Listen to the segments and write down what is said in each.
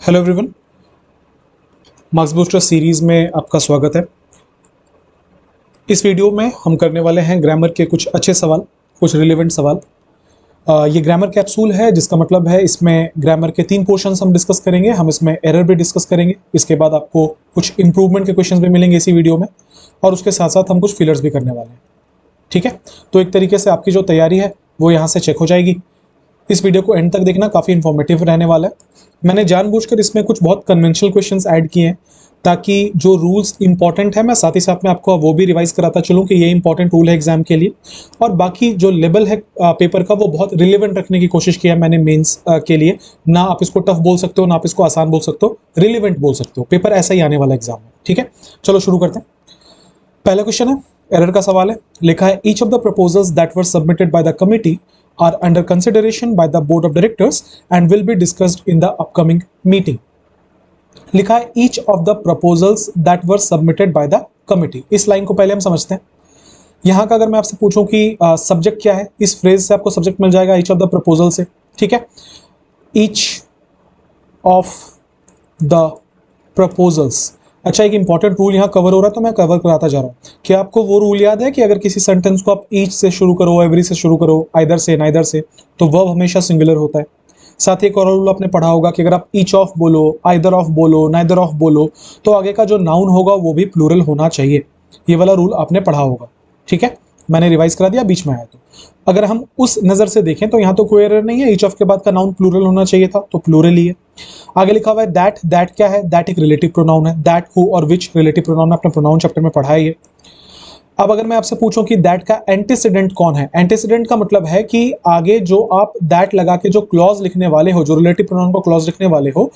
Hello everyone, marks booster series में आपका स्वागत है। इस वीडियो में हम करने वाले हैं ग्रामर के कुछ अच्छे सवाल, कुछ रिलेवेंट सवाल। ये ग्रामर कैप्सूल है, जिसका मतलब है इसमें ग्रामर के 3 पोर्शंस हम डिस्कस करेंगे। हम इसमें एरर भी डिस्कस करेंगे, इसके बाद आपको कुछ इंप्रूवमेंट के क्वेश्चंस भी मिलेंगे इसी वीडियो में, और उसके साथ साथ हम कुछ फिलर्स भी करने वाले हैं। ठीक है, तो एक तरीके से आपकी जो तैयारी है वो यहाँ से चेक हो जाएगी। इस वीडियो को एंड तक देखना, काफ़ी इन्फॉर्मेटिव रहने वाला है। मैंने जानबूझकर इसमें कुछ बहुत कन्वेंशनल क्वेश्चंस ऐड किए हैं, ताकि जो रूल्स इंपॉर्टेंट है मैं साथ ही साथ में आपको वो भी रिवाइज कराता चलूँ कि ये इंपॉर्टेंट रूल है एग्जाम के लिए, और बाकी जो लेवल है पेपर का वो बहुत रिलेवेंट रखने की कोशिश किया है मैंने मेंस के लिए। ना आप इसको टफ बोल सकते हो, ना आप इसको आसान बोल सकते हो, रिलेवेंट बोल सकते हो। पेपर ऐसा ही आने वाला एग्जाम में। ठीक है, चलो शुरू करते हैं। पहला क्वेश्चन है, एरर का सवाल है। लिखा है each of the proposals that were submitted by the committee are under consideration by the board of directors and will be discussed in the upcoming meeting. लिखा है each of the proposals that were submitted by the committee। इस line को पहले हम समझते हैं। यहां का अगर मैं आपसे पूछूं कि सब्जेक्ट क्या है, इस फ्रेज से आपको सब्जेक्ट मिल जाएगा each of the proposal से। ठीक है, each of the proposals। अच्छा, एक इंपॉर्टेंट रूल यहाँ कवर हो रहा है तो मैं कवर कराता जा रहा हूँ। क्या आपको वो रूल याद है कि अगर किसी सेंटेंस को आप ईच से शुरू करो, एवरी से शुरू करो, आइदर से, नाइदर से, तो वर्ब हमेशा सिंगुलर होता है। साथ ही एक और रूल आपने पढ़ा होगा कि अगर आप ईच ऑफ बोलो, आइदर ऑफ बोलो, नाइदर ऑफ बोलो, तो आगे का जो नाउन होगा वो भी प्लूरल होना चाहिए। ये वाला रूल आपने पढ़ा होगा। ठीक है, मैंने रिवाइज करा दिया, बीच में आया तो। अगर हम उस नज़र से देखें तो यहाँ तो कोई एरर नहीं है, ईच ऑफ के बाद का नाउन प्लूरल होना चाहिए था, तो प्लूरल ही है। आगे लिखा हुआ है दैट। दैट क्या है? दैट एक रिलेटिव प्रोनाउन है। दैट, हु और विच रिलेटिव प्रोनाउन है, अपने प्रोनाउन चैप्टर में पढ़ा है ये। अब अगर मैं आपसे पूछूं कि दैट का एंटीसीडेंट कौन है, एंटीसीडेंट का मतलब है कि आगे जो आप दैट लगा के जो क्लॉज लिखने वाले हो, जो रिलेटिव प्रोनाउन को क्लॉज लिखने वाले हो,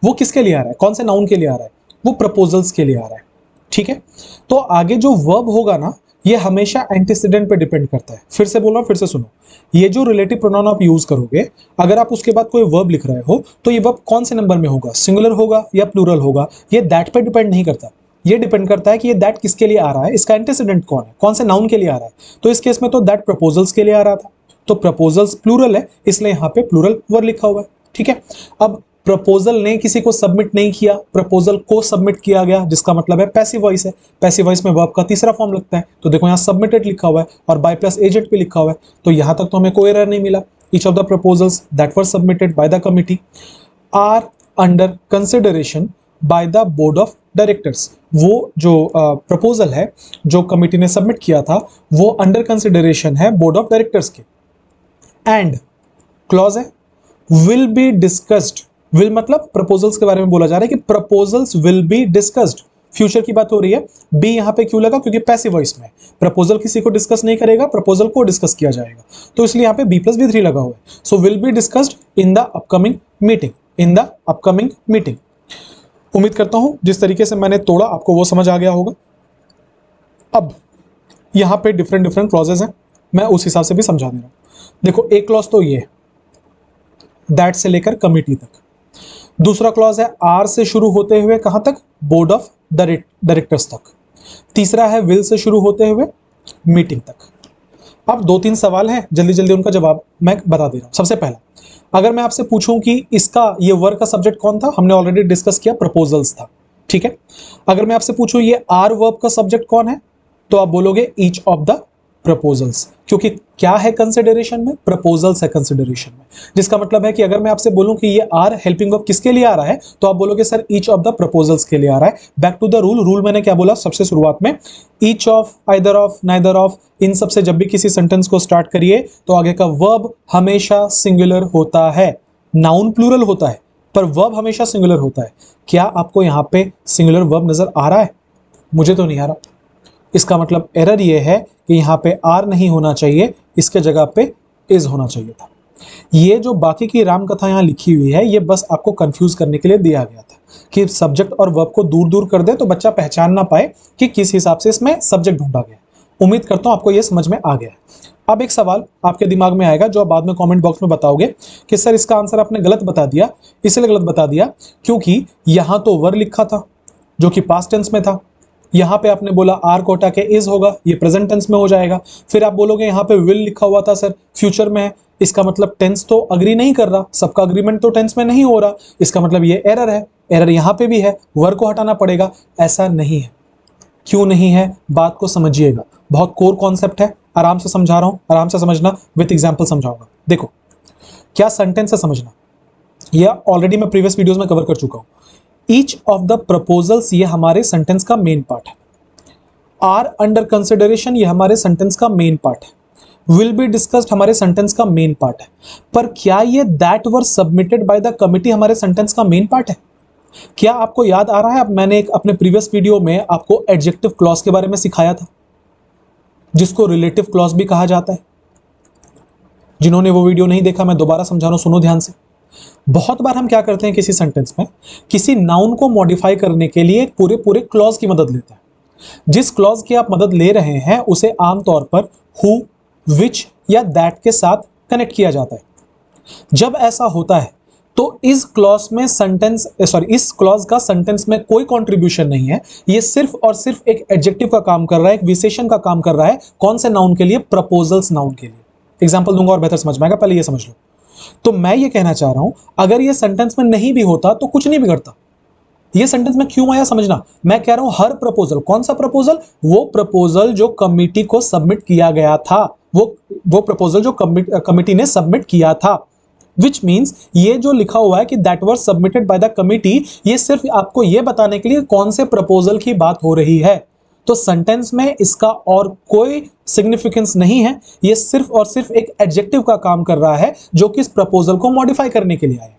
वो किसके लिए आ रहा है, कौन से नाउन के लिए आ रहा है? वो प्रपोजल्स के लिए आ रहा है। ठीक है, तो आगे जो वर्ब होगा ना, ये हमेशा एंटीसीडेंट पे डिपेंड करता है। फिर से बोल रहा हूं, फिर से सुनो। ये जो रिलेटिव प्रोनाउन आप यूज करोगे, अगर आप उसके बाद कोई वर्ब लिख रहे हो, तो ये वर्ब कौन से नंबर में होगा, सिंगुलर होगा या प्लूरल होगा, ये दैट पे डिपेंड नहीं करता। ये डिपेंड करता है कि ये दैट किसके लिए आ रहा है, इसका एंटीसीडेंट कौन है, कौन से नाउन के लिए आ रहा है। तो इस केस में तो दैट प्रपोजल्स के लिए आ रहा था, तो प्रपोजल्स प्लूरल है, इसलिए यहाँ पे प्लूरल वर्ब लिखा हुआ है। ठीक है, अब प्रपोजल ने किसी को सबमिट नहीं किया, प्रपोजल को सबमिट किया गया, जिसका मतलब है पैसिव वॉइस है। पैसिव वॉइस में वर्ब का तीसरा फॉर्म लगता है, तो देखो यहाँ सबमिटेड लिखा हुआ है और बाय प्लस एजेंट भी लिखा हुआ है, तो यहाँ तक तो हमें कोई एरर नहीं मिला। Each of the proposals that were submitted by the committee are under consideration by the board of directors. वो जो प्रपोजल है जो कमिटी ने सबमिट किया था, वो अंडर कंसिडरेशन है बोर्ड ऑफ डायरेक्टर्स के। एंड क्लॉज है विल बी डिस्कस्ड। विल मतलब प्रपोजल्स के बारे में बोला जा रहा है कि proposals will be discussed, future की बात हो रही है। बी यहाँ पे क्यों लगा? क्योंकि पैसिव वॉइस में प्रपोजल किसी को डिस्कस नहीं करेगा, प्रपोजल को डिस्कस किया जाएगा, तो इसलिए यहाँ पे बी प्लस बी थ्री लगा हुआ है। So will be discussed in the upcoming meeting, in the upcoming meeting. उम्मीद करता हूं जिस तरीके से मैंने तोड़ा आपको वो समझ आ गया होगा। अब यहाँ पे डिफरेंट डिफरेंट क्लॉजेस हैं, मैं उस हिसाब से भी समझा दे रहा हूँ। देखो, एक क्लॉज तो ये दैट से लेकर कमिटी तक, दूसरा क्लॉज है आर से शुरू होते हुए कहां तक, बोर्ड ऑफ डायरेक्टर्स तक, तीसरा है विल से शुरू होते हुए मीटिंग तक। अब 2-3 सवाल हैं, जल्दी जल्दी उनका जवाब मैं बता दे रहा हूं। सबसे पहला, अगर मैं आपसे पूछूं कि इसका ये वर्ब का सब्जेक्ट कौन था, हमने ऑलरेडी डिस्कस किया, प्रपोजल्स था। ठीक है, अगर मैं आपसे पूछूं ये आर वर्ब का सब्जेक्ट कौन है, तो आप बोलोगे ईच ऑफ द प्रपोजल्स, क्योंकि क्या है कंसिडरेशन में, प्रपोजल्स है कंसिडरेशन में, जिसका मतलब है कि अगर मैं आपसे बोलूं कि ये आर हेल्पिंग वर्ब किसके लिए आ रहा है, तो आप बोलोगे sir each of the proposals के लिए आ रहा है। Back to the rule. Rule मैंने क्या बोला सबसे शुरुआत में, each of, either of, neither of, इन सब से जब भी किसी सेंटेंस को स्टार्ट करिए तो आगे का वर्ब हमेशा सिंगुलर होता है। नाउन प्लूरल होता है पर वर्ब हमेशा सिंगुलर होता है। क्या आपको यहाँ पे सिंगुलर वर्ब नजर आ रहा है? मुझे तो नहीं आ रहा। इसका मतलब एरर ये है कि यहाँ पे आर नहीं होना चाहिए, इसके जगह पे इज होना चाहिए था। ये जो बाकी की राम कथा यहाँ लिखी हुई है, ये बस आपको कंफ्यूज करने के लिए दिया गया था कि सब्जेक्ट और वर्ब को दूर दूर कर दे तो बच्चा पहचान ना पाए कि किस हिसाब से इसमें सब्जेक्ट ढूंढा गया। उम्मीद करता हूँ आपको ये समझ में आ गया है। अब एक सवाल आपके दिमाग में आएगा जो आप बाद में कमेंट बॉक्स में बताओगे कि सर इसका आंसर आपने गलत बता दिया। इसलिए गलत बता दिया क्योंकि यहाँ तो वर लिखा था जो कि पास्ट टेंस में था, यहाँ पे आपने बोला आर को हटा के इज होगा, ये प्रेजेंट टेंस में हो जाएगा। फिर आप बोलोगे यहाँ पे विल लिखा हुआ था सर, फ्यूचर में है, इसका मतलब टेंस तो अग्री नहीं कर रहा, सबका अग्रीमेंट तो टेंस में नहीं हो रहा, इसका मतलब ये एरर है। एरर यहाँ पे भी है, वर्ब को हटाना पड़ेगा। ऐसा नहीं है। क्यों नहीं है, बात को समझिएगा, बहुत कोर कॉन्सेप्ट है, आराम से समझा रहा हूं, आराम से समझना, विथ एग्जाम्पल समझाऊंगा। देखो क्या सेंटेंस है समझना, यह ऑलरेडी मैं प्रीवियस वीडियोस में कवर कर चुका हूं। ईच ऑफ द प्रपोजल्स, ये हमारे सेंटेंस का मेन पार्ट है। आर अंडर कंसिडरेशन, ये हमारे सेंटेंस का मेन पार्ट है। विल बी डिस्कस्ड हमारे सेंटेंस का मेन पार्ट है। पर क्या ये that were submitted by the committee हमारे सेंटेंस का मेन पार्ट है? क्या आपको याद आ रहा है, अब मैंने एक अपने प्रीवियस वीडियो में आपको एडजेक्टिव क्लॉज के बारे में सिखाया था, जिसको रिलेटिव क्लॉज भी कहा जाता है। जिन्होंने वो वीडियो नहीं देखा, मैं दोबारा समझा रहा हूं, सुनो ध्यान से। बहुत बार हम क्या करते हैं, किसी सेंटेंस में किसी नाउन को मॉडिफाई करने के लिए पूरे पूरे क्लॉज की मदद लेते हैं। जिस क्लॉज की आप मदद ले रहे हैं उसे आमतौर पर हु, विच या दैट के साथ कनेक्ट किया जाता है। जब ऐसा होता है तो इस क्लॉज में इस क्लॉज का सेंटेंस में कोई कंट्रीब्यूशन नहीं है। ये सिर्फ और सिर्फ एक एडजेक्टिव का काम कर रहा है, एक विशेषण का काम कर रहा है। कौन से नाउन के लिए? प्रपोजल्स नाउन के लिए। एग्जांपल दूंगा और बेहतर समझ में आएगा, पहले ये समझ लो। तो मैं ये कहना चाह रहा हूं, अगर ये सेंटेंस में नहीं भी होता तो कुछ नहीं बिगड़ता। ये सेंटेंस में क्यों आया समझना। मैं कह रहा हूं हर प्रपोजल, कौन सा प्रपोजल? वो प्रपोजल जो कमिटी को सबमिट किया गया था, वो प्रपोजल जो कमिटी ने सबमिट किया था। विच मीन्स ये जो लिखा हुआ है कि that was submitted by the committee, ये सिर्फ आपको ये बताने के लिए कौन से प्रपोजल की बात हो रही है। तो सेंटेंस में इसका और कोई सिग्निफिकेंस नहीं है, ये सिर्फ और सिर्फ एक एडजेक्टिव का काम कर रहा है जो कि इस प्रपोजल को मॉडिफाई करने के लिए आया है।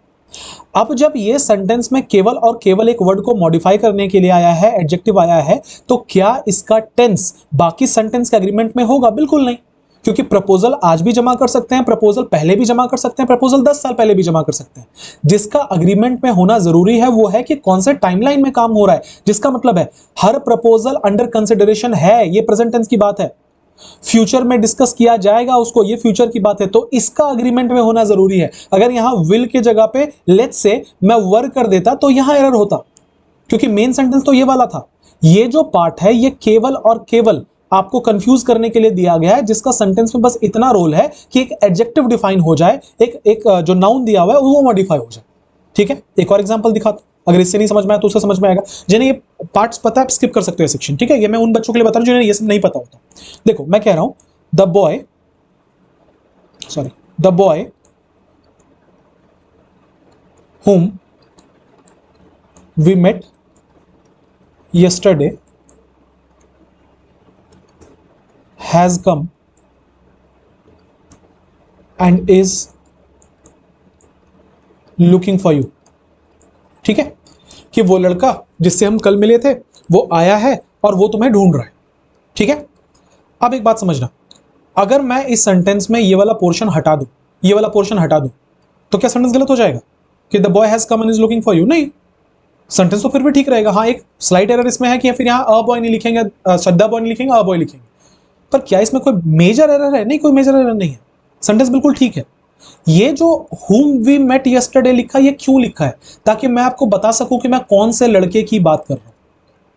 अब जब ये सेंटेंस में केवल और केवल एक वर्ड को मॉडिफाई करने के लिए आया है, एडजेक्टिव आया है, तो क्या इसका टेंस बाकी सेंटेंस के एग्रीमेंट में होगा? बिल्कुल नहीं, क्योंकि प्रपोजल आज भी जमा कर सकते हैं, प्रपोजल पहले भी जमा कर सकते हैं, प्रपोजल 10 साल पहले भी जमा कर सकते हैं। जिसका अग्रीमेंट में होना जरूरी है वो है कि कौन से टाइमलाइन में काम हो रहा है, जिसका मतलब है हर प्रपोजल अंडर कंसिडरेशन है, ये प्रेजेंट टेंस की बात है। फ्यूचर में डिस्कस किया जाएगा उसको, ये फ्यूचर की बात है, तो इसका अग्रीमेंट में होना जरूरी है। अगर यहां विल के जगह पे लेट्स से मैं वर्क कर देता तो यहां एरर होता, क्योंकि मेन सेंटेंस तो ये वाला था। ये जो पार्ट है ये केवल और केवल आपको कंफ्यूज करने के लिए दिया गया है, जिसका सेंटेंस में बस इतना रोल है कि एक एडजेक्टिव डिफाइन हो जाए, एक जो नाउन दिया हुआ है वो मॉडिफाई हो जाए। ठीक है, एक और एग्जांपल दिखाता, अगर इससे नहीं समझ में आया तो उससे समझ में आएगा। जिन्हें ये पार्ट्स पता है स्किप कर सकते हो सेक्शन, ठीक है, ये मैं उन बच्चों के लिए बता रहा हूं जिन्हें ये सब नहीं पता होता। देखो मैं कह रहा हूं the boy whom we met yesterday has come and is looking for you। ठीक है, कि वो लड़का जिससे हम कल मिले थे वो आया है और वो तुम्हें ढूंढ रहा है। ठीक है, अब एक बात समझना, अगर मैं इस सेंटेंस में ये वाला पोर्शन हटा दूं, ये वाला पोर्शन हटा दूं, तो क्या सेंटेंस गलत हो जाएगा कि the boy has come and is looking for you? नहीं, सेंटेंस तो फिर भी ठीक रहेगा। हाँ, एक स्लाइट एरर इसमें है कि फिर यहाँ अ बॉय नहीं लिखेंगे, द बॉय नहीं लिखेंगे, अ बॉय लिखेंगे। पर क्या इसमें कोई मेजर एरर है? नहीं, कोई मेजर एरर नहीं है, सेंटेंस बिल्कुल ठीक है। ये जो whom we met yesterday लिखा, ये क्यों लिखा है? ताकि मैं आपको बता सकूं कि मैं कौन से लड़के की बात कर रहा हूं।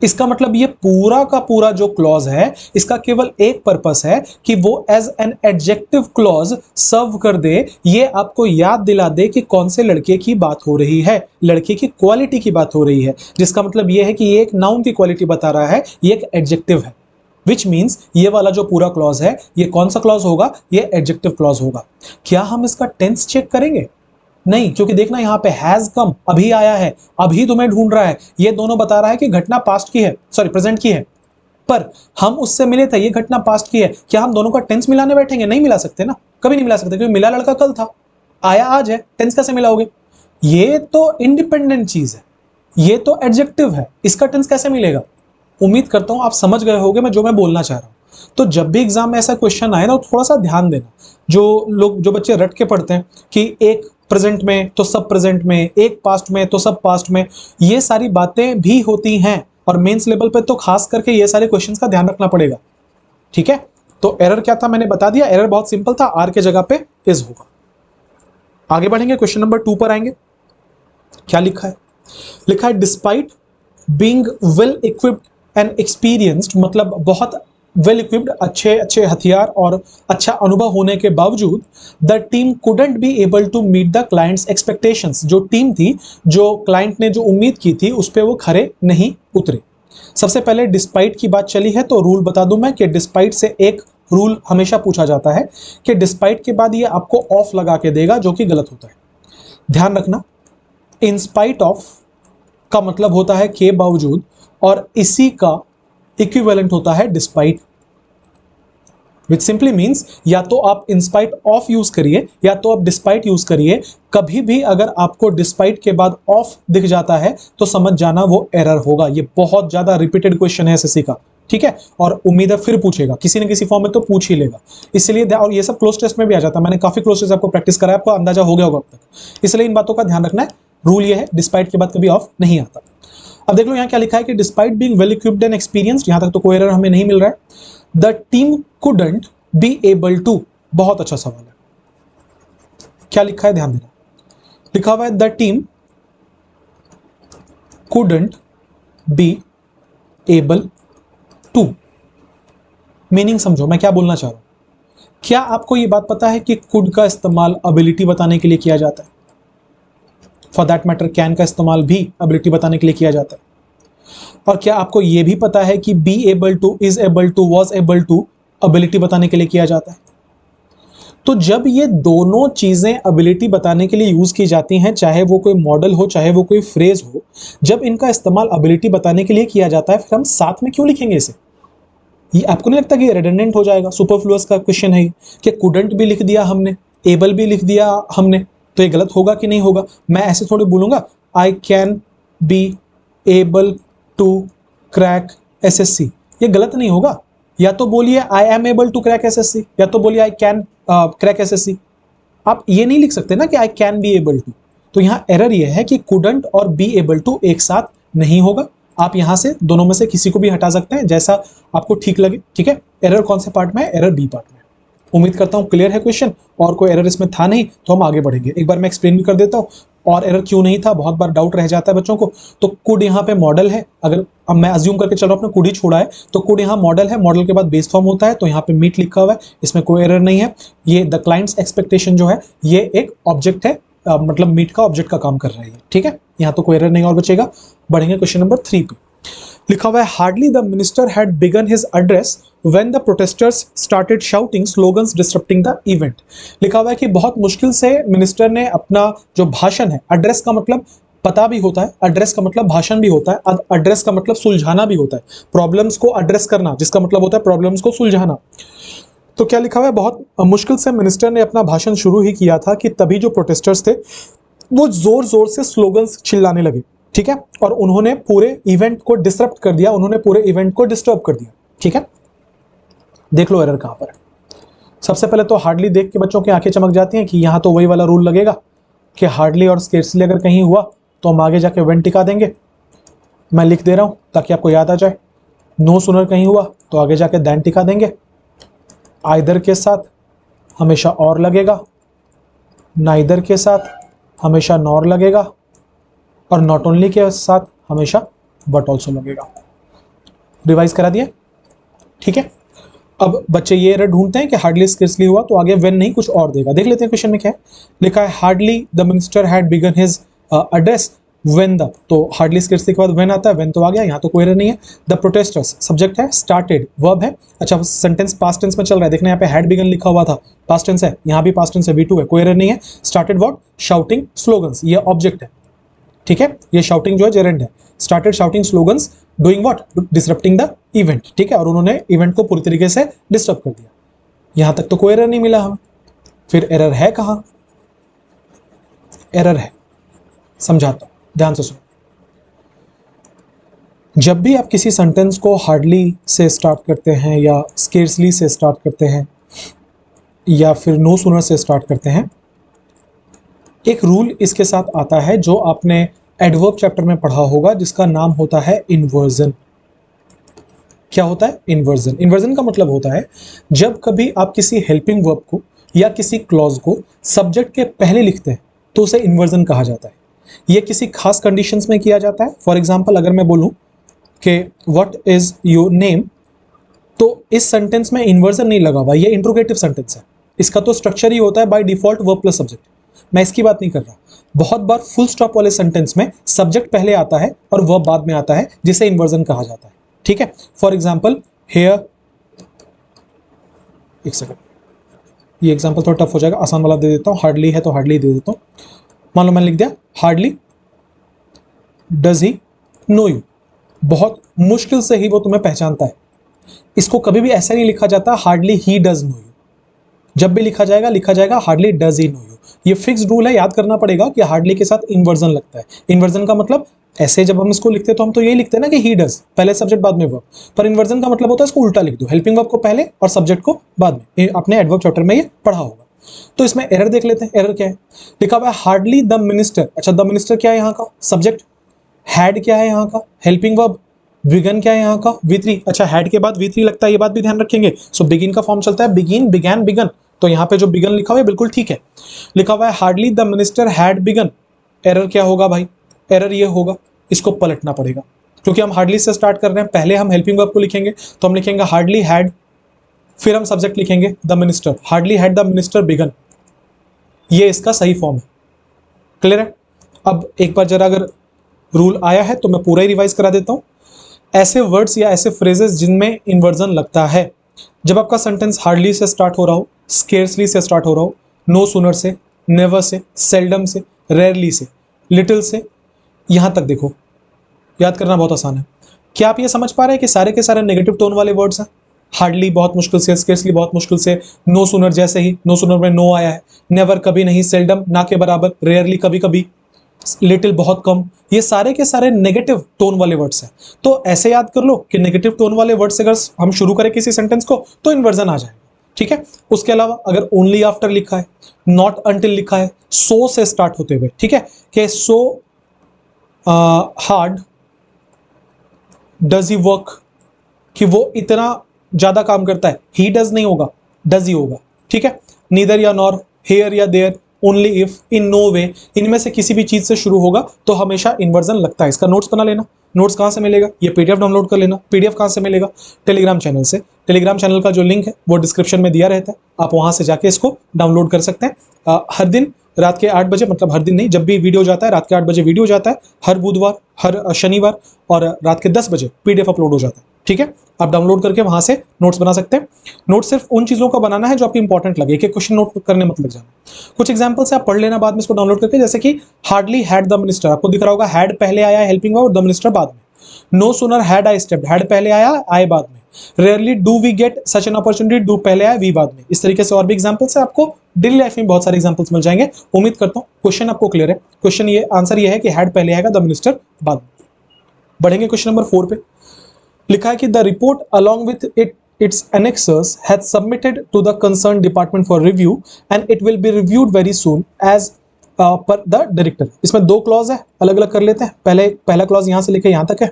इसका मतलब ये पूरा का पूरा जो क्लॉज है, इसका केवल एक पर्पस है कि वो एज एन एडजेक्टिव क्लॉज सर्व कर दे, ये आपको याद दिला दे कि कौन से लड़के की बात हो रही है, लड़के की क्वालिटी की बात हो रही है। जिसका मतलब ये है कि ये एक नाउन की क्वालिटी बता रहा है, ये एक एडजेक्टिव है। विच मीन्स ये वाला जो पूरा क्लॉज है, ये कौन सा क्लॉज होगा? ये एडजेक्टिव क्लॉज होगा। क्या हम इसका टेंस चेक करेंगे? नहीं, क्योंकि देखना यहाँ पे हैज कम, अभी आया है, अभी तुम्हें ढूंढ रहा है, ये दोनों बता रहा है कि घटना पास्ट की है, सॉरी प्रेजेंट की है। पर हम उससे मिले थे, ये घटना पास्ट की है। क्या हम दोनों का टेंस मिलाने बैठेंगे? नहीं मिला सकते ना, कभी नहीं मिला सकते, क्योंकि मिला लड़का कल था, आया आज है, टेंस कैसे मिलाओगे? ये तो इंडिपेंडेंट चीज है, ये तो एडजेक्टिव है, इसका टेंस कैसे मिलेगा? उम्मीद करता हूं आप समझ गए होंगे मैं जो मैं बोलना चाह रहा हूं। तो जब भी एग्जाम में ऐसा क्वेश्चन आए ना, तो थोड़ा सा ध्यान देना। जो बच्चे रट के पढ़ते हैं कि एक प्रेजेंट में तो सब प्रेजेंट में, एक पास्ट में तो सब पास्ट में, ये सारी बातें भी होती हैं, और मेंस लेवल पे तो खास करके ये सारे क्वेश्चंस का ध्यान रखना पड़ेगा। ठीक है, तो एरर क्या था मैंने बता दिया, एरर बहुत सिंपल था, आर के जगह पे इज होगा। आगे बढ़ेंगे, क्वेश्चन नंबर 2 पर आएंगे। क्या लिखा है? लिखा है despite being well equipped and experienced मतलब बहुत वेल इक्विप्ड, अच्छे अच्छे हथियार और अच्छा अनुभव होने के बावजूद the team couldn't be able to meet the clients expectations, जो टीम थी, जो क्लाइंट ने जो उम्मीद की थी उस पर वो खरे नहीं उतरे। सबसे पहले डिस्पाइट की बात चली है तो रूल बता दूं मैं कि डिस्पाइट से एक रूल हमेशा पूछा जाता है कि डिस्पाइट के बाद ये आपको ऑफ लगा के देगा, जो कि गलत होता है। ध्यान रखना, इन स्पाइट ऑफ का मतलब होता है के बावजूद, और इसी का इक्विवेलेंट होता है डिस्पाइट, विच सिंपली मीन्स या तो आप इन स्पाइट ऑफ यूज करिए या तो आप डिस्पाइट यूज करिए। कभी भी अगर आपको डिस्पाइट के बाद ऑफ दिख जाता है तो समझ जाना वो एरर होगा। ये बहुत ज्यादा रिपीटेड क्वेश्चन है एसएससी का, ठीक है, और उम्मीद है फिर पूछेगा किसी न किसी फॉर्म में, तो पूछ ही लेगा। इसलिए और ये सब क्लोज टेस्ट में भी आ जाता है, मैंने काफी क्लोज टेस्ट आपको प्रैक्टिस कराया, आपको अंदाजा हो गया होगा अब तक। इसलिए इन बातों का ध्यान रखना है। रूल ये है, डिस्पाइट के बाद कभी ऑफ नहीं आता। अब देख लो यहाँ क्या लिखा है कि despite being well equipped and experienced, यहां तक तो कोई एरर हमें नहीं मिल रहा है। The team couldn't be able to, बहुत अच्छा सवाल है, क्या लिखा है ध्यान देना, लिखा हुआ है the team couldn't be able to. Meaning समझो मैं क्या बोलना चाह रहा हूं। क्या आपको यह बात पता है कि कुड का इस्तेमाल एबिलिटी बताने के लिए किया जाता है? फॉर दैट मैटर कैन का इस्तेमाल भी एबिलिटी बताने के लिए किया जाता है। और क्या आपको यह भी पता है कि be able to, is able to, was able to ability बताने के लिए किया जाता है? तो जब ये दोनों चीजें एबिलिटी बताने के लिए यूज की जाती हैं, चाहे वो कोई मॉडल हो चाहे वो कोई फ्रेज हो, जब इनका इस्तेमाल एबिलिटी बताने के लिए किया जाता है, फिर हम साथ में क्यों लिखेंगे इसे? ये आपको नहीं लगता कि रिडंडेंट हो जाएगा? सुपरफ्लुअस का क्वेश्चन है कि कुडंट भी लिख दिया हमने, एबल भी लिख दिया हमने, तो ये गलत होगा कि नहीं होगा? मैं ऐसे थोड़ी बोलूंगा I can be able to crack SSC, ये गलत नहीं होगा। या तो बोलिए I am able to crack SSC, या तो बोलिए आई कैन क्रैक एसएससी। आप ये नहीं लिख सकते ना कि I can be able to. तो यहाँ एरर ये है कि कुडंट और बी एबल टू एक साथ नहीं होगा। आप यहां से दोनों में से किसी को भी हटा सकते हैं, जैसा आपको ठीक लगे, ठीक है। एरर कौन से पार्ट में है? एरर बी पार्ट में। उम्मीद करता हूं क्लियर है क्वेश्चन, और कोई एरर इसमें था नहीं तो हम आगे बढ़ेंगे। एक बार मैं एक्सप्लेन भी कर देता हूं और एरर क्यों नहीं था, बहुत बार डाउट रह जाता है बच्चों को। तो कुड यहाँ पे मॉडल है, अगर अब मैं अज्यूम करके चल रहा हूं, अपने कुड ही छोड़ा है, तो कुड यहाँ मॉडल है, मॉडल के बाद बेस फॉर्म होता है, तो यहाँ पे मीट लिखा हुआ है, इसमें कोई एरर नहीं है। ये द क्लाइंट्स एक्सपेक्टेशन जो है ये एक ऑब्जेक्ट है, मतलब मीट का ऑब्जेक्ट का काम कर रहा है, ठीक है। यहाँ तो कोई एरर नहीं और बचेगा। बढ़ेंगे क्वेश्चन नंबर 3 पे। लिखा हुआ है hardly the minister had begun his address when the protesters started shouting slogans disrupting the event. लिखा हुआ है कि बहुत मुश्किल से मिनिस्टर ने अपना जो भाषण है, एड्रेस का मतलब पता भी होता है, एड्रेस का मतलब भाषण भी होता है, एड्रेस का मतलब सुलझाना भी होता है, प्रॉब्लम्स को एड्रेस करना, जिसका मतलब होता है प्रॉब्लम्स को सुलझाना। तो क्या लिखा हुआ है, बहुत मुश्किल से मिनिस्टर ने अपना भाषण शुरू ही किया था कि तभी जो प्रोटेस्टर्स थे वो जोर जोर से स्लोगन्स चिल्लाने लगे, ठीक है, और उन्होंने पूरे इवेंट को डिसरप्ट कर दिया, उन्होंने पूरे इवेंट को डिस्टर्ब कर दिया, ठीक है। देख लो एरर कहां पर है। सबसे पहले तो हार्डली देख के बच्चों की आंखें चमक जाती हैं कि यहां तो वही वाला रूल लगेगा कि हार्डली और स्केर्सली अगर कहीं हुआ तो हम आगे जाके वेन टिका देंगे। मैं लिख दे रहा हूं ताकि आपको याद आ जाए। नो सुनर कहीं हुआ तो आगे जाके दैन टिका देंगे। आइदर के साथ हमेशा और लगेगा, नाइदर के साथ हमेशा नॉर लगेगा, और नॉट ओनली के साथ हमेशा बट ऑल्सो लगेगा। रिवाइज करा दिया, ठीक है। अब बच्चे ये एरर ढूंढते हैं कि हार्डली स्केर्सली हुआ तो आगे व्हेन नहीं कुछ और देगा। देख लेते हैं क्वेश्चन में क्या है लिखा है। Hardly the minister had begun his address when the, तो हार्डली स्केर्सली के बाद व्हेन आता है, व्हेन तो आ गया, यहाँ तो कोई एरर नहीं है। द प्रोटेस्टर्स सब्जेक्ट है, स्टार्टेड वर्ब है। अच्छा सेंटेंस पास्ट टेंस में चल रहा है, देखना यहाँ पे हैड बिगन लिखा हुआ था, पास्ट टेंस है, यहाँ भी पास्ट टेंस है, V2 है, कोई एरर नहीं है। Started what? शाउटिंग स्लोगन्स, ये ऑब्जेक्ट है, ठीक है। ये शाउटिंग जो है जेरेंड है। Started shouting slogans doing what? Disrupting the event, ठीक है, और उन्होंने इवेंट को पूरी तरीके से डिस्टर्ब कर दिया। यहां तक तो कोई एरर नहीं मिला हमें, फिर एरर है कहां? एरर है, समझाता हूं, ध्यान से सुनो। जब भी आप किसी सेंटेंस को हार्डली से स्टार्ट करते हैं या स्केर्सली से स्टार्ट करते हैं या फिर नो सूनर से स्टार्ट करते हैं, एक रूल इसके साथ आता है जो आपने एडवर्ब चैप्टर में पढ़ा होगा, जिसका नाम होता है इन्वर्जन। क्या होता है? इन्वर्जन। इन्वर्जन का मतलब होता है जब कभी आप किसी हेल्पिंग वर्ब को या किसी क्लॉज को सब्जेक्ट के पहले लिखते हैं तो उसे इन्वर्जन कहा जाता है। यह किसी खास कंडीशंस में किया जाता है। फॉर एग्जांपल अगर मैं बोलूं कि व्हाट इज योर नेम, तो इस सेंटेंस में इन्वर्जन नहीं लगा हुआ, ये इंट्रोगेटिव सेंटेंस है। इसका तो स्ट्रक्चर ही होता है by default verb plus subject. मैं इसकी बात नहीं कर रहा। बहुत बार फुल स्टॉप वाले सेंटेंस में सब्जेक्ट पहले आता है और वर्ब बाद में आता है, जिसे इन्वर्जन कहा जाता है। ठीक है, फॉर एग्जाम्पल हेयर, एक सेकंड, ये एग्जाम्पल थोड़ा टफ हो जाएगा, आसान वाला दे देता हूँ। हार्डली है तो हार्डली दे देता हूँ। मान लो मैंने लिख दिया hardly does he know you, बहुत मुश्किल से ही वो तुम्हें पहचानता है। इसको कभी भी ऐसा नहीं लिखा जाता hardly he does know you. जब भी लिखा जाएगा hardly does he know you. ये फिक्स रूल है, याद करना पड़ेगा कि हार्डली के साथ इन्वर्जन लगता है। इन्वर्जन का मतलब ऐसे जब हम इसको लिखते हैं तो हम तो यही लिखते हैं ना कि ही डज, पहले सब्जेक्ट बाद में वर्ब, पर इन्वर्जन का मतलब होता है इसको उल्टा लिख दो, हेल्पिंग वर्ब को पहले और सब्जेक्ट को बाद में। ये आपने एडवर्ब चैप्टर में ये पढ़ा होगा। तो इसमें एरर देख लेते हैं, एरर क्या है। लिखा हुआ है हार्डली द मिनिस्टर। अच्छा, द मिनिस्टर क्या है यहाँ का, सब्जेक्ट। हैड क्या है यहाँ का, हेल्पिंग वर्ब। बिगन क्या है यहाँ का, V3। अच्छा, हैड के बाद V3 लगता है, ये बात भी ध्यान रखेंगे। सो बिगिन का फॉर्म चलता है बिगिन, बिगैन, बिगन। तो यहाँ पे जो बिगन लिखा हुआ है बिल्कुल ठीक है। लिखा हुआ है hardly the minister had begun. Error क्या होगा भाई, एरर ये होगा, इसको पलटना पड़ेगा, क्योंकि हम हार्डली से स्टार्ट कर रहे हैं। पहले हम हेल्पिंग वर्ब को लिखेंगे, तो हम लिखेंगे हार्डली हैड, फिर हम सब्जेक्ट लिखेंगे the minister, hardly had the minister begun. ये इसका सही फॉर्म है। क्लियर है। अब एक बार जरा अगर रूल आया है तो मैं पूरा ही रिवाइज करा देता हूँ। ऐसे वर्ड्स या ऐसे फ्रेजेस जिनमें इन्वर्जन लगता है, जब आपका सेंटेंस हार्डली से स्टार्ट हो रहा हो, स्केर्सली से स्टार्ट हो रहा हो, नो सूनर से, नेवर से, सेल्डम से, रेयरली से, लिटिल से, यहां तक देखो, याद करना बहुत आसान है। क्या आप ये समझ पा रहे हैं कि सारे के सारे नेगेटिव टोन वाले वर्ड्स हैं। हार्डली बहुत मुश्किल से, स्केर्सली बहुत मुश्किल से, नो सूनर जैसे ही, नो सूनर में नो आया है, नेवर कभी नहीं, सेल्डम ना के बराबर, रेयरली कभी कभी, लिटिल बहुत कम, ये सारे के सारे नेगेटिव टोन वाले वर्ड्स हैं। तो ऐसे याद कर लो कि नेगेटिव टोन वाले वर्ड से अगर हम शुरू करें किसी सेंटेंस को तो इन्वर्जन आ जाएगा। ठीक है। उसके अलावा अगर ओनली आफ्टर लिखा है, नॉट अंटिल लिखा है, सो से स्टार्ट होते हुए, ठीक है, कि so hard does he work, कि वो इतना ज्यादा काम करता है, ही डज नहीं होगा, डज ही होगा। ठीक है। नीदर या नॉर, हेयर या there, only if, in no way, इनमें से किसी भी चीज से शुरू होगा तो हमेशा इन्वर्जन लगता है। इसका नोट्स बना लेना। नोट्स कहाँ से मिलेगा, ये पीडीएफ डाउनलोड कर लेना। पीडीएफ कहाँ से मिलेगा, टेलीग्राम चैनल से। टेलीग्राम चैनल का जो लिंक है वो डिस्क्रिप्शन में दिया रहता है, आप वहां से जाके इसको डाउनलोड कर सकते हैं। हर दिन रात के 8 बजे, मतलब हर दिन नहीं, जब भी वीडियो जाता है रात के 8 बजे वीडियो जाता है, हर बुधवार, हर शनिवार और रात के 10 बजे पीडीएफ अपलोड हो जाता है। ठीक है। आप डाउनलोड करके वहां से नोट्स बना सकते हैं। नोट सिर्फ उन चीजों का बनाना है जो आपकी इंपॉर्टेंट लगे, एक एक क्वेश्चन नोट करने मत लग जाना। कुछ एग्जांपल से आप पढ़ लेना बाद में इसको डाउनलोड करके, जैसे कि हार्डली हैड द मिनिस्टर, आपको दिख रहा होगा हैड पहले आया हेल्पिंग वर्ब और द मिनिस्टर बाद में। No sooner had I stepped, had पहले आया, आए बाद में। Rarely do we get such an opportunity, do पहले आया, वी बाद में। इस तरीके से और भी एग्जांपल्स है, आपको डेली लाइफ में बहुत सारे एग्जांपल्स मिल जाएंगे। उम्मीद करता हूं क्वेश्चन आपको क्लियर है। क्वेश्चन ये आंसर ये है कि हैड पहले आएगा, द मिनिस्टर बाद में। बढ़ेंगे क्वेश्चन नंबर 4 पे। लिखा है कि the report along with its annexes has submitted to the concerned department for review and it will be reviewed very soon as per the director। इसमें 2 क्लॉज है, अलग अलग कर लेते हैं। पहला क्लॉज यहां से लेकर यहां तक है,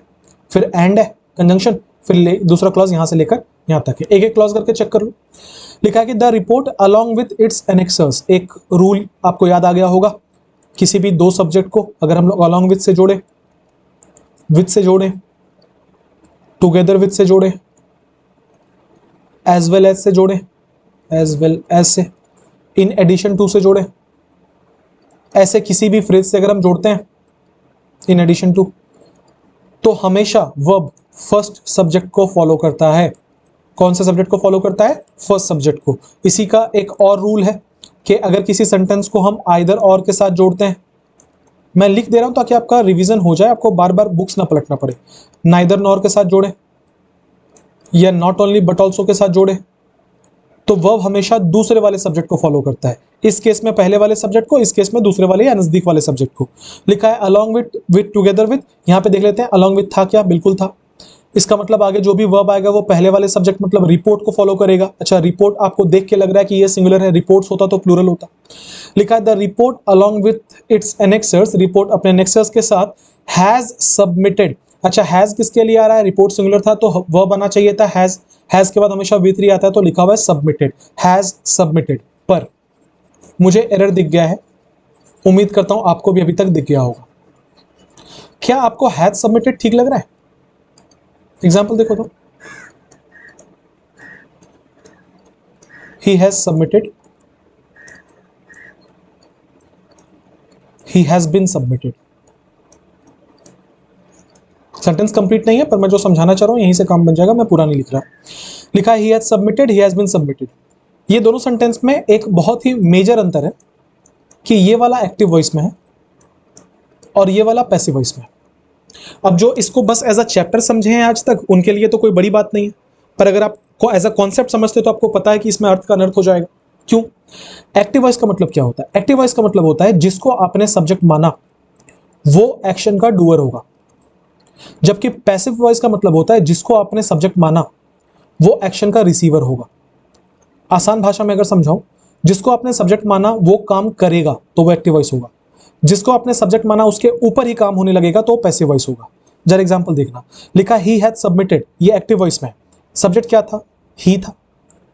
फिर एंड है कंजंक्शन, फिर दूसरा क्लॉज यहां से लेकर यहां तक है। एक एक क्लॉज करके चेक कर लो। लिखा है कि the report along with its annexures, एक रूल आपको याद आ गया होगा, किसी भी 2 सब्जेक्ट को अगर हम लोग अलॉन्ग विथ से जोड़े, विथ से जोड़े, टुगेदर विथ से जोड़े, एज वेल एज से जोड़े, एज वेल एज से, इन एडिशन टू से जोड़े, ऐसे किसी भी फ्रेज से अगर हम जोड़ते हैं इन एडिशन टू, तो हमेशा वर्ब फर्स्ट सब्जेक्ट को फॉलो करता है। कौन से सब्जेक्ट को फॉलो करता है, फर्स्ट सब्जेक्ट को। इसी का एक और रूल है कि अगर किसी सेंटेंस को हम आइदर और के साथ जोड़ते हैं, मैं लिख दे रहा हूं ताकि आपका रिवीजन हो जाए, आपको बार बार बुक्स ना पलटना पड़े। नाइदर नॉर के साथ जोड़े या नॉट ओनली बट ऑल्सो के साथ जोड़े, तो वर्ब हमेशा दूसरे वाले सब्जेक्ट को फॉलो करता है। इस केस में पहले वाले सब्जेक्ट को, इस केस में दूसरे वाले या नजदीक वाले सब्जेक्ट को। लिखा है अलॉन्ग विथ टुगेदर विथ, यहां पे देख लेते हैं अलॉन्ग विथ था क्या, बिल्कुल था। इसका मतलब आगे जो भी वर्ब आएगा वो पहले वाले सब्जेक्ट मतलब रिपोर्ट को फॉलो करेगा। अच्छा, रिपोर्ट आपको देख के लग रहा है कि ये सिंगुलर है, रिपोर्ट्स होता तो प्लूरल होता। लिखा है the report along with its annexures, report अपने एनेक्सर्स के साथ हैज सबमिटेड। अच्छा, हैज किसके लिए आ रहा है, रिपोर्ट सिंगुलर था तो वर्ब आना चाहिए था हैज। हैज के बाद हमेशा V3 आता है, तो लिखा हुआ है सबमिटेड, हैज सबमिटेड। पर मुझे एरर दिख गया है, उम्मीद करता हूं आपको भी अभी तक दिख गया होगा। क्या आपको हैज सबमिटेड ठीक लग रहा है? एग्जाम्पल देखो तो, he has submitted, he has been submitted। Sentence complete नहीं है, पर मैं जो समझाना चाह रहा हूं यहीं से काम बन जाएगा, मैं पूरा नहीं लिख रहा। लिखा है he has submitted, he has been submitted। ये दोनों सेंटेंस में एक बहुत ही मेजर अंतर है कि ये वाला एक्टिव वॉइस में है और ये वाला पैसिव वॉइस में है। अब जो इसको बस एज अ चैप्टर समझे हैं आज तक, उनके लिए तो कोई बड़ी बात नहीं है, पर अगर आप को एज अ कॉन्सेप्ट समझते तो आपको पता है कि इसमें अर्थ का अनर्थ हो जाएगा। क्यों? एक्टिव वॉइस का मतलब क्या होता है? एक्टिव वॉइस का मतलब होता है जिसको आपने सब्जेक्ट माना वो एक्शन का डूअर होगा, जबकि पैसिव वॉइस का मतलब होता है जिसको आपने सब्जेक्ट माना वो एक्शन का रिसीवर होगा। आसान भाषा में अगर समझाऊं, जिसको आपने सब्जेक्ट माना वो काम करेगा तो वो एक्टिव वॉइस होगा, जिसको आपने सब्जेक्ट माना उसके ऊपर ही काम होने लगेगा तो पैसिव वॉइस होगा। जरा एग्जांपल देखना, लिखा ही हैड सबमिटेड, ये एक्टिव वॉइस में, सब्जेक्ट क्या था? ही था।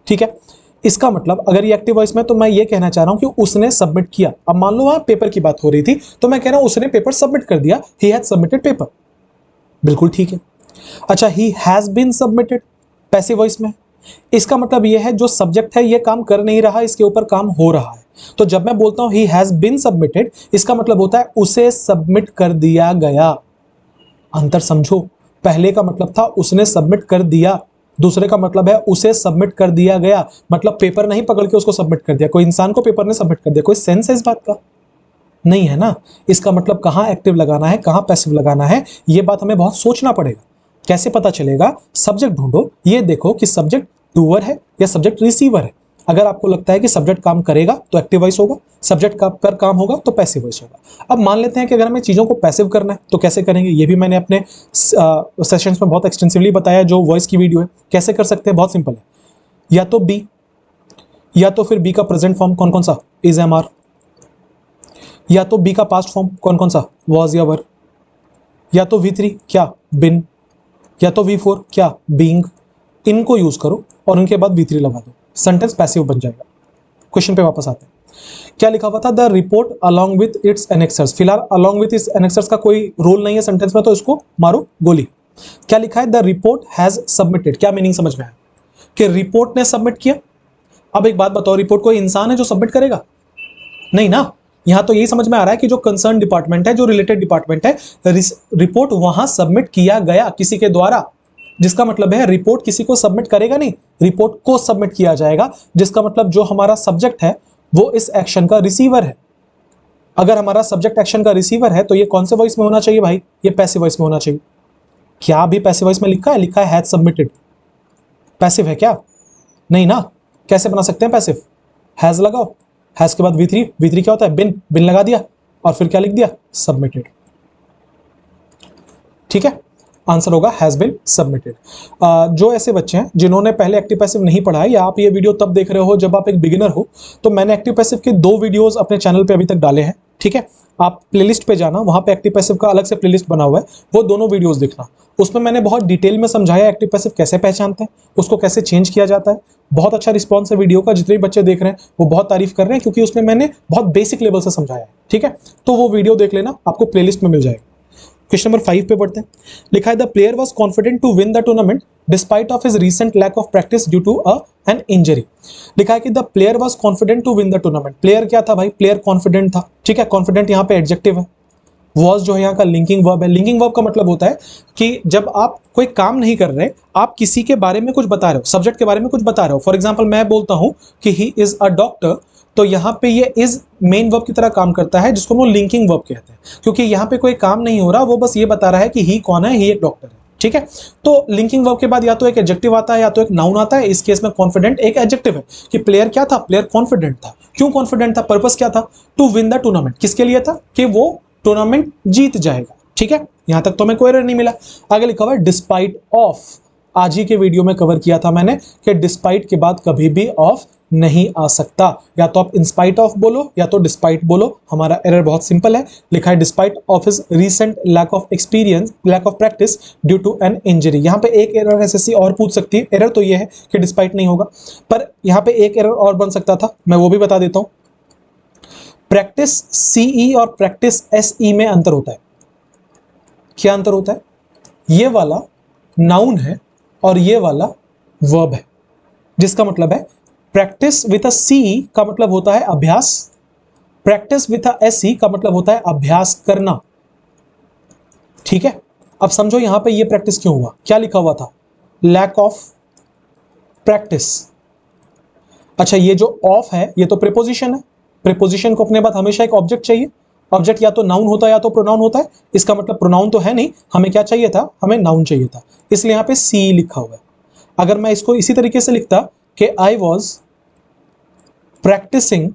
ठीक है, इसका मतलब अगर ये एक्टिव वॉइस में, तो मैं ये कहना चाह रहा हूं कि उसने सबमिट किया। अब मान लो वहां पेपर की बात हो रही थी, तो मैं कह रहा हूं उसने पेपर सबमिट कर दिया, ही हैड सबमिटेड पेपर। बिल्कुल ठीक है। अच्छा, he has been submitted, passive voice में, इसका मतलब यह है जो सब्जेक्ट है ये काम कर नहीं रहा, इसके ऊपर काम हो रहा है। तो जब मैं बोलता हूं ही हैज बीन सबमिटेड, इसका मतलब होता है उसे सबमिट कर दिया गया। अंतर समझो, पहले का मतलब था उसने सबमिट कर दिया, दूसरे का मतलब है उसे सबमिट कर दिया गया। मतलब पेपर नहीं पकड़ के उसको सबमिट कर दिया, कोई इंसान को पेपर ने सबमिट कर दिया। कोई सेंस है इस बात का? नहीं है ना। इसका मतलब कहां एक्टिव लगाना है, कहां पैसिव लगाना है, यह बात हमें बहुत सोचना पड़ेगा। कैसे पता चलेगा? सब्जेक्ट ढूंढो, ये देखो कि सब्जेक्ट डूअर है या सब्जेक्ट रिसीवर है। अगर आपको लगता है कि सब्जेक्ट काम करेगा तो एक्टिव वॉइस होगा, सब्जेक्ट का पर काम होगा तो पैसिव वॉइस होगा। अब मान लेते हैं कि अगर हमें चीजों को पैसिव करना है तो कैसे करेंगे, ये भी मैंने अपने सेशंस में बहुत एक्सटेंसिवली बताया, जो वॉइस की वीडियो है। कैसे कर सकते हैं? बहुत सिंपल है, या तो बी, या तो फिर बी का प्रेजेंट फॉर्म कौन कौन सा? Is, am, are. या तो बी का पास्ट फॉर्म कौन कौन सा? वॉज या वर। या तो V3 क्या? बिन। या तो V4 क्या? बीइंग। इनको यूज करो और उनके बाद V3 लगा दो, सेंटेंस पैसिव बन जाएगा। क्वेश्चन पे वापस आते हैं। क्या लिखा हुआ था? The report along with its annexures. फिलहाल अलोंग विथ इट्स एनेक्सर्स का कोई रोल नहीं है सेंटेंस में, तो इसको मारो गोली। क्या लिखा है? The report has submitted. क्या मीनिंग समझ में आया? कि रिपोर्ट ने सबमिट किया। अब एक बात बताओ, रिपोर्ट कोई इंसान है जो सबमिट करेगा? नहीं ना। यहां तो यही समझ में आ रहा है कि जो कंसर्न डिपार्टमेंट है, जो रिलेटेड डिपार्टमेंट है, रिपोर्ट वहां सबमिट किया गया किसी के द्वारा, जिसका मतलब है रिपोर्ट किसी को सबमिट करेगा नहीं, रिपोर्ट को सबमिट किया जाएगा, जिसका मतलब जो हमारा सब्जेक्ट है वो इस एक्शन का रिसीवर है। अगर हमारा सब्जेक्ट एक्शन का रिसीवर है तो ये कौन से वॉइस में होना चाहिए भाई? ये पैसिव वॉइस में होना चाहिए। क्या अभी पैसिव वॉइस में लिखा है? लिखा है हैज सबमिटेड। पैसिव है क्या? नहीं ना। कैसे बना सकते हैं पैसिव? हैज लगाओ, हैज के बाद V3, V3 क्या होता है? बिन, बिन लगा दिया और फिर क्या लिख दिया? सबमिटेड। ठीक है, आंसर होगा हैज बिन सबमिटेड। जो ऐसे बच्चे हैं जिन्होंने पहले एक्टिव पैसिव नहीं पढ़ा है, या आप ये वीडियो तब देख रहे हो जब आप एक बिगिनर हो, तो मैंने एक्टिव पैसिव के 2 वीडियोस अपने चैनल पे अभी तक डाले हैं। ठीक है, आप प्लेलिस्ट पे जाना, वहां पे एक्टिव पैसिव का अलग से प्लेलिस्ट बना हुआ है, वो दोनों वीडियोस देखना। उसमें मैंने बहुत डिटेल में समझाया एक्टिव पैसिव कैसे पहचानते हैं, उसको कैसे चेंज किया जाता है। बहुत अच्छा रिस्पॉन्स है वीडियो का, जितने भी बच्चे देख रहे हैं वो बहुत तारीफ कर रहे हैं, क्योंकि उसमें मैंने बहुत बेसिक लेवल से समझाया है। ठीक है, तो वो वीडियो देख लेना, आपको प्लेलिस्ट में मिल जाएगा। क्वेश्चन नंबर 5 पे पढ़ते हैं। लिखा है the player was confident to win the tournament despite of his recent lack of practice due to an injury. लिखा है कि the player was confident to win the tournament. Player क्या था भाई? प्लेयर कॉन्फिडेंट था। ठीक है, कॉन्फिडेंट यहाँ पे एडजेक्टिव है। वॉज जो है यहाँ का लिंकिंग वर्ब है। लिंकिंग वर्ब का मतलब होता है कि जब आप कोई काम नहीं कर रहे, आप किसी के बारे में कुछ बता रहे हो, सब्जेक्ट के बारे में कुछ बता रहे हो। फॉर एग्जाम्पल मैं बोलता हूं कि ही इज अ डॉक्टर, तो यहाँ पे ये इज मेन वर्ब की तरह काम करता है, जिसको हम लिंकिंग वर्ब कहते हैं, क्योंकि यहाँ पे कोई काम नहीं हो रहा, वो बस ये बता रहा है कि ही कौन है, ही एक डॉक्टर है। ठीक है, तो लिंकिंग वर्ब के बाद या तो एक एडजेक्टिव आता है या तो एक नाउन आता है। इस केस में कॉन्फिडेंट एक एडजेक्टिव है कि प्लेयर क्या था? प्लेयर कॉन्फिडेंट था। क्यों कॉन्फिडेंट था? पर्पस क्या था? To win the tournament. किसके लिए था? कि वो टूर्नामेंट जीत जाएगा। ठीक है, यहां तक तो हमें कोई एरर नहीं मिला। आगे लिखा हुआ है डिस्पाइट ऑफ। आज ही के वीडियो में कवर किया था मैंने कि डिस्पाइट के बाद कभी भी ऑफ नहीं आ सकता, या तो आप इंस्पाइट ऑफ बोलो या तो डिस्पाइट बोलो। हमारा एरर बहुत सिंपल है, लिखा है despite of his recent lack of experience, lack of practice due to an injury. यहां पे एक एरर एसएससी और पूछ सकती है। एरर तो ये है कि डिस्पाइट नहीं होगा, पर यहां पे एक एरर और बन सकता था, मैं वो भी बता देता हूं। प्रैक्टिस सीई और प्रैक्टिस एसई में अंतर होता है। क्या अंतर होता है? ये वाला नाउन है और ये वाला वर्ब है, जिसका मतलब है प्रैक्टिस विथ अ सी का मतलब होता है अभ्यास, प्रैक्टिस विथ अ एस का मतलब होता है अभ्यास करना। ठीक है, अब समझो यहां पे ये प्रैक्टिस क्यों हुआ, क्या लिखा हुआ था, लैक ऑफ प्रैक्टिस। अच्छा, ये जो ऑफ है ये तो प्रीपोजिशन है, प्रीपोजिशन को अपने बाद हमेशा एक ऑब्जेक्ट चाहिए, ऑब्जेक्ट या तो नाउन होता है या तो प्रोनाउन होता है, इसका मतलब प्रोनाउन तो है नहीं, हमें क्या चाहिए था, हमें नाउन चाहिए था, इसलिए यहां पे सी लिखा हुआ है। अगर मैं इसको इसी तरीके से लिखता कि I was practising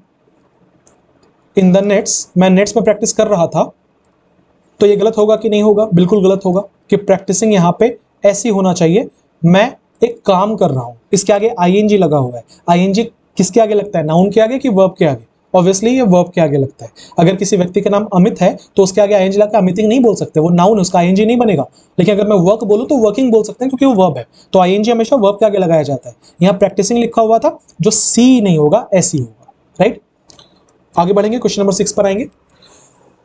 in the nets, मैं नेट्स में प्रैक्टिस कर रहा था, तो ये गलत होगा कि नहीं होगा, बिल्कुल गलत होगा, कि प्रैक्टिसिंग यहां पे ऐसी होना चाहिए, मैं एक काम कर रहा हूं, इसके आगे आईएनजी लगा हुआ है। आईएनजी किसके आगे लगता है, नाउन के आगे कि वर्ब के आगे, ऑब्वियसली ये वर्ब के आगे लगता है। अगर किसी व्यक्ति का नाम अमित है तो उसके आगे आईएनजी लगा, अमितिंग नहीं बोल सकते, वो नाउन है, उसका आईएनजी नहीं बनेगा। लेकिन अगर मैं वर्क बोलूं तो वर्किंग बोल सकते हैं, क्योंकि वो वर्ब है, तो आईएनजी हमेशा वर्ब के आगे लगाया जाता है। यहां प्रैक्टिसिंग लिखा हुआ था, जो सी नहीं होगा ऐसी होगा, राइट। आगे बढ़ेंगे, क्वेश्चन नंबर 6 पर आएंगे।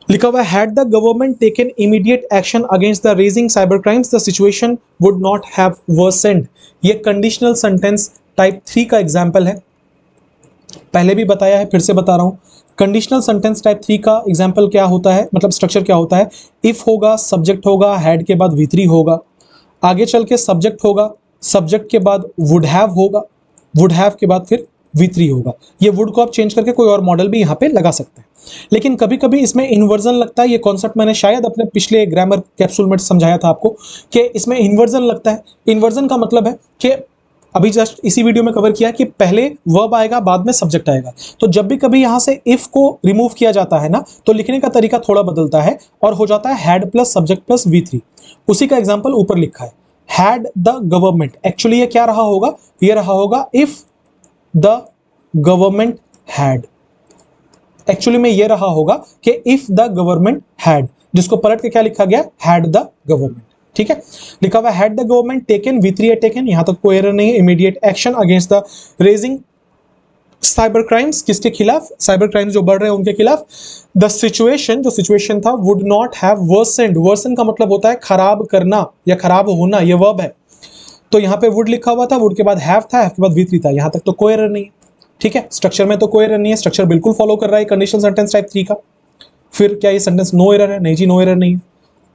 लिखा हुआ है had the government taken immediate action against the raising cyber crimes the situation would not have worsened. ये कंडीशनल सेंटेंस टाइप 3 का एग्जांपल है, पहले भी बताया है फिर से बता रहा हूं। कंडीशनल सेंटेंस टाइप 3 का एग्जांपल क्या होता है, मतलब स्ट्रक्चर क्या होता है, इफ होगा, सब्जेक्ट होगा, हैड के बाद V3 होगा, आगे चल के सब्जेक्ट होगा, सब्जेक्ट के बाद वुड हैव होगा, वुड हैव के बाद फिर V3 होगा। ये वुड को आप चेंज करके कोई और मॉडल भी यहाँ पे लगा सकते हैं, लेकिन कभी कभी इसमें इन्वर्जन लगता है। ये कॉन्सेप्ट मैंने शायद अपने पिछले ग्रामर कैप्सूल में समझाया था आपको कि इसमें इन्वर्जन लगता है। इन्वर्जन का मतलब है कि अभी जस्ट इसी वीडियो में कवर किया कि पहले वर्ब आएगा बाद में सब्जेक्ट आएगा, तो जब भी कभी यहां से इफ को रिमूव किया जाता है ना, तो लिखने का तरीका थोड़ा बदलता है और हो जाता है had plus subject plus V3। उसी का एग्जांपल ऊपर लिखा है, हैड द गवर्नमेंट, एक्चुअली ये क्या रहा होगा, ये रहा होगा if the government had, actually में ये रहा होगा कि इफ द गवर्नमेंट हैड, जिसको पलट के क्या लिखा गया, हैड द गवर्नमेंट। ठीक है, लिखा हुआ had the government taken, V3 है टेकन, यहां तक कोई एरर नहीं है, immediate action against the raising cyber crimes, किसके खिलाफ, साइबर क्राइम्स जो बढ़ रहे हैं उनके खिलाफ। द सिचुएशन, जो सिचुएशन था, वुड नॉट हैव वर्सेंड, वर्सन का मतलब होता है खराब करना या खराब होना, ये वर्ब है, तो यहां पे वुड लिखा हुआ था, वुड के बाद हैव था, हैव के बाद V3 था, यहां तक तो कोई एरर नहीं है। ठीक है, स्ट्रक्चर में तो कोई एरर नहीं है, स्ट्रक्चर बिल्कुल फॉलो कर रहा है कंडीशनल सेंटेंस टाइप 3 का। फिर क्या ये सेंटेंस नो एरर है, नहीं जी नो एरर नहीं है,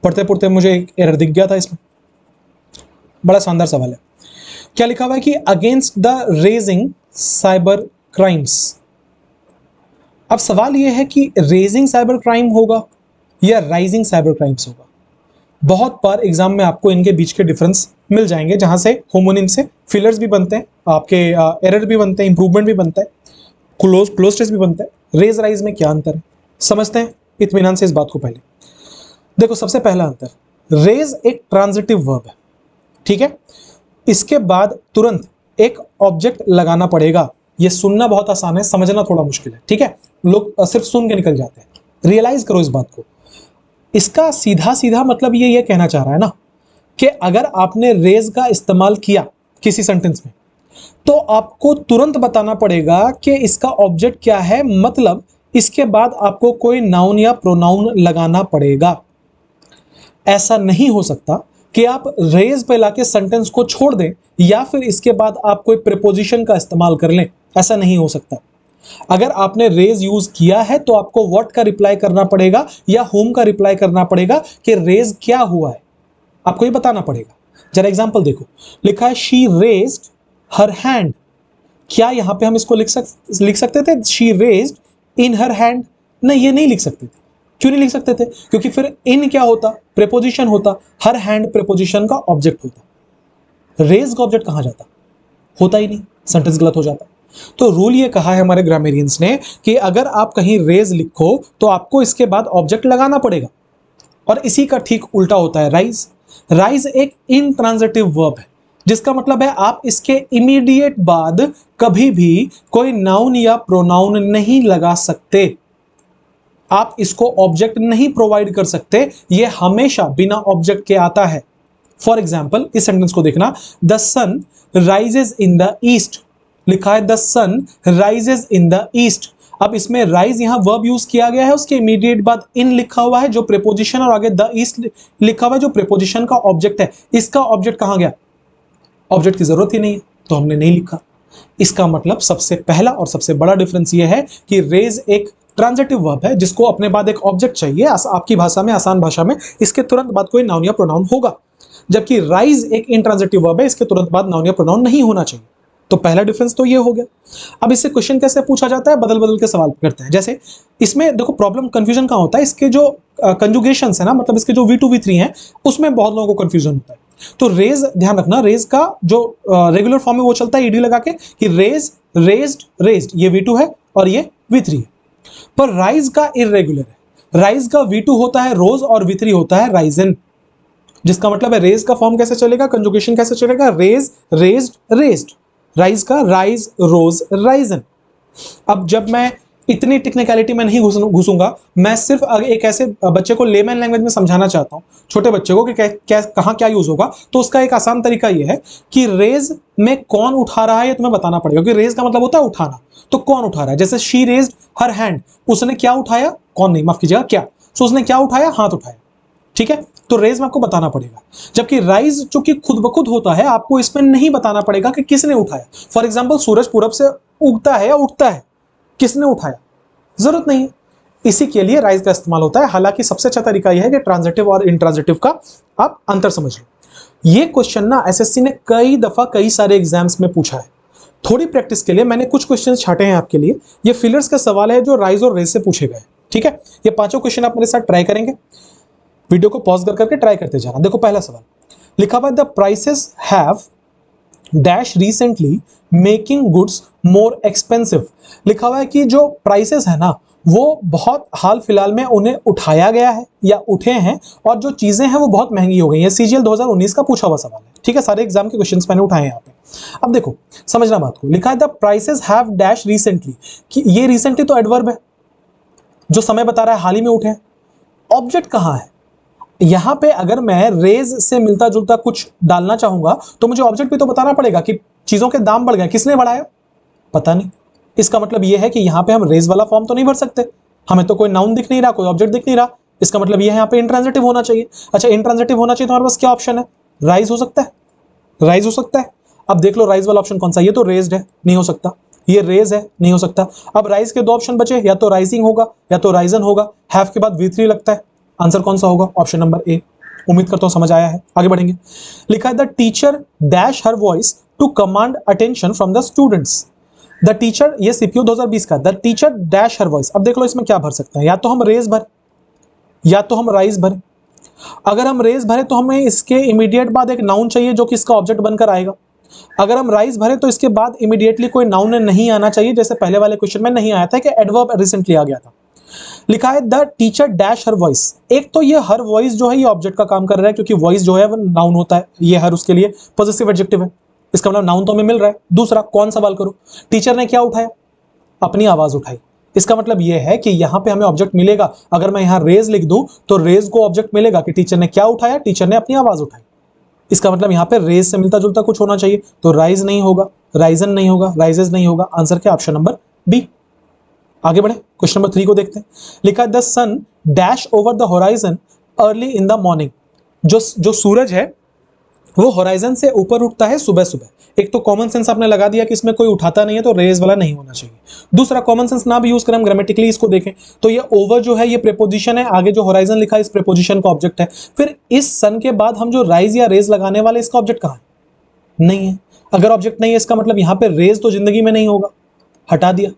पढ़ते पढ़ते मुझे एक एरर दिख गया था इसमें। बड़ा शानदार सवाल है, क्या लिखा हुआ है कि against the raising cyber crimes. अब सवाल यह है कि रेजिंग साइबर क्राइम होगा या राइजिंग साइबर क्राइम्स होगा। बहुत बार एग्जाम में आपको इनके बीच के डिफरेंस मिल जाएंगे, जहां से होमोनिम से फिलर्स भी बनते हैं, आपके एरर भी बनते हैं, इंप्रूवमेंट भी बनता है, क्लोज टेस्ट भी बनता है। रेज राइज में क्या अंतर है, समझते हैं इत्मीनान से इस बात को। पहले देखो, सबसे पहला अंतर, रेज एक ट्रांजिटिव वर्ब है, ठीक है, इसके बाद तुरंत एक ऑब्जेक्ट लगाना पड़ेगा। ये सुनना बहुत आसान है, समझना थोड़ा मुश्किल है। ठीक है, लोग सिर्फ सुन के निकल जाते हैं, रियलाइज करो इस बात को। इसका सीधा सीधा मतलब ये कहना चाह रहा है ना कि अगर आपने रेज का इस्तेमाल किया किसी सेंटेंस में, तो आपको तुरंत बताना पड़ेगा कि इसका ऑब्जेक्ट क्या है, मतलब इसके बाद आपको कोई नाउन या प्रोनाउन लगाना पड़ेगा। ऐसा नहीं हो सकता कि आप रेज पे लाके सेंटेंस को छोड़ दें या फिर इसके बाद आप कोई प्रीपोजिशन का इस्तेमाल कर लें, ऐसा नहीं हो सकता। अगर आपने रेज यूज किया है तो आपको व्हाट का रिप्लाई करना पड़ेगा या होम का रिप्लाई करना पड़ेगा कि रेज क्या हुआ है, आपको ये बताना पड़ेगा। जरा एग्जांपल देखो, लिखा है शी रेज्ड हर हैंड। क्या यहां पे हम इसको लिख सकते थे she raised in her hand? नहीं, ये नहीं लिख सकते थे। क्यों नहीं लिख सकते थे? क्योंकि फिर इन क्या होता, प्रीपोजिशन होता, हर हैंड प्रीपोजिशन का ऑब्जेक्ट होता, रेज का ऑब्जेक्ट कहां जाता, होता ही नहीं, सेंटेंस गलत हो जाता। तो रूल ये कहा है हमारे ग्रामेरियंस ने कि अगर आप कहीं रेज लिखो तो आपको इसके बाद ऑब्जेक्ट लगाना पड़ेगा, और इसी का ठीक उल्टा होता है राइज। राइज एक इंट्रांजिटिव वर्ब है, जिसका मतलब है आप इसके इमीडिएट बाद कभी भी कोई नाउन या प्रोनाउन नहीं लगा सकते, आप इसको ऑब्जेक्ट नहीं प्रोवाइड कर सकते, ये हमेशा बिना ऑब्जेक्ट के आता है। फॉर एग्जाम्पल इस सेंटेंस को देखना, the sun rises in the east, लिखा है the sun rises in the east. अब इसमें राइज यहाँ वर्ब यूज किया गया है, उसके इमीडिएट बाद इन लिखा हुआ है जो प्रीपोजिशन, और आगे द ईस्ट लिखा हुआ है जो प्रीपोजिशन का ऑब्जेक्ट है। इसका ऑब्जेक्ट कहां गया? ऑब्जेक्ट की जरूरत ही नहीं है तो हमने नहीं लिखा। इसका मतलब सबसे पहला और सबसे बड़ा डिफरेंस ये है कि रेज एक ट्रांजिटिव वर्ब है जिसको अपने बाद एक ऑब्जेक्ट चाहिए, आपकी भाषा में, आसान भाषा में इसके तुरंत बाद कोई नाउन या प्रोनाउन होगा, जबकि राइज एक इंट्रांजिटिव वर्ब है, इसके तुरंत बाद नाउन या प्रोनाउन नहीं होना चाहिए। तो पहला डिफरेंस तो ये हो गया। अब इससे क्वेश्चन कैसे पूछा जाता है? बदल बदल के सवाल करते हैं। जैसे इसमें देखो प्रॉब्लम कंफ्यूजन कहां होता है, इसके जो कंजुगेशंस है ना, मतलब इसके जो V2 V3 हैं उसमें बहुत लोगों को कंफ्यूजन होता है। तो रेज, ध्यान रखना, रेज का जो रेगुलर फॉर्म है वो चलता है ईडी लगा के कि रेज, रेज्ड, रेज्ड, ये V2 है और ये V3 है। पर राइज का इररेगुलर है, राइज का V2 होता है रोज और V3 होता है राइजन, जिसका मतलब है रेज का फॉर्म कैसे चलेगा, कंजुगेशन कैसे चलेगा, रेज, रेज्ड, रेज्ड, राइज का राइज, रोज, राइजन। अब जब मैं इतनी टेक्निकलिटी में नहीं घुसूंगा, मैं सिर्फ एक ऐसे बच्चे को लेमैन लैंग्वेज में समझाना चाहता हूं, छोटे बच्चे को, कि कहां क्या यूज होगा। तो उसका एक आसान तरीका यह है कि रेज में कौन उठा रहा है ये तुम्हें बताना पड़ेगा, क्योंकि रेज का मतलब होता है उठाना। तो कौन उठा रहा है? जैसे शी रेज्ड हर हैंड, उसने क्या उठाया? कौन नहीं, माफ कीजिएगा, क्या। सो उसने क्या उठाया? हाथ उठाया, ठीक है। तो रेज में आपको बताना पड़ेगा, जबकि राइज जो कि खुद ब खुद होता है, आपको इसमें नहीं बताना पड़ेगा कि किसने उठाया। फॉर एग्जाम्पल सूरज पूरब से उगता है या उठता है, किसने उठाया? जरूरत नहीं है। इसी के लिए राइज का इस्तेमाल होता है। हालांकि सबसे अच्छा तरीका यह है कि ट्रांजिटिव और इंट्रांजिटिव का आप अंतर समझ लो। ये क्वेश्चन ना एसएससी ने कई दफा कई सारे एग्जाम्स में पूछा है। थोड़ी प्रैक्टिस के लिए मैंने कुछ क्वेश्चन छाटे हैं आपके लिए। ये फिलर्स का सवाल है जो राइज और रेज से पूछे गए, ठीक है। ये पांचों क्वेश्चन आप मेरे साथ ट्राई करेंगे, वीडियो को पॉज कर करके ट्राई करते जाना। देखो पहला सवाल लिखा हुआ है, the prices have dash recently making goods more expensive. लिखा हुआ है कि जो प्राइसेस है ना वो बहुत हाल फिलहाल में उन्हें उठाया गया है या उठे हैं, और जो चीजें हैं वो बहुत महंगी हो गई हैं। सीजीएल 2019 का पूछा हुआ सवाल है, ठीक है। सारे एग्जाम के क्वेश्चंस मैंने उठाए हैं यहाँ पे। अब देखो समझना बात को, लिखा है the prices have dash recently, कि ये रिसेंटली तो एडवर्ब है जो समय बता रहा है हाल ही में उठे हैं। ऑब्जेक्ट कहां है? यहां पे अगर मैं रेज से मिलता जुलता कुछ डालना चाहूंगा तो मुझे ऑब्जेक्ट भी तो बताना पड़ेगा कि चीजों के दाम बढ़ गए, किसने बढ़ाया? पता नहीं। इसका मतलब यह है कि यहां पे हम रेज वाला फॉर्म तो नहीं भर सकते, हमें तो कोई नाउन दिख नहीं रहा, कोई ऑब्जेक्ट दिख नहीं रहा। इसका मतलब यह है यहाँ पे इंट्रांजिटिव होना चाहिए। अच्छा इंट्रांजिटिव होना चाहिए तो हमारे पास क्या ऑप्शन है? राइज हो सकता है, राइज हो सकता है। अब देख लो राइज वाला ऑप्शन कौन सा, ये तो रेज्ड है, नहीं हो सकता। ये रेज है, नहीं हो सकता। अब राइज के दो ऑप्शन बचे, या तो राइजिंग होगा या तो राइजन होगा। हैव के बाद V3 लगता है, आंसर कौन सा होगा? ऑप्शन नंबर ए। उम्मीद करता हूं समझ आया है, आगे बढ़ेंगे। लिखा है the teacher dash her voice to command attention from the students. The teacher, ये सीपीयू 2020 का, the teacher dash her voice. अब देख लो इसमें क्या भर सकते हैं, या तो हम रेज भर या तो हम राइज भरे। अगर हम रेज भरे तो हमें इसके इमीडिएट बाद एक नाउन चाहिए जो कि इसका ऑब्जेक्ट बनकर आएगा। अगर हम राइज भरे तो इसके बाद इमीडिएटली कोई नाउन नहीं आना चाहिए, जैसे पहले वाले क्वेश्चन में नहीं आया था कि एडवर्ब रिसेंटली आ गया था। लिखा है the teacher dash her voice. एक तो ये हर वॉइस जो है ये ऑब्जेक्ट का काम कर रहा है, क्योंकि वॉइस जो है वो नाउन होता है, ये हर उसके लिए पॉजिटिव एडजेक्टिव है, इसका मतलब नाउन तो हमें मिल रहा है। दूसरा, कौन सवाल करो, टीचर ने क्या उठाया? अपनी आवाज उठाई। इसका मतलब यह है कि यहां पे हमें ऑब्जेक्ट मिलेगा। अगर मैं यहां रेज लिख दूं तो रेज को ऑब्जेक्ट मिलेगा कि टीचर ने क्या उठाया? टीचर ने अपनी आवाज उठाई। इसका मतलब यहां पे रेज से मिलता जुलता कुछ होना चाहिए, तो राइज नहीं होगा, राइजन नहीं होगा, राइजेज नहीं होगा। आंसर क्या? Option number B. आगे बढ़े, क्वेश्चन नंबर 3 को देखते हैं। लिखा है the sun dash over the horizon early in the morning. जो सूरज है वो होराइजन से ऊपर उठता है सुबह सुबह। एक तो कॉमन सेंस आपने लगा दिया कि इसमें कोई उठाता नहीं है तो रेज वाला नहीं होना चाहिए। दूसरा, कॉमन सेंस ना भी यूज करें, हम ग्रामेटिकली इसको देखें तो ये ओवर जो है ये प्रीपोजिशन है, आगे जो होराइजन लिखा है इस प्रीपोजिशन का ऑब्जेक्ट है। फिर इस सन के बाद हम जो राइज या रेज लगाने वाले, इसका ऑब्जेक्ट कहां है? नहीं है। अगर ऑब्जेक्ट नहीं है इसका मतलब यहां पे रेज तो जिंदगी में नहीं होगा, हटा दिया।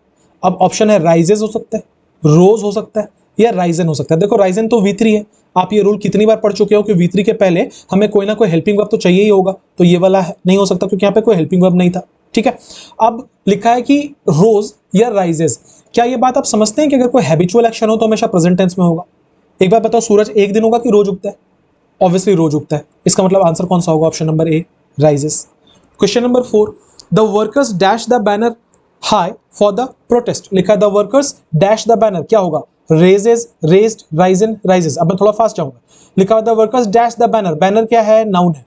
अब ऑप्शन है राइजेस हो सकता है, रोज हो सकता है, या राइजन हो सकता है। देखो राइजन तो V3 है, आप ये रूल कितनी बार पढ़ चुके हो कि V3 के पहले हमें कोई ना कोई हेल्पिंग वर्ब तो चाहिए ही होगा, तो ये वाला नहीं हो सकता क्योंकि यहाँ पे कोई हेल्पिंग वर्ब नहीं था, ठीक है। अब लिखा है कि रोज या राइजेस। क्या ये बात आप समझते हैं कि अगर कोई हैबिचुअल एक्शन हो तो हमेशा प्रेजेंट टेंस में होगा? एक बार बताओ, सूरज एक दिन होगा कि रोज उगता है? ऑब्वियसली रोज उगता है। इसका मतलब आंसर कौन सा होगा? Option number A, rises. Question number 4, the workers dash the banner high for the protest. लिखा the workers dash the banner, क्या होगा? Raises, raised, risen, rises. अब मैं थोड़ा फास्ट जाऊंगा। लिखा the workers dash the banner. Banner क्या है? नाउन है।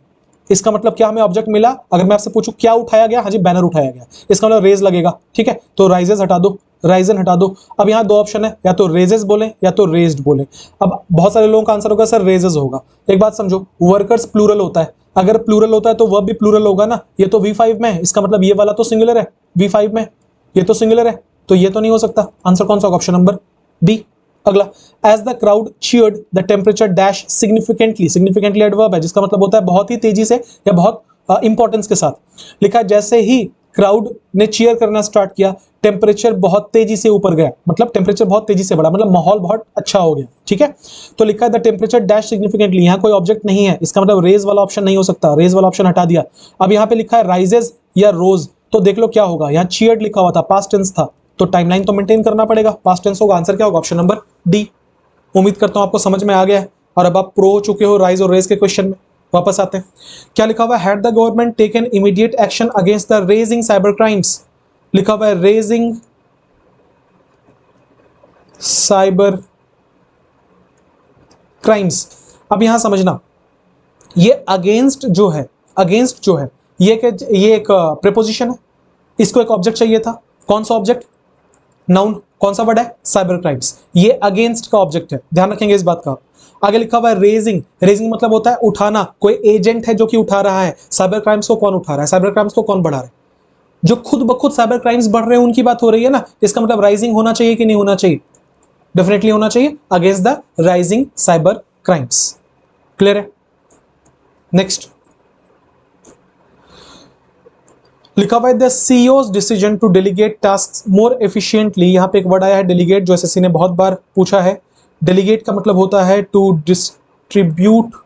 इसका मतलब क्या हमें ऑब्जेक्ट मिला? अगर मैं आपसे पूछूं क्या उठाया गया, हाँ जी बैनर उठाया गया, इसका मतलब रेज लगेगा, ठीक है। तो राइजेस हटा दो, राइजन हटा दो। अब यहाँ दो ऑप्शन है, या तो रेजेस बोले या तो रेज्ड बोले। अब बहुत सारे लोगों का आंसर होगा सर रेजेस होगा। एक बात समझो, वर्कर्स प्लूरल होता है, अगर प्लूरल होता है तो वर्ब भी प्लूरल होगा ना। ये तो V5 में है, इसका मतलब ये वाला तो सिंगुलर है, V5 में ये तो सिंगुलर है, तो ये तो नहीं हो सकता। आंसर कौन सा? Option number B. अगला, as the crowd cheered the temperature dash significantly. Significantly adverb है जिसका मतलब होता है बहुत ही तेजी से या बहुत इंपॉर्टेंस के साथ। लिखा है जैसे ही क्राउड ने चीयर करना स्टार्ट किया, टेम्परेचर बहुत तेजी से ऊपर गया, मतलब टेम्परेचर बहुत तेजी से बढ़ा, मतलब माहौल बहुत अच्छा हो गया। ठीक है, तो लिखा है द टेम्परेचर डैश सिग्निफिकेंटली, यहाँ कोई ऑब्जेक्ट नहीं है, इसका मतलब रेज वाला ऑप्शन नहीं हो सकता, रेज वाला ऑप्शन हटा दिया। अब यहाँ पे लिखा है राइजेस या रोज, तो देख लो क्या होगा। यहाँ चीयर्ड लिखा हुआ था, पास्ट टेंस था, तो टाइमलाइन तो मेंटेन करना पड़ेगा, पास्ट टेंस होगा। आंसर क्या होगा? Option number D. उम्मीद करता हूं आपको समझ में आ गया है और अब आप प्रो हो चुके हो राइज और रेज के क्वेश्चन में। वापस आते हैं, क्या लिखा हुआ है? Had the government taken immediate action against the raising cyber crimes. लिखा हुआ है रेजिंग साइबर क्राइम्स। अब यहां समझना, ये अगेंस्ट जो है, अगेंस्ट जो है ये एक प्रीपोजिशन है, इसको एक ऑब्जेक्ट चाहिए था। कौन सा ऑब्जेक्ट? नाउन। कौन सा वर्ड है? Cyber crimes. ये अगेंस्ट का ऑब्जेक्ट है, ध्यान रखेंगे इस बात का। आगे लिखा हुआ है रेजिंग। रेजिंग मतलब होता है उठाना, कोई एजेंट है जो कि उठा रहा है। साइबर क्राइम्स को कौन उठा रहा है? साइबर क्राइम्स को कौन बढ़ा रहा है? जो खुद ब खुद साइबर क्राइम्स बढ़ रहे हैं उनकी बात हो रही है ना। इसका मतलब राइजिंग होना चाहिए कि नहीं होना चाहिए? डेफिनेटली होना चाहिए, against the rising cyber crimes. Clear है? नेक्स्ट लिखा हुआ है the CEO's decision to delegate task more efficiently. यहां पे एक वर्ड आया है डेलीगेट, जो एसएससी ने बहुत बार पूछा है। डेलीगेट का मतलब होता है टू डिस्ट्रीब्यूट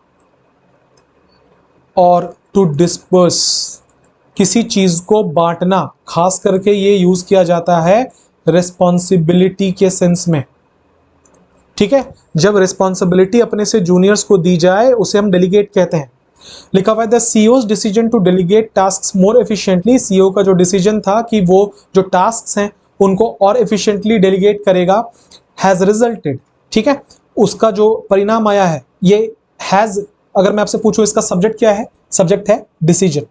और टू डिस्पर्स, किसी चीज को बांटना। खास करके ये यूज किया जाता है रिस्पॉन्सिबिलिटी के सेंस में। ठीक है, जब रिस्पॉन्सिबिलिटी अपने से जूनियर्स को दी जाए उसे हम डेलीगेट कहते हैं। लिखा हुआ है the CEO's decision to delegate tasks more efficiently. CEO का जो डिसीजन था कि वो जो टास्क्स हैं उनको और एफिशिएंटली डेलीगेट करेगा, हैज रिजल्टेड। ठीक है, उसका जो परिणाम आया है ये हैज। अगर मैं आपसे पूछूं इसका सब्जेक्ट क्या है? सब्जेक्ट है डिसीजन।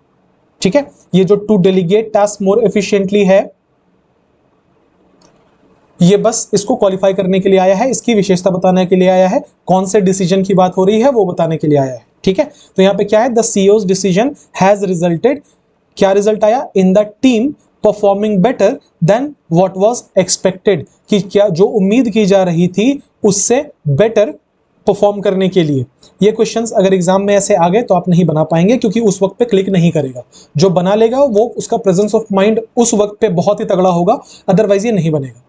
ठीक है, ये जो to delegate task more efficiently है, ये बस इसको क्वालिफाई करने के लिए आया है, इसकी विशेषता बताने के लिए आया है, कौन से डिसीजन की बात हो रही है वो बताने के लिए आया है। ठीक है, तो यहां पे क्या है? The CEO's decision has resulted. क्या रिजल्ट आया? इन the team performing better then what was expected, कि क्या जो उम्मीद की जा रही थी उससे बेटर परफॉर्म करने के लिए। ये क्वेश्चंस अगर एग्जाम में ऐसे आ गए तो आप नहीं बना पाएंगे, क्योंकि उस वक्त पे क्लिक नहीं करेगा। जो बना लेगा वो उसका प्रेजेंस ऑफ माइंड उस वक्त पे बहुत ही तगड़ा होगा, अदरवाइज ये नहीं बनेगा।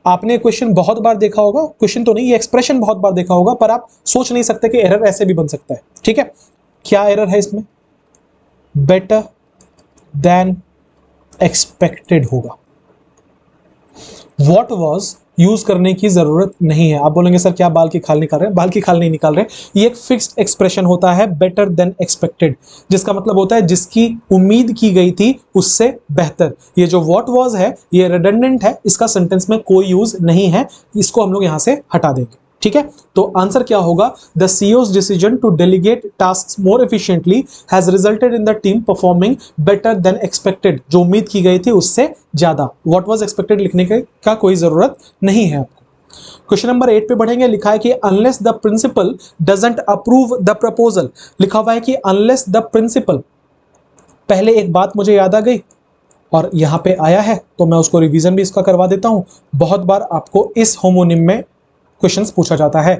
आपने क्वेश्चन बहुत बार देखा होगा, क्वेश्चन तो नहीं, ये एक्सप्रेशन बहुत बार देखा होगा, पर आप सोच नहीं सकते कि एरर ऐसे भी बन सकता है। ठीक है, क्या एरर है इसमें? बेटर देन एक्सपेक्टेड होगा। व्हाट वाज यूज करने की जरूरत नहीं है। आप बोलेंगे सर क्या बाल की खाल निकाल रहे हैं? बाल की खाल नहीं निकाल रहे, ये एक फिक्स्ड एक्सप्रेशन होता है बेटर देन एक्सपेक्टेड, जिसका मतलब होता है जिसकी उम्मीद की गई थी उससे बेहतर। ये जो व्हाट वाज है ये रिडंडेंट है, इसका सेंटेंस में कोई यूज नहीं है, इसको हम लोग यहां से हटा देंगे। ठीक है, तो आंसर क्या होगा? The CEO's decision to delegate tasks more efficiently has resulted in the team performing better than expected. जो उम्मीद की गई थी उससे ज्यादा। व्हाट वाज एक्सपेक्टेड लिखने का कोई जरूरत नहीं है आपको। क्वेश्चन नंबर 8 पे बढ़ेंगे। लिखा है कि unless the principal doesn't approve the proposal. लिखा हुआ है कि अनलेस द प्रिंसिपल, पहले एक बात मुझे याद आ गई और यहां पे आया है तो मैं उसको रिवीजन भी इसका करवा देता हूं। बहुत बार आपको इस होमोनिम में क्वेश्चंस पूछा जाता है,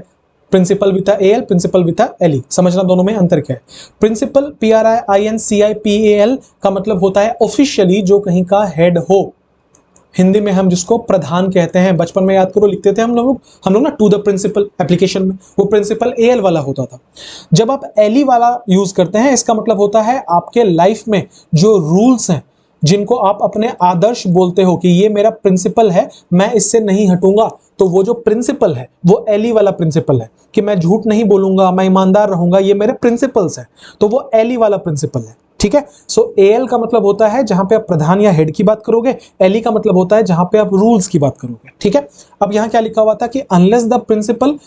principal with L, principal with L. समझना दोनों में अंतर क्या है। प्रिंसिपल PRINCIPAL का मतलब होता है ऑफिशियली जो कहीं का हेड हो। हिंदी में हम जिसको प्रधान कहते हैं, बचपन में याद करो लिखते थे हम लोग ना टू द प्रिंसिपल एप्लीकेशन में, वो प्रिंसिपल AL वाला होता था। जब आप LE वाला यूज करते हैं इसका मतलब होता है आपके लाइफ में जो रूल्स हैं, जिनको आप अपने आदर्श बोलते हो कि ये मेरा प्रिंसिपल है, मैं इससे नहीं हटूंगा, तो वो जो प्रिंसिपल है वो LE वाला प्रिंसिपल है, कि मैं झूठ नहीं बोलूंगा, मैं ईमानदार रहूंगा, ये मेरे प्रिंसिपल्स हैं, तो वो LE वाला प्रिंसिपल है। ठीक है, सो AL का मतलब होता है जहां पे आप प्रधान या हेड की बात करोगे, LE का मतलब होता है जहां पे आप रूल्स की बात करोगे। ठीक है, अब यहां क्या लिखा हुआ था कि unless the principal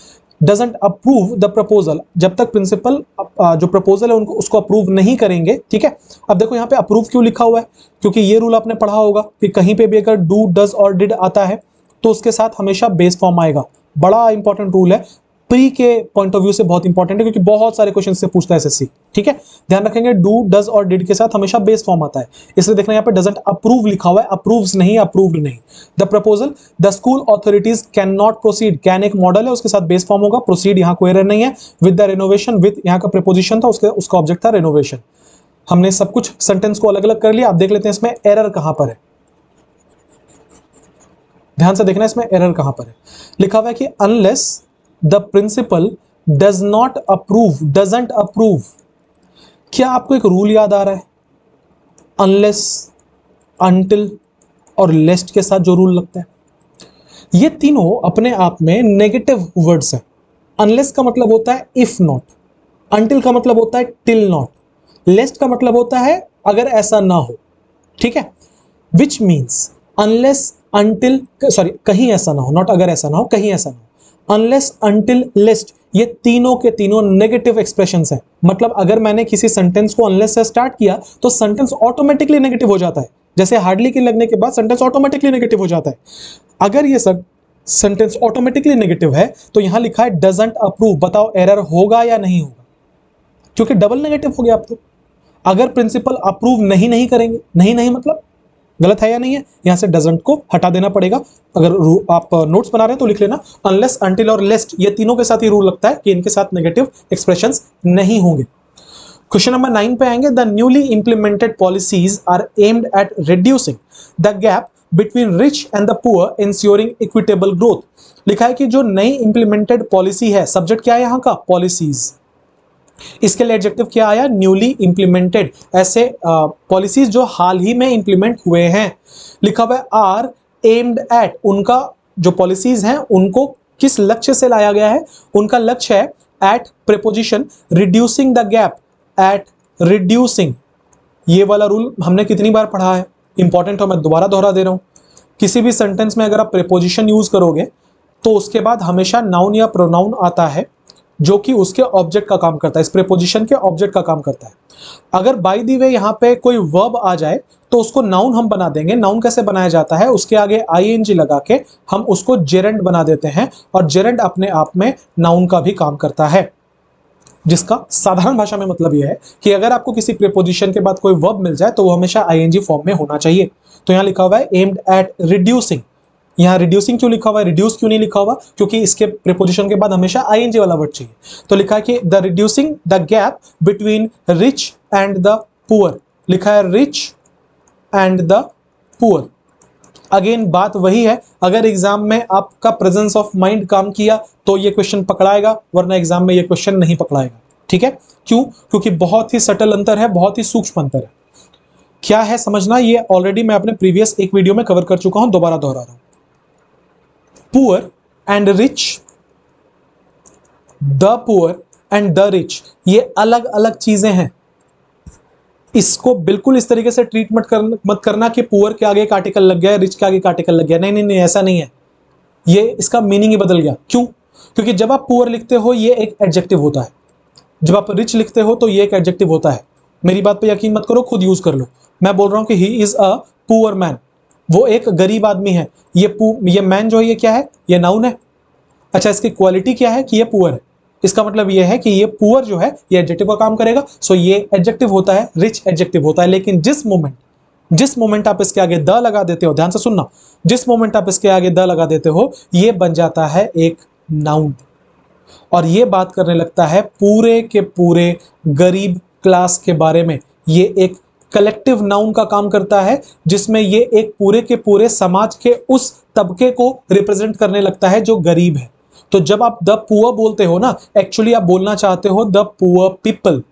doesn't approve the proposal, जब तक प्रिंसिपल जो प्रपोजल है उनको उसको अप्रूव नहीं करेंगे, ठीक है। अब देखो यहाँ पे अप्रूव क्यों लिखा हुआ है, क्योंकि ये रूल आपने पढ़ा होगा कि कहीं पे भी अगर डू, डज और डिड आता है तो उसके साथ हमेशा बेस फॉर्म आएगा। बड़ा इंपॉर्टेंट रूल है, प्री के पॉइंट ऑफ व्यू से बहुत इंपॉर्टेंट है, क्योंकि बहुत सारे क्वेश्चन से पूछता है एसएससी, ठीक है। ध्यान रखेंगे डू, डज और डिड के साथ हमेशा बेस फॉर्म आता है, इसलिए देखना यहाँ पे डजंट अप्रूव लिखा हुआ है, अप्रूव्स नहीं, अप्रूव्ड नहीं। The proposal, the school authorities can not proceed, can एक मॉडल है उसके साथ बेस फॉर्म होगा, प्रोसीड यहाँ कोई एरर नहीं है। विद द रेनोवेशन, विद यहाँ का प्रीपोजिशन था, उसका ऑब्जेक्ट था रेनोवेशन। हमने सब कुछ सेंटेंस को अलग अलग कर लिया, आप देख लेते हैं इसमें एरर कहां पर है। ध्यान से देखना इसमें एरर कहां पर है। लिखा हुआ है कि unless the principal does not approve, doesn't approve. क्या आपको एक रूल याद आ रहा है? अनलेस, अनटिल और लेस्ट के साथ जो रूल लगता है, ये तीनों अपने आप में नेगेटिव वर्ड्स हैं। अनलेस का मतलब होता है इफ नॉट, अनटिल का मतलब होता है टिल नॉट, लेस्ट का मतलब होता है अगर ऐसा ना हो, ठीक है। Which means unless, until, sorry कहीं ऐसा ना हो, नॉट अगर ऐसा ना हो, कहीं ऐसा ना हो। अनलेस, अनटिल, लेस्ट, ये तीनों के तीनों नेगेटिव एक्सप्रेशंस हैं। मतलब अगर मैंने किसी सेंटेंस को अनलेस से स्टार्ट किया तो सेंटेंस ऑटोमेटिकली नेगेटिव हो जाता है, जैसे हार्डली के लगने के बाद सेंटेंस ऑटोमेटिकली नेगेटिव हो जाता है। अगर ये सब सेंटेंस ऑटोमेटिकली नेगेटिव है तो यहां लिखा है डजंट अप्रूव, बताओ एरर होगा या नहीं होगा? क्योंकि डबल नेगेटिव हो गया आप तो। अगर प्रिंसिपल अप्रूव नहीं करेंगे, नहीं मतलब गलत है या नहीं है, यहां से डजंट को हटा देना पड़ेगा। अगर आप नोट्स बना रहे हैं तो लिख लेना अनलेस, अनटिल और लेस्ट, ये तीनों के साथ ही रूल लगता है कि इनके साथ नेगेटिव एक्सप्रेशंस नहीं होंगे। क्वेश्चन नंबर 9 पे आएंगे। The newly implemented policies are aimed at reducing the gap between rich and the poor, ensuring equitable growth. लिखा है कि जो नई इंप्लीमेंटेड पॉलिसी है, सब्जेक्ट क्या है यहाँ का? पॉलिसीज। इसके लिए एडजेक्टिव क्या आया? Newly implemented. ऐसे पॉलिसीज जो हाल ही में इंप्लीमेंट हुए हैं। लिखा हुआ है आर एम्ड एट, उनका जो पॉलिसीज हैं उनको किस लक्ष्य से लाया गया है? उनका लक्ष्य है at preposition reducing the gap, at reducing. ये वाला रूल हमने कितनी बार पढ़ा है, इंपॉर्टेंट हो, मैं दोबारा दोहरा दे रहा हूं। किसी भी सेंटेंस में अगर आप प्रीपोजिशन यूज करोगे तो उसके बाद हमेशा नाउन या प्रोनाउन आता है जो कि उसके ऑब्जेक्ट का काम करता है, इस प्रीपोजिशन के ऑब्जेक्ट का काम करता है। अगर बाय द वे यहाँ पे कोई वर्ब आ जाए तो उसको नाउन हम बना देंगे। नाउन कैसे बनाया जाता है? उसके आगे आईएनजी लगा के हम उसको जेरेंड बना देते हैं, और जेरेंड अपने आप में नाउन का भी काम करता है, जिसका साधारण भाषा में मतलब यह है कि अगर आपको किसी प्रीपोजिशन के बाद कोई वर्ब मिल जाए तो वो हमेशा आईएनजी फॉर्म में होना चाहिए। तो यहाँ लिखा हुआ है एम्ड एट रिड्यूसिंग। यहाँ रिड्यूसिंग क्यों लिखा हुआ है, रिड्यूस क्यों नहीं लिखा हुआ? क्योंकि इसके प्रीपोजिशन के बाद हमेशा आईएनजी वाला वर्ड चाहिए। तो लिखा है कि the reducing the gap between rich and the poor. लिखा है rich and the poor. Again बात वही है, अगर एग्जाम में आपका प्रेजेंस ऑफ माइंड काम किया तो ये क्वेश्चन पकड़ाएगा, वरना एग्जाम में ये क्वेश्चन नहीं पकड़ाएगा, ठीक है। क्यों? क्योंकि बहुत ही सटल अंतर है, बहुत ही सूक्ष्म अंतर है। क्या है समझना, ये ऑलरेडी मैं अपने प्रीवियस एक वीडियो में कवर कर चुका हूं, दोबारा दोहरा रहा हूं। Poor and rich, the poor and the rich, ये अलग अलग चीजें हैं। इसको बिल्कुल इस तरीके से ट्रीट मत करना कि पुअर के आगे एक आर्टिकल लग गया है, रिच के आगे एक आर्टिकल लग गया। नहीं नहीं नहीं, ऐसा नहीं है। ये इसका मीनिंग ही बदल गया। क्यों? क्योंकि जब आप पुअर लिखते हो ये एक एडजेक्टिव होता है, जब आप रिच लिखते हो तो ये एक एडजेक्टिव होता है। मेरी बात पे यकीन मत करो, खुद यूज कर लो। मैं बोल रहा हूं कि he is a poor man, वो एक गरीब आदमी है। ये मैन जो है ये क्या है? ये नाउन है। अच्छा, इसकी क्वालिटी क्या है? कि ये पुअर है। इसका मतलब ये है कि ये पुअर जो है ये एडजेक्टिव का काम करेगा। सो ये एडजेक्टिव होता है, रिच एडजेक्टिव होता है। लेकिन जिस मोमेंट आप इसके आगे द लगा देते हो, ध्यान से सुनना, जिस मोमेंट आप इसके आगे द लगा देते हो ये बन जाता है एक नाउन, और ये बात करने लगता है पूरे के पूरे गरीब क्लास के बारे में। ये एक कलेक्टिव नाउन का काम करता है, जिसमें ये एक पूरे के पूरे समाज के उस तबके को रिप्रेजेंट करने लगता है जो गरीब है। तो जब आप द पुअर बोलते हो ना, एक्चुअली आप बोलना चाहते हो द पुअर पीपल,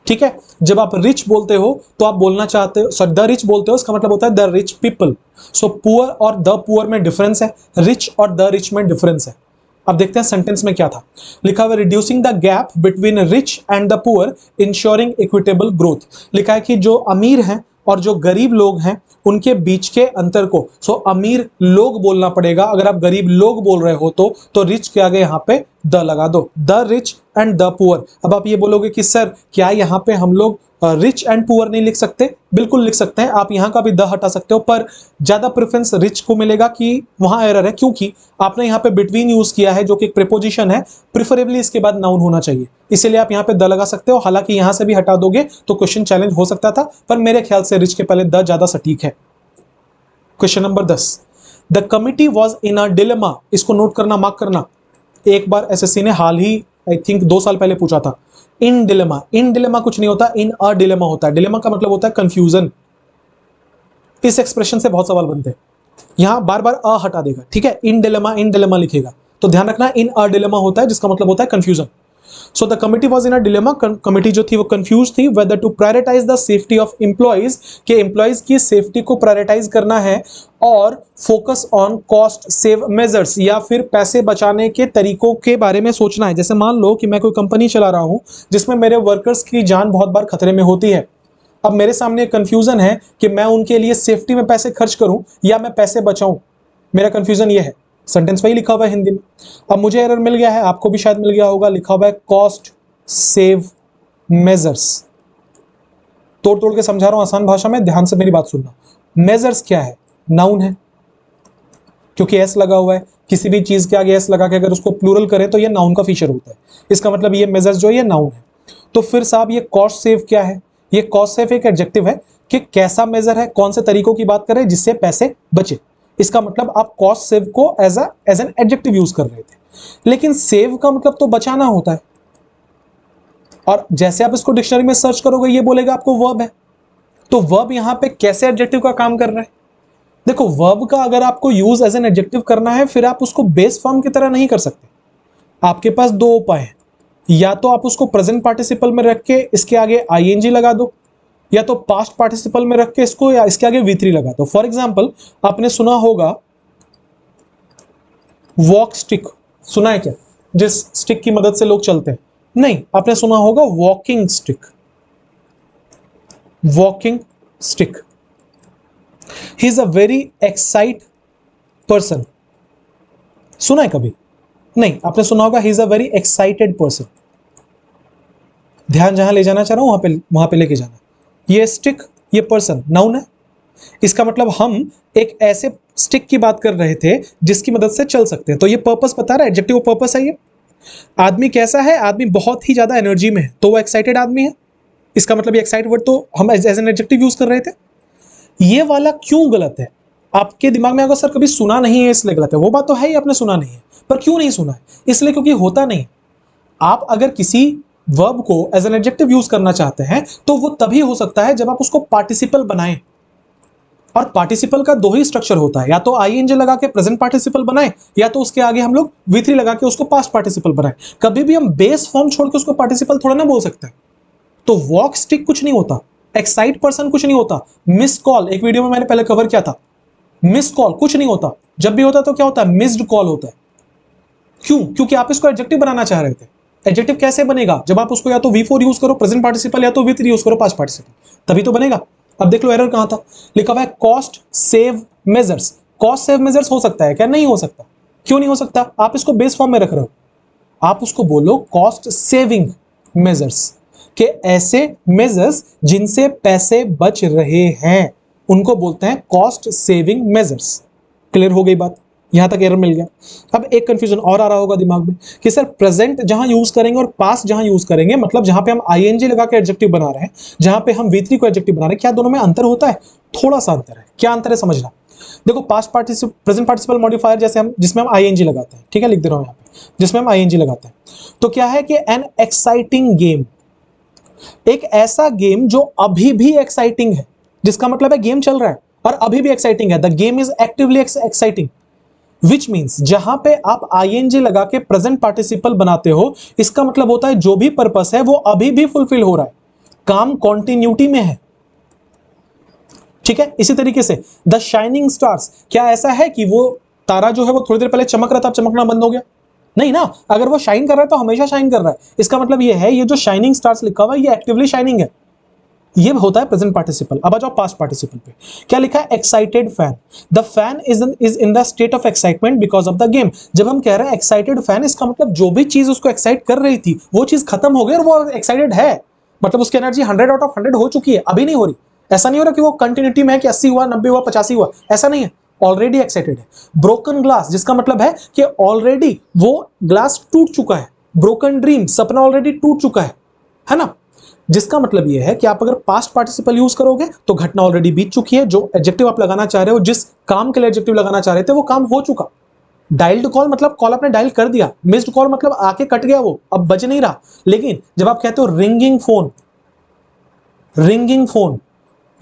ठीक है। जब आप रिच बोलते हो तो आप बोलना चाहते हो, सॉरी द रिच बोलते हो, इसका मतलब होता है the rich people. So poor और द पुअर में डिफरेंस है, रिच और द रिच में डिफरेंस है। अब देखते हैं सेंटेंस में क्या था। लिखा हुआ reducing the gap between rich and the poor, ensuring equitable growth. लिखा है कि जो अमीर हैं और जो गरीब लोग हैं उनके बीच के अंतर को सो अमीर लोग बोलना पड़ेगा। अगर आप गरीब लोग बोल रहे हो तो रिच के आगे यहाँ पे द लगा दो, the rich and the poor. अब आप ये बोलोगे कि सर क्या यहाँ पे हम लोग रिच एंड पुअर नहीं लिख सकते? बिल्कुल लिख सकते हैं, आप यहाँ का भी द हटा सकते हो, पर ज्यादा प्रेफरेंस रिच को मिलेगा कि वहां एरर है, क्योंकि आपने यहाँ पे बिटवीन यूज किया है जो कि एक प्रीपोजिशन है, प्रिफरेबली इसके बाद नाउन होना चाहिए, इसीलिए आप यहाँ पे द लगा सकते हो। हालांकि यहाँ से भी हटा दोगे तो क्वेश्चन चैलेंज हो सकता था, पर मेरे ख्याल से रिच के पहले द ज्यादा सटीक है। Question number 10, the committee was in a dilemma. इसको नोट करना, मार्क करना, एक बार एसएससी ने हाल ही आई थिंक 2 साल पहले पूछा था। इन डिलेमा, इन डिलेमा कुछ नहीं होता, इन अ डिलेमा होता है। डिलेमा का मतलब होता है कंफ्यूजन। इस एक्सप्रेशन से बहुत सवाल बनते हैं, यहां बार बार अ हटा देगा, ठीक है, इन डिलेमा लिखेगा, तो ध्यान रखना इन अ डिलेमा होता है, जिसका मतलब होता है confusion. So the committee was in a dilemma, committee जो थी वो कंफ्यूज थी whether to prioritise the safety of employees, के एम्प्लॉइज की सेफ्टी को प्रायोरिटाइज करना है और focus on cost save measures, या फिर पैसे बचाने के तरीकों के बारे में सोचना है। जैसे मान लो कि मैं कोई कंपनी चला रहा हूं जिसमें मेरे वर्कर्स की जान बहुत बार खतरे में होती है। अब मेरे सामने कंफ्यूजन है कि मैं उनके लिए सेफ्टी में पैसे खर्च करूं या मैं पैसे बचाऊं। मेरा कंफ्यूजन ये है, सेंटेंस वही लिखा हुआ है हिंदी में। अब मुझे एरर मिल गया है, आपको भी शायद मिल गया होगा, लिखा हुआ है कॉस्ट सेव मेजर्स। तोड़ तोड़ के समझा रहा हूं आसान भाषा में, ध्यान से मेरी बात सुनना। मेजर्स क्या है? नाउन है, क्योंकि एस लगा हुआ है, किसी भी चीज के आगे एस लगा के अगर उसको प्लूरल करें तो ये नाउन का फीचर होता है, इसका मतलब ये मेजर्स जो है ये नाउन है। तो फिर साहब ये कॉस्ट सेव क्या है? ये कॉस्ट सेव एक एडजेक्टिव है कि कैसा मेजर है, कौन से तरीकों की बात करें जिससे पैसे बचे। इसका मतलब आप कॉस्ट सेव को एज एन एडजेक्टिव यूज कर रहे थे, लेकिन सेव का मतलब तो बचाना होता है, और जैसे आप इसको डिक्शनरी में सर्च करोगे ये बोलेगा आपको वर्ब है। तो वर्ब यहां पे कैसे एडजेक्टिव का काम कर रहा है? देखो, वर्ब का अगर आपको यूज एज एन एडजेक्टिव करना है फिर आप उसको बेस फॉर्म की तरह नहीं कर सकते। आपके पास 2 उपाय हैं, या तो आप उसको प्रेजेंट पार्टिसिपल में रख के इसके आगे आईएनजी लगा दो, या तो पास्ट पार्टिसिपल में रख के इसको या इसके आगे V3 लगा दो। फॉर एग्जांपल आपने सुना होगा वॉक स्टिक, सुना है क्या? जिस स्टिक की मदद से लोग चलते हैं, नहीं, आपने सुना होगा walking stick. Walking stick, he is a very excite person, सुना है कभी? नहीं, आपने सुना होगा he is a very excited person. ध्यान जहां ले जाना चाह रहा हूं वहां पे लेके जाना। ये स्टिक, ये पर्सन नाउन है, इसका मतलब हम एक ऐसे स्टिक की बात कर रहे थे जिसकी मदद से चल सकते हैं, तो ये पर्पस बता रहा है, एडजेक्टिव पर्पस है। ये आदमी कैसा है? आदमी बहुत ही ज्यादा एनर्जी में है, तो वो एक्साइटेड आदमी है। इसका मतलब ये एक्साइट वर्ड तो हम एज एन एडजेक्टिव यूज कर रहे थे। ये वाला क्यों गलत है? आपके दिमाग में अगर सर कभी सुना नहीं है इसलिए गलत है, वो बात तो है ही, आपने सुना नहीं है, पर क्यों नहीं सुना है? इसलिए क्योंकि होता नहीं। आप अगर किसी वर्ब को एज एन एडजेक्टिव यूज करना चाहते हैं तो वो तभी हो सकता है जब आप उसको पार्टिसिपल बनाएं, और पार्टिसिपल का 2 ही स्ट्रक्चर होता है, या तो आईएनजी लगा के प्रेजेंट पार्टिसिपल बनाएं, या तो उसके आगे हम लोग V3 लगा के उसको पास्ट पार्टिसिपल बनाएं। कभी भी हम बेस फॉर्म छोड़ के उसको पार्टिसिपल थोड़ा ना बोल सकते हैं। तो वॉक स्टिक कुछ नहीं होता, एक्साइट पर्सन कुछ नहीं होता, मिस कॉल एक वीडियो में मैंने पहले कवर किया था, मिस कॉल कुछ नहीं होता, जब भी होता तो क्या होता है? मिस्ड कॉल होता है। क्यों? क्योंकि आप इसको एडजेक्टिव बनाना चाह रहे थे। एडजेक्टिव कैसे बनेगा? जब आप उसको या तो V4 यूज करो प्रेजेंट पार्टिसिपल, या तो V3 यूज करो पास्ट पार्टिसिपल, तभी तो बनेगा। अब देख लो एरर कहां था, लिखा हुआ है cost save measures. Cost save measures हो सकता है क्या? नहीं हो सकता। क्यों नहीं हो सकता? आप इसको बेस फॉर्म में रख रहे हो, आप उसको बोलो कॉस्ट सेविंग मेजर्स, के ऐसे मेजर्स जिनसे पैसे बच रहे हैं उनको बोलते हैं कॉस्ट सेविंग मेजर्स। क्लियर हो गई बात? यहां तक एरर मिल गया। अब एक कंफ्यूजन और आ रहा होगा दिमाग में कि सर प्रेजेंट जहां यूज करेंगे और पास्ट जहां यूज करेंगे, मतलब जहां पे हम आईएनजी लगा के एडजेक्टिव बना रहे हैं, जहां पे हम V3 को एडजेक्टिव बना रहे हैं, क्या दोनों में अंतर होता है? थोड़ा सा अंतर है। क्या अंतर है समझना। देखो, past participle present participle modifier जैसे हम जिसमें हम आईएनजी लगाते हैं, ठीक है, लिख दे रहा हूं यहां पे, जिसमें हम आईएनजी लगाते हैं, तो क्या है कि एन एक्साइटिंग गेम, एक ऐसा गेम जो अभी भी एक्साइटिंग है, जिसका मतलब है गेम चल रहा है और अभी भी एक्साइटिंग है। The game is actively exciting, which means जहां पे आप आईएनजी लगा के प्रेजेंट पार्टिसिपल बनाते हो, इसका मतलब होता है जो भी पर्पस है वो अभी भी फुलफिल हो रहा है, काम कॉन्टिन्यूटी में है। ठीक है, इसी तरीके से द शाइनिंग स्टार्स, क्या ऐसा है कि वो तारा जो है वो थोड़ी देर पहले चमक रहा था, अब चमकना बंद हो गया? नहीं ना, अगर वो शाइन कर रहा है तो हमेशा शाइन कर रहा है। इसका मतलब ये है, ये जो शाइनिंग स्टार्स लिखा हुआ है ये एक्टिवली शाइनिंग है, ये होता है प्रेजेंट पार्टिसिपल। अब आ जाओ पास्ट पार्टिसिपल पे, क्या लिखा है? Excited fan, the fan is in the state of excitement because of the game. जब हम कह रहे हैं एक्साइटेड फैन, इसका मतलब जो भी चीज उसको एक्साइट कर रही थी वो चीज खत्म हो गई और वो एक्साइटेड है, मतलब उसकी एनर्जी 100 आउट ऑफ 100 हो चुकी है, अभी नहीं हो रही। ऐसा नहीं हो रहा कि वो कंटिन्यूटी में है कि 80 हुआ, 90 हुआ, 85 हुआ, ऐसा नहीं है, ऑलरेडी एक्साइटेड है। ब्रोकन ग्लास, जिसका मतलब है कि ऑलरेडी वो ग्लास टूट चुका है। ब्रोकन ड्रीम, सपना ऑलरेडी टूट चुका है ना। जिसका मतलब यह है कि आप अगर पास्ट पार्टिसिपल यूज करोगे तो घटना ऑलरेडी बीत चुकी है, जो एडजेक्टिव आप लगाना चाह रहे हो, जिस काम के लिए एडजेक्टिव लगाना चाह रहे थे वो काम हो चुका। डायल्ड कॉल मतलब कॉल आपने डायल कर दिया, मिस्ड कॉल मतलब आके कट गया, वो अब बज नहीं रहा। लेकिन जब आप कहते हो रिंगिंग फोन, रिंगिंग फोन,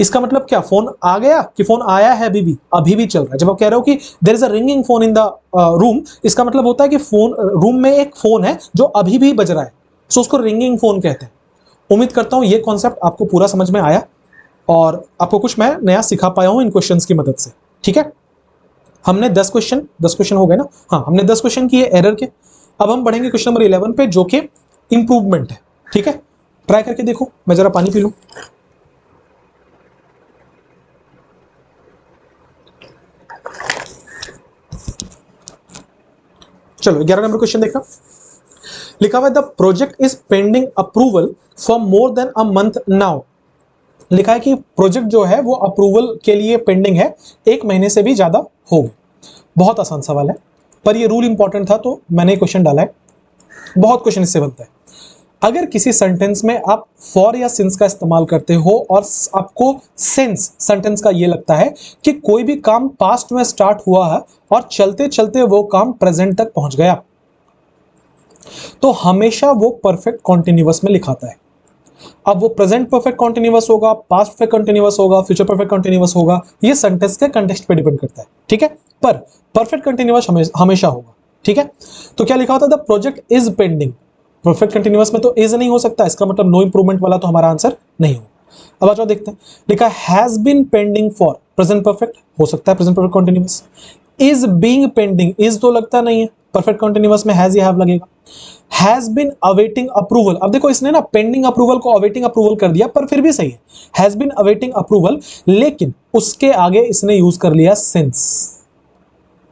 इसका मतलब क्या? फोन आ गया कि फोन आया है, अभी भी चल रहा है। जब आप कह रहे हो कि there is a ringing phone in the room, इसका मतलब होता है कि फोन, रूम में एक फोन है जो अभी भी बज रहा है, सो उसको रिंगिंग फोन कहते हैं। उम्मीद करता हूं ये कॉन्सेप्ट आपको पूरा समझ में आया और आपको कुछ मैं नया सिखा पाया हूं इन क्वेश्चंस की मदद से। ठीक है, हमने 10 क्वेश्चन हो गए ना? हाँ, हमने 10 क्वेश्चन किए एरर के। अब हम बढ़ेंगे क्वेश्चन नंबर 11 पे, जो कि इंप्रूवमेंट है। ठीक है, ट्राई करके देखो। मैं जरा पानी पी लूं। चलो 11 नंबर क्वेश्चन देखना। लिखा हुआ है the project is pending approval for more than a month now. लिखा है कि प्रोजेक्ट जो है वो अप्रूवल के लिए पेंडिंग है, 1 महीने से भी ज्यादा हो गए। बहुत आसान सवाल है, पर ये रूल इंपॉर्टेंट था तो मैंने क्वेश्चन डाला है। बहुत क्वेश्चन इससे बनता है। अगर किसी सेंटेंस में आप फॉर या सिंस का इस्तेमाल करते हो और आपको सेंस सेंटेंस का ये लगता है कि कोई भी काम पास्ट में स्टार्ट हुआ है और चलते चलते वो काम प्रेजेंट तक पहुंच गया, तो हमेशा वो परफेक्ट कॉन्टिन्यूअस में लिखाता है। अब वो प्रेजेंट परफेक्ट कॉन्टिन्यूअस होगा, पास्ट परफेक्ट कॉन्टिन्यूअस होगा, फ्यूचर परफेक्ट कॉन्टिन्यूअस होगा, ये सेंटेंस के कंटेक्स्ट पे डिपेंड करता है। ठीक है, पर परफेक्ट कॉन्टिन्यूअस हमेशा होगा। ठीक है, तो क्या लिखा होता है? The project is pending. Perfect continuous में तो इज नहीं हो सकता, इसका मतलब नो इंप्रूवमेंट वाला तो हमारा आंसर नहीं होगा। अब आ जाओ देखते हैं। लिखा has been pending for, present perfect हो सकता है, present perfect continuous. Is being pending, is तो लगता नहीं है, परफेक्ट कंटिन्यूअस में हैज या हैव लगेगा। हैज बीन अवेटिंग अप्रूवल, अब देखो इसने ना पेंडिंग अप्रूवल को अवेटिंग अप्रूवल कर दिया, पर फिर भी सही है, हैज बीन अवेटिंग अप्रूवल, लेकिन उसके आगे इसने यूज कर लिया सिंस।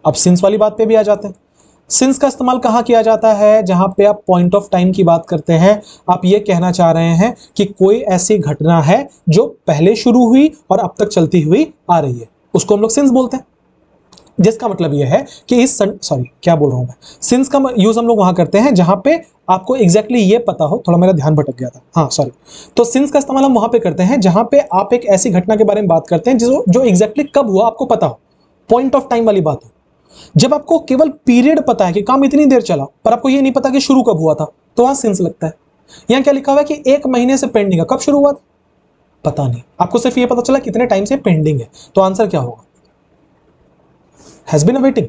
अब सिंस वाली बात पे भी आ जाते हैं। सिंस का इस्तेमाल कहां किया जाता है? जहां पे आप पॉइंट ऑफ टाइम की बात करते हैं, आप ये कहना चाह रहे हैं कि कोई ऐसी घटना है जो पहले शुरू हुई और अब तक चलती हुई आ रही है, उसको हम लोग सिंस बोलते हैं। जिसका मतलब यह है कि इस सॉरी क्या बोल रहा हूं मैं, सिंस का यूज हम लोग वहां करते हैं जहां पे आपको एग्जैक्टली ये पता हो। थोड़ा मेरा ध्यान भटक गया था, हाँ सॉरी। तो सिंस का इस्तेमाल हम वहां पे करते हैं जहां पे आप एक ऐसी घटना के बारे में बात करते हैं जो एग्जैक्टली कब हुआ आपको पता हो, पॉइंट ऑफ टाइम वाली बात हो। जब आपको केवल पीरियड पता है कि काम इतनी देर चला, पर आपको ये नहीं पता कि शुरू कब हुआ था, तो वहां सिंस लगता है। यहां क्या लिखा हुआ है कि 1 महीने से पेंडिंग है, कब शुरू हुआ था पता नहीं, आपको सिर्फ ये पता चला कितने टाइम से पेंडिंग है, तो आंसर क्या होगा? Has been awaiting.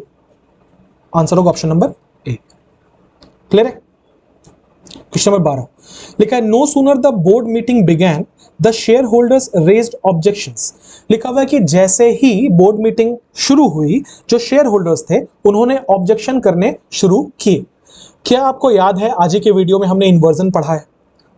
आंसर होगा ऑप्शन नंबर ए। क्लियर है? क्वेश्चन नंबर 12 लिखा है no sooner the board meeting began the shareholders raised objections. लिखा हुआ है कि जैसे ही बोर्ड मीटिंग शुरू हुई, जो शेयर होल्डर्स थे उन्होंने ऑब्जेक्शन करने शुरू किए। क्या आपको याद है आज ही के वीडियो में हमने इन्वर्जन पढ़ा है?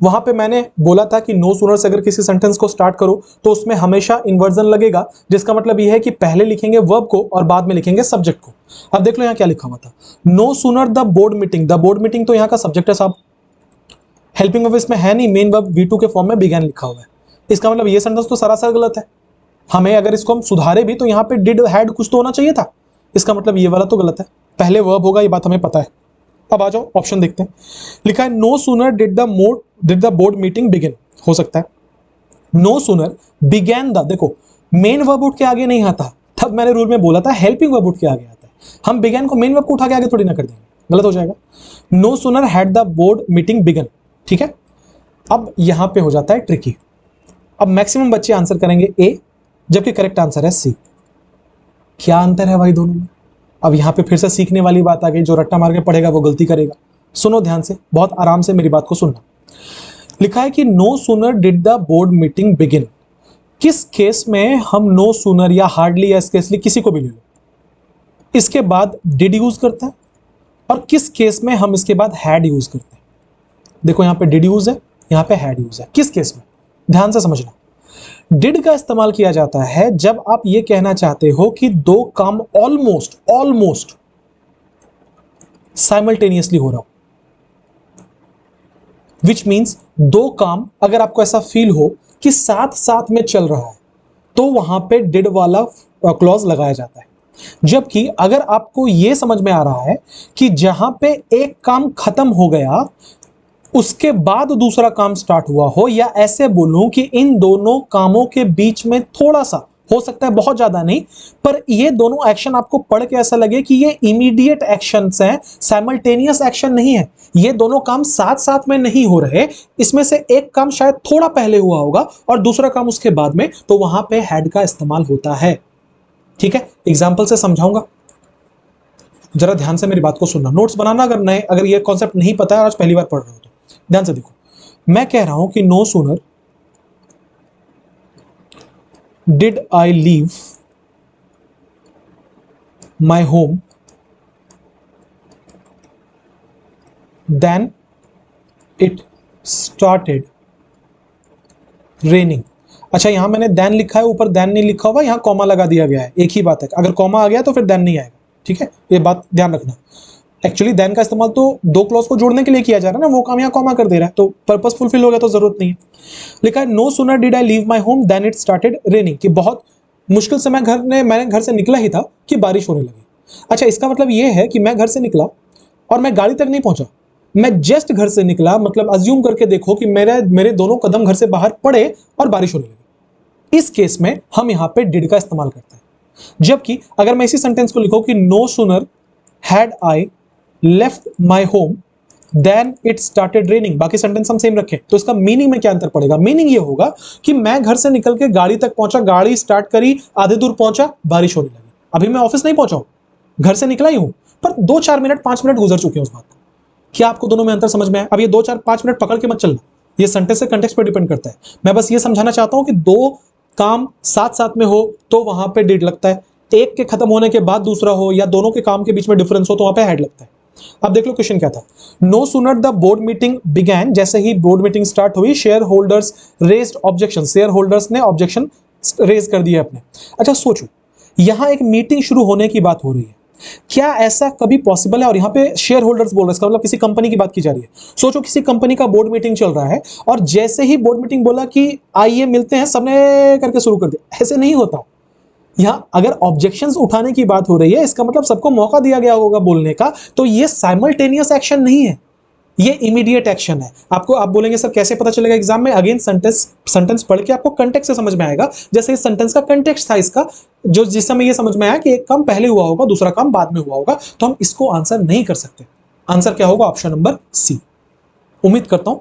वहां पे मैंने बोला था कि नो सूनर से अगर किसी सेंटेंस को स्टार्ट करो तो उसमें हमेशा इन्वर्जन लगेगा, जिसका मतलब यह है कि पहले लिखेंगे वर्ब को और बाद में लिखेंगे सब्जेक्ट को। अब देख लो यहाँ क्या लिखा हुआ था, no sooner the board meeting. The board meeting तो यहाँ का सब्जेक्ट है साहब, हेल्पिंग वर्ब इसमें है नहीं, मेन वर्ब V2 के फॉर्म में बिगैन लिखा हुआ है। इसका मतलब ये सेंटेंस तो सरासर गलत है। हमें अगर इसको हम सुधारे भी तो यहाँ पे डिड हैड कुछ तो होना चाहिए था, इसका मतलब ये वाला तो गलत है, पहले वर्ब होगा, ये बात हमें पता है। अब आ जाओ ऑप्शन देखते हैं। लिखा है no sooner did the board meeting begin, हो सकता है। नो सूनर बिगैन द, देखो मेन वर्ब उठ के आगे नहीं आता, तब मैंने रूल में बोला था हेल्पिंग वर्ब उठ के आगे आता है। हम बिगैन को मेन वर्ब को उठा के आगे थोड़ी ना कर देंगे, गलत हो जाएगा। No sooner had the board meeting begun, ठीक है। अब यहां पे हो जाता है ट्रिकी। अब मैक्सिमम बच्चे आंसर करेंगे ए, जबकि करेक्ट आंसर है सी। क्या अंतर है भाई दोनों में? अब यहां पे फिर से सीखने वाली बात आ गई, जो रट्टा मार के पढ़ेगा वो गलती करेगा। सुनो ध्यान से, बहुत आराम से मेरी बात को सुनना। लिखा है कि no sooner did the board meeting begin. किस केस में हम नो सूनर या हार्डली या स्केसली, किसी को भी ले लो, इसके बाद डिड यूज करते हैं, और किस केस में हम इसके बाद हैड यूज करते हैं। देखो यहां पे डिड यूज है, यहां पे हैड यूज है, किस केस में? ध्यान से समझना। डिड का इस्तेमाल किया जाता है जब आप ये कहना चाहते हो कि दो काम ऑलमोस्ट साइमल्टेनियसली हो रहा हो, विच मीन्स दो काम अगर आपको ऐसा फील हो कि साथ साथ में चल रहा है तो वहां पे डिड वाला क्लॉज लगाया जाता है। जबकि अगर आपको यह समझ में आ रहा है कि जहां पे एक काम खत्म हो गया उसके बाद दूसरा काम स्टार्ट हुआ हो, या ऐसे बोलूं कि इन दोनों कामों के बीच में थोड़ा सा हो सकता है, बहुत ज्यादा नहीं, पर ये दोनों एक्शन आपको पढ़ के ऐसा लगे कि ये इमीडिएट एक्शंस हैं, साइमल्टेनियस एक्शन नहीं है, ये दोनों काम साथ साथ में नहीं हो रहे, इसमें से एक काम शायद थोड़ा पहले हुआ होगा और दूसरा काम उसके बाद में, तो वहां पे हैड का इस्तेमाल होता है। ठीक है, एग्जाम्पल से समझाऊंगा, जरा ध्यान से मेरी बात को सुनना, नोट्स बनाना अगर ये कॉन्सेप्ट नहीं पता है आज पहली बार पढ़ रहे हो तो ध्यान से देखो। मैं कह रहा हूं कि no sooner did I leave my home then it started raining. अच्छा, यहां मैंने देन लिखा है, ऊपर देन नहीं लिखा हुआ, यहां कॉमा लगा दिया गया है, एक ही बात है, अगर कॉमा आ गया तो फिर देन नहीं आएगा। ठीक है, ये बात ध्यान रखना। एक्चुअली देन का इस्तेमाल तो दो क्लॉज को जोड़ने के लिए किया जा रहा है ना, वो काम यहाँ कॉमा कर दे रहा है, तो पर्पस फुलफिल हो गया तो जरूरत नहीं है। लिखा है no sooner did I leave my home then it started raining, कि बहुत मुश्किल से मैंने घर से निकला ही था कि बारिश होने लगी। अच्छा, इसका मतलब ये है कि मैं घर से निकला और मैं गाड़ी तक नहीं पहुंचा, मैं जस्ट घर से निकला, मतलब अज्यूम करके देखो कि मेरे दोनों कदम घर से बाहर पड़े और बारिश होने लगी। इस केस में हम यहां पे डिड का इस्तेमाल करते हैं। जबकि अगर मैं इसी सेंटेंस को लिखूं कि no sooner had I left my home then it started raining, बाकी सेंटेंस हम सेम रखें, तो इसका मीनिंग में क्या अंतर पड़ेगा? मीनिंग ये होगा कि मैं घर से निकल के गाड़ी तक पहुंचा, गाड़ी स्टार्ट करी, आधे दूर पहुंचा, बारिश होने लगी, अभी मैं ऑफिस नहीं पहुंचा हूं, घर से निकला ही हूं, पर 2-4 मिनट 5 मिनट गुजर चुके हैं उस बात को। क्या आपको दोनों में अंतर समझ में आया? अब ये 2-4-5 मिनट पकड़ के मत चलना, ये सेंटेंस से कंटेक्स्ट पे डिपेंड करता है। मैं बस ये समझाना चाहता हूं कि दो काम साथ साथ में हो तो वहां पे डिड लगता है, एक के खत्म होने के बाद दूसरा हो या दोनों के काम के बीच में डिफरेंस हो तो वहां पे हैड लगता है। अब देख लो क्वेश्चन क्या था। No sooner the board meeting began, जैसे ही बोर्ड मीटिंग स्टार्ट हुई, shareholders raised objection, shareholders ने ऑब्जेक्शन रेज कर दिया अपने। अच्छा सोचो, यहां एक मीटिंग शुरू होने की बात हो रही है, क्या ऐसा कभी पॉसिबल है? और यहां पे शेयर होल्डर्स बोल रहे हैं, इसका मतलब किसी कंपनी की बात की जा रही है। सोचो किसी कंपनी का बोर्ड मीटिंग चल रहा है और जैसे ही बोर्ड मीटिंग बोला कि आइए मिलते हैं, सबने करके शुरू कर दिया, ऐसे नहीं होता। यहां अगर ऑब्जेक्शंस उठाने की बात हो रही है, इसका मतलब सबको मौका दिया गया होगा बोलने का, तो ये साइमल्टेनियस एक्शन नहीं है, ये इमीडिएट एक्शन है। आप बोलेंगे सर कैसे पता चलेगा एग्जाम में? अगेन सेंटेंस पढ़ के आपको कंटेक्स्ट से समझ में आएगा। जैसे इस सेंटेंस का कंटेक्स्ट था इसका, जो जिस समय ये समझ में आया कि एक काम पहले हुआ होगा, दूसरा काम बाद में हुआ होगा, तो हम इसको आंसर नहीं कर सकते। आंसर क्या होगा? Option number C. उम्मीद करता हूं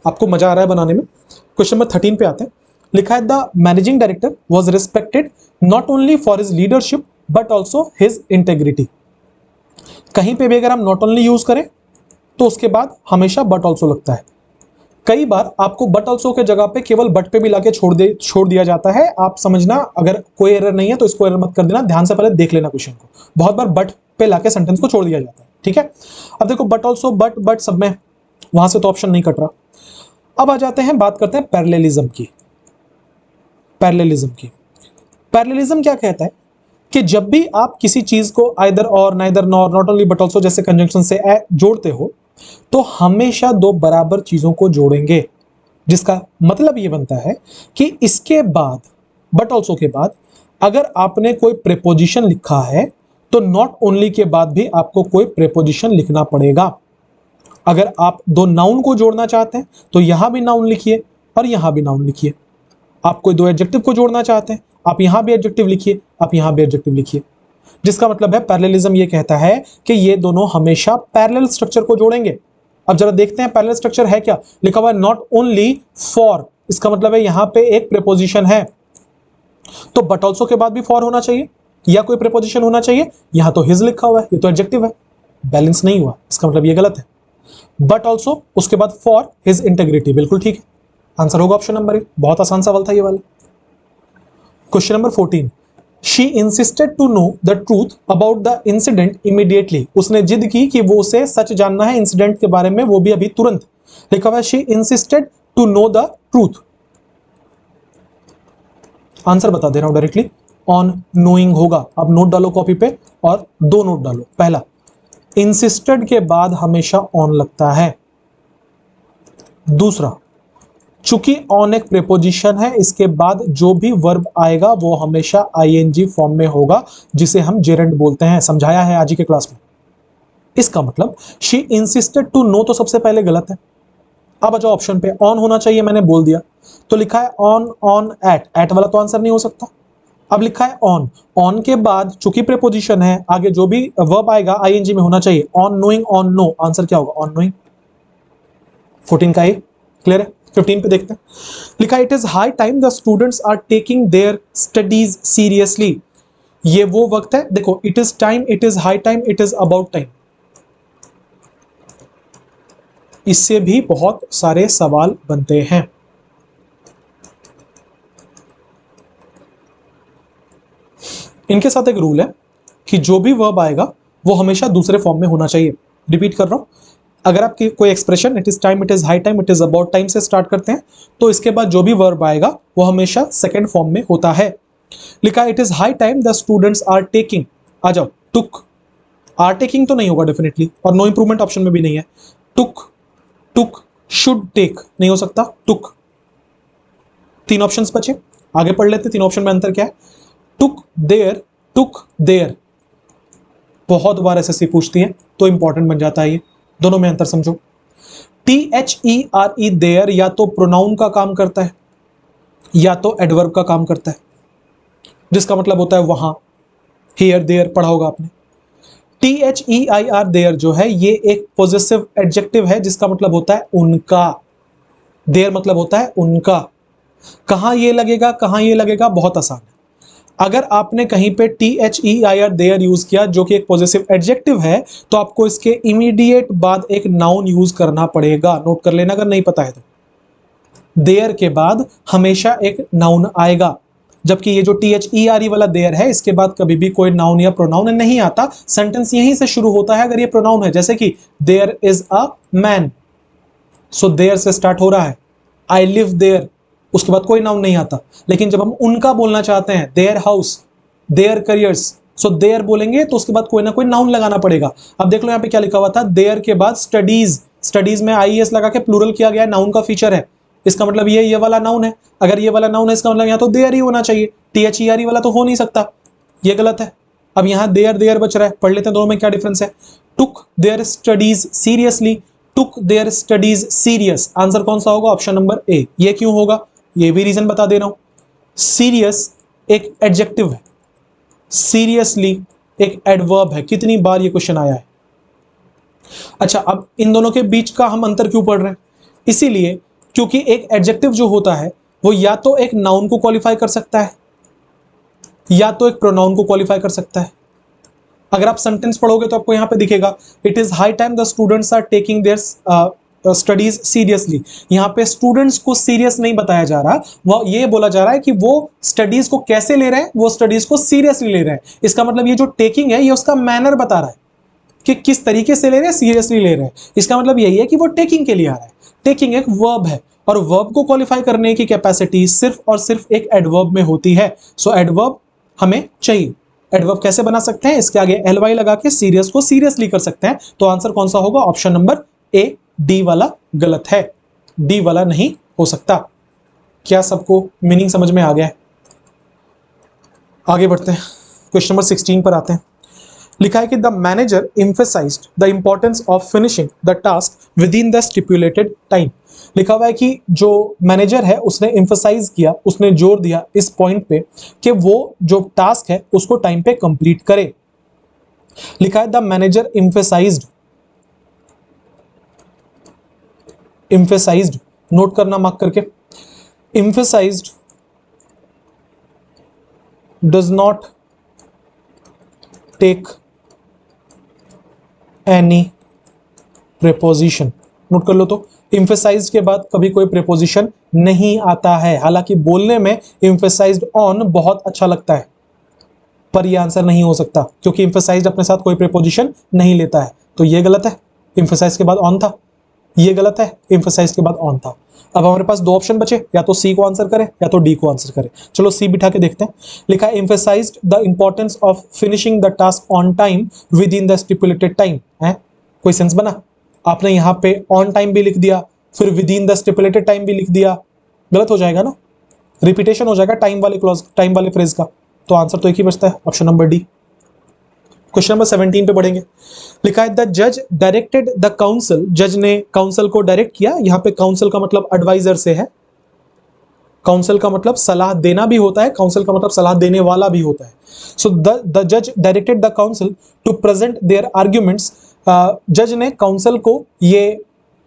आपको मजा आ रहा है बनाने में। क्वेश्चन नंबर 13 पे आते हैं। लिखा है the managing director was respected not only for his leadership but also his integrity. कहीं पे भी अगर हम नॉट ओनली यूज करें तो उसके बाद हमेशा बट ऑल्सो लगता है। कई बार आपको बट ऑल्सो के जगह पे केवल बट पे भी लाके छोड़ दिया जाता है। आप समझना, अगर कोई एरर नहीं है तो इसको एरर मत कर देना, ध्यान से पहले देख लेना क्वेश्चन को। बहुत बार बट पे लाके सेंटेंस को छोड़ दिया जाता है। ठीक है, अब देखो बट ऑल्सो बट सब में, वहां से तो ऑप्शन नहीं कट रहा। अब आ जाते हैं, बात करते हैं पैरेललिज्म की। पैरेललिज्म क्या कहता है कि जब भी आप किसी चीज को आइदर और, neither nor, not only but also जैसे कंजंक्शन से जोड़ते हो तो हमेशा दो बराबर चीजों को जोड़ेंगे, जिसका मतलब यह बनता है कि इसके बाद, बट ऑल्सो के बाद, अगर आपने कोई प्रेपोजिशन लिखा है तो नॉट ओनली के बाद भी आपको कोई प्रेपोजिशन लिखना पड़ेगा। अगर आप दो नाउन को जोड़ना चाहते हैं तो यहां भी नाउन लिखिए और यहां भी नाउन लिखिए। आप कोई दो एडजेक्टिव को जोड़ना चाहते हैं, आप यहां भी एडजेक्टिव लिखिए, आप यहां भी एडजेक्टिव लिखिए। जिसका मतलब है पैरेललिज्म ये कहता है कि ये दोनों हमेशा पैरेलल स्ट्रक्चर को जोड़ेंगे। अब जरा देखते हैं पैरेलल स्ट्रक्चर है क्या। लिखा हुआ है नॉट ओनली फॉर, इसका मतलब है यहां पे एक प्रीपोजिशन है तो बट ऑल्सो के बाद भी फॉर होना चाहिए या कोई प्रीपोजिशन होना चाहिए। यहां तो हिज लिखा हुआ है, ये तो एडजेक्टिव है, बैलेंस नहीं हुआ, इसका मतलब ये गलत है। बट ऑल्सो, उसके बाद फॉर हिज इंटेग्रिटी, बिल्कुल ठीक है। आंसर होगा ऑप्शन नंबर ए। बहुत आसान सवाल था ये वाला। Question number 14। She insisted to know the truth about the incident immediately. उसने जिद की कि वो उसे सच जानना है इंसिडेंट के बारे में, वो भी अभी तुरंत। लिखा हुआ है she insisted to know the truth. Answer बता दे रहा हूं डायरेक्टली, ऑन नोइंग होगा। अब नोट डालो कॉपी पे और दो नोट डालो। पहला, इंसिस्टेड के बाद हमेशा ऑन लगता है। दूसरा, चूंकि ऑन एक प्रीपोजिशन है, इसके बाद जो भी वर्ब आएगा वो हमेशा आईएनजी फॉर्म में होगा, जिसे हम जेरेंड बोलते हैं। समझाया है आज ही के क्लास में। इसका मतलब शी इंसिस्टेड टू नो तो सबसे पहले गलत है। अब आ जाओ ऑप्शन पे, ऑन होना चाहिए, मैंने बोल दिया। तो लिखा है ऑन ऑन एट, एट वाला तो आंसर नहीं हो सकता। अब लिखा है ऑन, ऑन के बाद चूंकि प्रीपोजिशन है, आगे जो भी वर्ब आएगा आईएनजी में होना चाहिए। On knowing, on know, answer क्या होगा? On knowing. 14 का ए क्लियर है। 15 पे देखते हैं। लिखा it is high time the students are taking their studies seriously. ये वो वक्त है, देखो, it is time, it is high time, it is about time. इससे भी बहुत सारे सवाल बनते हैं। इनके साथ एक रूल है कि जो भी वर्ब आएगा वो हमेशा दूसरे फॉर्म में होना चाहिए। रिपीट कर रहा हूं, अगर आपकी कोई expression it is time, it is high time, it is about time से स्टार्ट करते हैं, तो इसके बाद जो भी वर्ब आएगा वो हमेशा सेकंड फॉर्म में होता है। लिखा it is high time the students are taking, आ जाओ, टुक। आर टेकिंग तो नहीं होगा डेफिनेटली, और नो इंप्रूवमेंट ऑप्शन में भी नहीं है। टुक, टुक, शुड टेक नहीं हो सकता, टुक। तीन ऑप्शंस बचे, आगे पढ़ लेते। तीन ऑप्शन में अंतर क्या है? टुक देयर, टुक देयर, बहुत बार एसएससी पूछती है तो इंपॉर्टेंट बन जाता है ये। दोनों में अंतर समझो। THERE देयर या तो प्रोनाउन का काम करता है या तो एडवर्ब का काम करता है, जिसका मतलब होता है वहां, हियर देयर पढ़ा होगा आपने। THEIR देयर जो है ये एक पॉजेसिव एडजेक्टिव है, जिसका मतलब होता है उनका। देयर मतलब होता है उनका। कहां ये लगेगा, कहां ये लगेगा? बहुत आसान है। अगर आपने कहीं पे THEIR देयर यूज किया जो कि एक पॉजेसिव एडजेक्टिव है, तो आपको इसके इमीडिएट बाद एक नाउन यूज करना पड़ेगा। नोट कर लेना अगर नहीं पता है तो। देयर के बाद हमेशा एक नाउन आएगा, जबकि ये जो THERE वाला देयर है, इसके बाद कभी भी कोई नाउन या प्रोनाउन नहीं आता। सेंटेंस यहीं से शुरू होता है अगर ये प्रोनाउन है, जैसे कि there is a man, so there से स्टार्ट हो रहा है। आई लिव देयर, उसके बाद कोई नाउन नहीं आता। लेकिन जब हम उनका बोलना चाहते हैं, their house, their careers, so their बोलेंगे तो उसके बाद कोई ना कोई नाउन लगाना पड़ेगा। अब देख लो यहाँ पे क्या लिखा हुआ था, देयर के बाद स्टडीज, स्टडीज में IES लगा के प्लूरल किया गया है, नाउन का फीचर है। इसका मतलब ये वाला नाउन है। अगर ये वाला नाउन है, इसका मतलब यहाँ तो देयर ही होना चाहिए, THERE वाला तो हो नहीं सकता, ये गलत है। अब यहाँ देयर देयर बच रहा है, पढ़ लेते हैं दोनों में क्या डिफरेंस है। टुक there studies seriously, took their studies serious, answer कौन सा होगा? ऑप्शन नंबर ए। ये क्यों होगा? ये भी रीजन बता दे रहा हूं। सीरियस एक एडजेक्टिव है, सीरियसली एक एडवर्ब है। कितनी बार ये क्वेश्चन आया है। अच्छा, अब इन दोनों के बीच का हम अंतर क्यों पढ़ रहे हैं? इसीलिए क्योंकि एक एडजेक्टिव जो होता है वो या तो एक नाउन को क्वालिफाई कर सकता है या तो एक प्रोनाउन को क्वालिफाई कर सकता है। अगर आप सेंटेंस पढ़ोगे तो आपको यहां पे दिखेगा, it is high time the students are taking their studies seriously. यहाँ पे स्टूडेंट्स को सीरियस नहीं बताया जा रहा, वो ये बोला जा रहा है कि वो स्टडीज को कैसे ले रहे हैं, वो स्टडीज को सीरियसली ले रहे हैं। इसका मतलब ये जो टेकिंग है ये उसका मैनर बता रहा है कि किस तरीके से ले रहे हैं, सीरियसली ले रहे हैं। इसका मतलब यही है कि वो टेकिंग के लिए आ रहा है। टेकिंग एक वर्ब है और वर्ब को क्वालिफाई करने की कैपेसिटी सिर्फ और सिर्फ एक एडवर्ब में होती है। सो एडवर्ब हमें चाहिए। एडवर्ब कैसे बना सकते हैं? इसके आगे ly लगा के सीरियस को सीरियसली कर सकते हैं। तो आंसर कौन सा होगा? ऑप्शन नंबर ए, डी वाला गलत है, डी वाला नहीं हो सकता। क्या सबको मीनिंग समझ में आ गया है? आगे बढ़ते हैं, क्वेश्चन नंबर 16 पर आते हैं। लिखा है कि the manager emphasised the importance of finishing the task with in the stipulated time. लिखा हुआ है कि जो मैनेजर है उसने एम्फेसाइज किया, उसने जोर दिया इस पॉइंट पे कि वो जो टास्क है उसको टाइम पे कंप्लीट करे। लिखा है the manager emphasised, emphasised note करना मार्क करके, emphasised does not take any preposition. Note कर लो, तो एम्फेसाइज्ड के बाद कभी कोई प्रेपोजिशन नहीं आता है। हालांकि बोलने में एम्फेसाइज्ड ऑन बहुत अच्छा लगता है, पर यह आंसर नहीं हो सकता क्योंकि एम्फेसाइज्ड अपने साथ कोई प्रेपोजिशन नहीं लेता है। तो यह गलत है, एम्फेसाइज के बाद ऑन था। ये गलत है, एम्फसाइज के बाद ऑन था। अब हमारे पास दो ऑप्शन बचे, या तो सी को आंसर करें या तो डी को आंसर करें। चलो सी बिठा के देखते हैं। लिखा है emphasized the importance of finishing the task on time within the stipulated time. है कोई सेंस बना? आपने यहाँ पे ऑन टाइम भी लिख दिया, फिर with in the stipulated time भी लिख दिया, गलत हो जाएगा ना, रिपीटेशन हो जाएगा टाइम वाले क्लॉज, टाइम वाले फ्रेज का। तो आंसर तो एक ही बचता है, option number D. Question number 17 पे बढ़ेंगे। लिखा है द जज डायरेक्टेड द काउंसिल, जज ने काउंसिल को डायरेक्ट किया। यहां पे काउंसिल का मतलब एडवाइजर से है। काउंसिल का मतलब सलाह देना भी होता है, काउंसिल का मतलब सलाह देने वाला भी होता है। सो द जज directed the counsel to present their arguments. जज ने काउंसिल को ये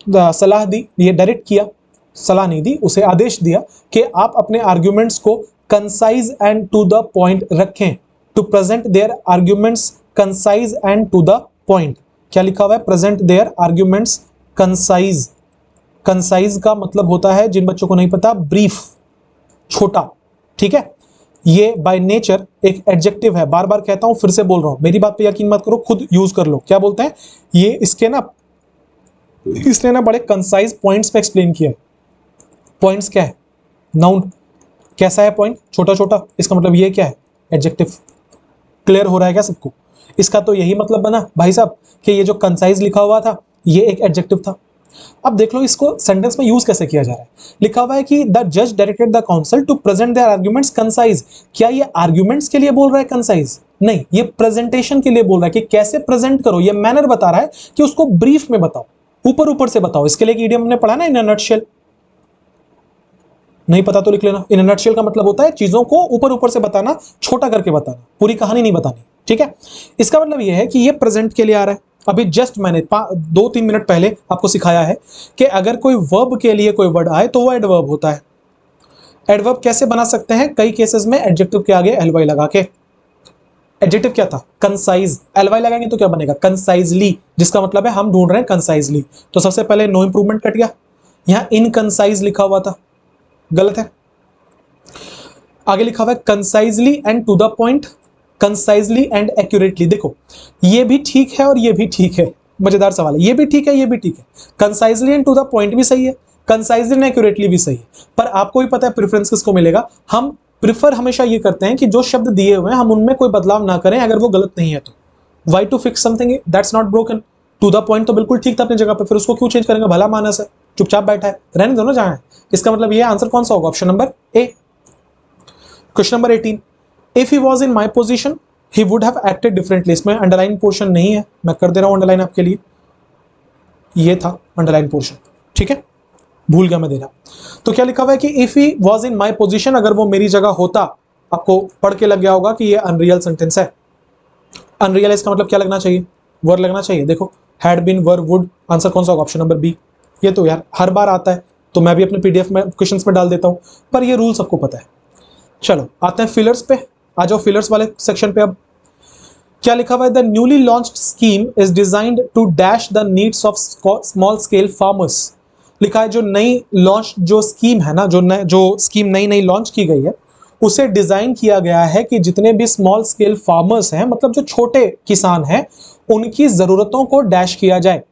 सलाह दी, ये डायरेक्ट किया, सलाह नहीं दी, उसे आदेश दिया कि आप अपने आर्ग्यूमेंट्स को concise and to the point रखें। To present their arguments concise and to the point. क्या लिखा हुआ है? Present their arguments concise. Concise का मतलब होता है, जिन बच्चों को नहीं पता, ब्रीफ, छोटा। ठीक है, ये बाय नेचर एक एडजेक्टिव है। बार बार कहता हूं, फिर से बोल रहा हूं, मेरी बात पे यकीन मत करो, खुद यूज कर लो। क्या बोलते हैं ये, इसने ना बड़े कंसाइज पॉइंट्स पे एक्सप्लेन किया। पॉइंट्स क्या है? नाउन। कैसा है पॉइंट? छोटा छोटा। इसका मतलब ये क्या है? एडजेक्टिव। क्लियर हो रहा है क्या सबको? इसका तो यही मतलब बना भाई साहब कि ये जो कंसाइज लिखा हुआ था ये एक एडजेक्टिव था। अब देख लो इसको सेंटेंस में यूज कैसे किया जा रहा है। लिखा हुआ है कि द जज directed the counsel to present their arguments concise. क्या ये आर्ग्यूमेंट्स के लिए बोल रहा है कंसाइज? नहीं, ये प्रेजेंटेशन के लिए बोल रहा है कि कैसे प्रेजेंट करो। ये मैनर बता रहा है कि उसको ब्रीफ में बताओ, ऊपर ऊपर से बताओ। इसके लिए एक इडियम हमने पढ़ा ना, इन अ नटशेल। नहीं पता तो लिख लेना। इन अ नटशेल का मतलब होता है चीजों को ऊपर ऊपर से बताना, छोटा करके बताना, पूरी कहानी नहीं बतानी। ठीक है, इसका मतलब यह है कि ये प्रेजेंट के लिए आ रहा है। अभी जस्ट मैंने 2-3 मिनट पहले आपको सिखाया है कि अगर कोई वर्ब के लिए कोई वर्ड आए तो वो एडवर्ब होता है। एडवर्ब कैसे बना सकते हैं? कई केसेस में एडजेक्टिव के आगे एलवाई लगा के। एडजेक्टिव क्या था? कंसाइज। एलवाई लगाएंगे तो क्या बनेगा? कंसाइजली, जिसका मतलब है हम ढूंढ रहे हैं कंसाइजली। तो सबसे पहले नो इंप्रूवमेंट कट गया, यहां इनकंसाइज लिखा हुआ था, गलत है। आगे लिखा हुआ है concisely and to the point, concisely and accurately. देखो ये भी ठीक है और ये भी ठीक है, मजेदार सवाल है। ये भी ठीक है, ये भी ठीक है। Concisely and to the point भी सही है, कंसाइजली एंड एक्यूरेटली भी सही है। पर आपको भी पता है प्रेफरेंस किसको मिलेगा। हम प्रिफर हमेशा ये करते हैं कि जो शब्द दिए हुए हैं हम उनमें कोई बदलाव ना करें, अगर वो गलत नहीं है तो। Why to fix something that's not broken. To the point तो बिल्कुल ठीक था अपनी जगह पे, फिर उसको क्यों चेंज करेंगे? भला मानस है, चुपचाप बैठा है, रहने दो ना जहां है। इसका मतलब ये आंसर कौन सा होगा? Option number A. Question number 18, if he was in my position he would have acted differently. इसमें अंडरलाइन पोर्शन नहीं है, मैं कर दे रहा हूं अंडरलाइन आपके लिए। ये था अंडरलाइन पोर्शन, ठीक है, भूल गया मैं देना। तो क्या लिखा हुआ है कि if he was in my position, अगर वो मेरी जगह होता। आपको पढ़ के लग गया होगा कि ये अनरियल सेंटेंस है। अनरियल इसका मतलब क्या लगना चाहिए? वर लगना चाहिए। देखो had been, were, would, answer कौन सा होगा? Option number B. ये तो यार हर बार आता है, तो मैं भी अपने पीडीएफ में क्वेश्चंस में डाल देता हूं, पर ये रूल सबको पता है। चलो आते हैं फिलर्स पे, आ जाओ फिलर्स वाले सेक्शन पे। अब क्या लिखा हुआ है? The newly launched scheme is designed to dash the needs of small scale farmers. लिखा है जो नई लॉन्च जो स्कीम है ना, जो स्कीम नई नई लॉन्च की गई है, उसे डिजाइन किया गया है कि जितने भी स्मॉल स्केल फार्मर्स हैं, मतलब जो छोटे किसान हैं, उनकी जरूरतों को डैश किया जाए।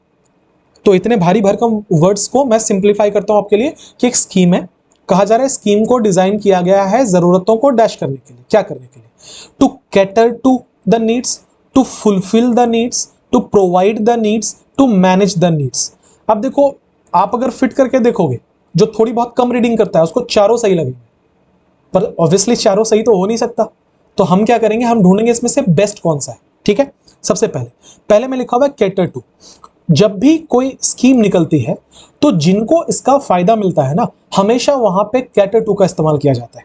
तो इतने भारी भरकम वर्ड्स को मैं सिंप्लीफाई करता हूं आपके लिए कि एक स्कीम है, कहा जा रहा है स्कीम को डिजाइन किया गया है जरूरतों को डैश करने के लिए। क्या करने के लिए? To cater to the needs, to fulfil the needs, to provide the needs, to manage the needs. अब देखो आप अगर फिट करके देखोगे, जो थोड़ी बहुत कम रीडिंग करता है उसको चारों सही लगेंगे, पर ऑब्वियसली चारों सही तो हो नहीं सकता। तो हम क्या करेंगे? हम ढूंढेंगे इसमें से बेस्ट कौन सा है। ठीक है, सबसे पहले में लिखा हुआ है कैटर टू। जब भी कोई स्कीम निकलती है तो जिनको इसका फायदा मिलता है ना, हमेशा वहां पे कैटर टू का इस्तेमाल किया जाता है।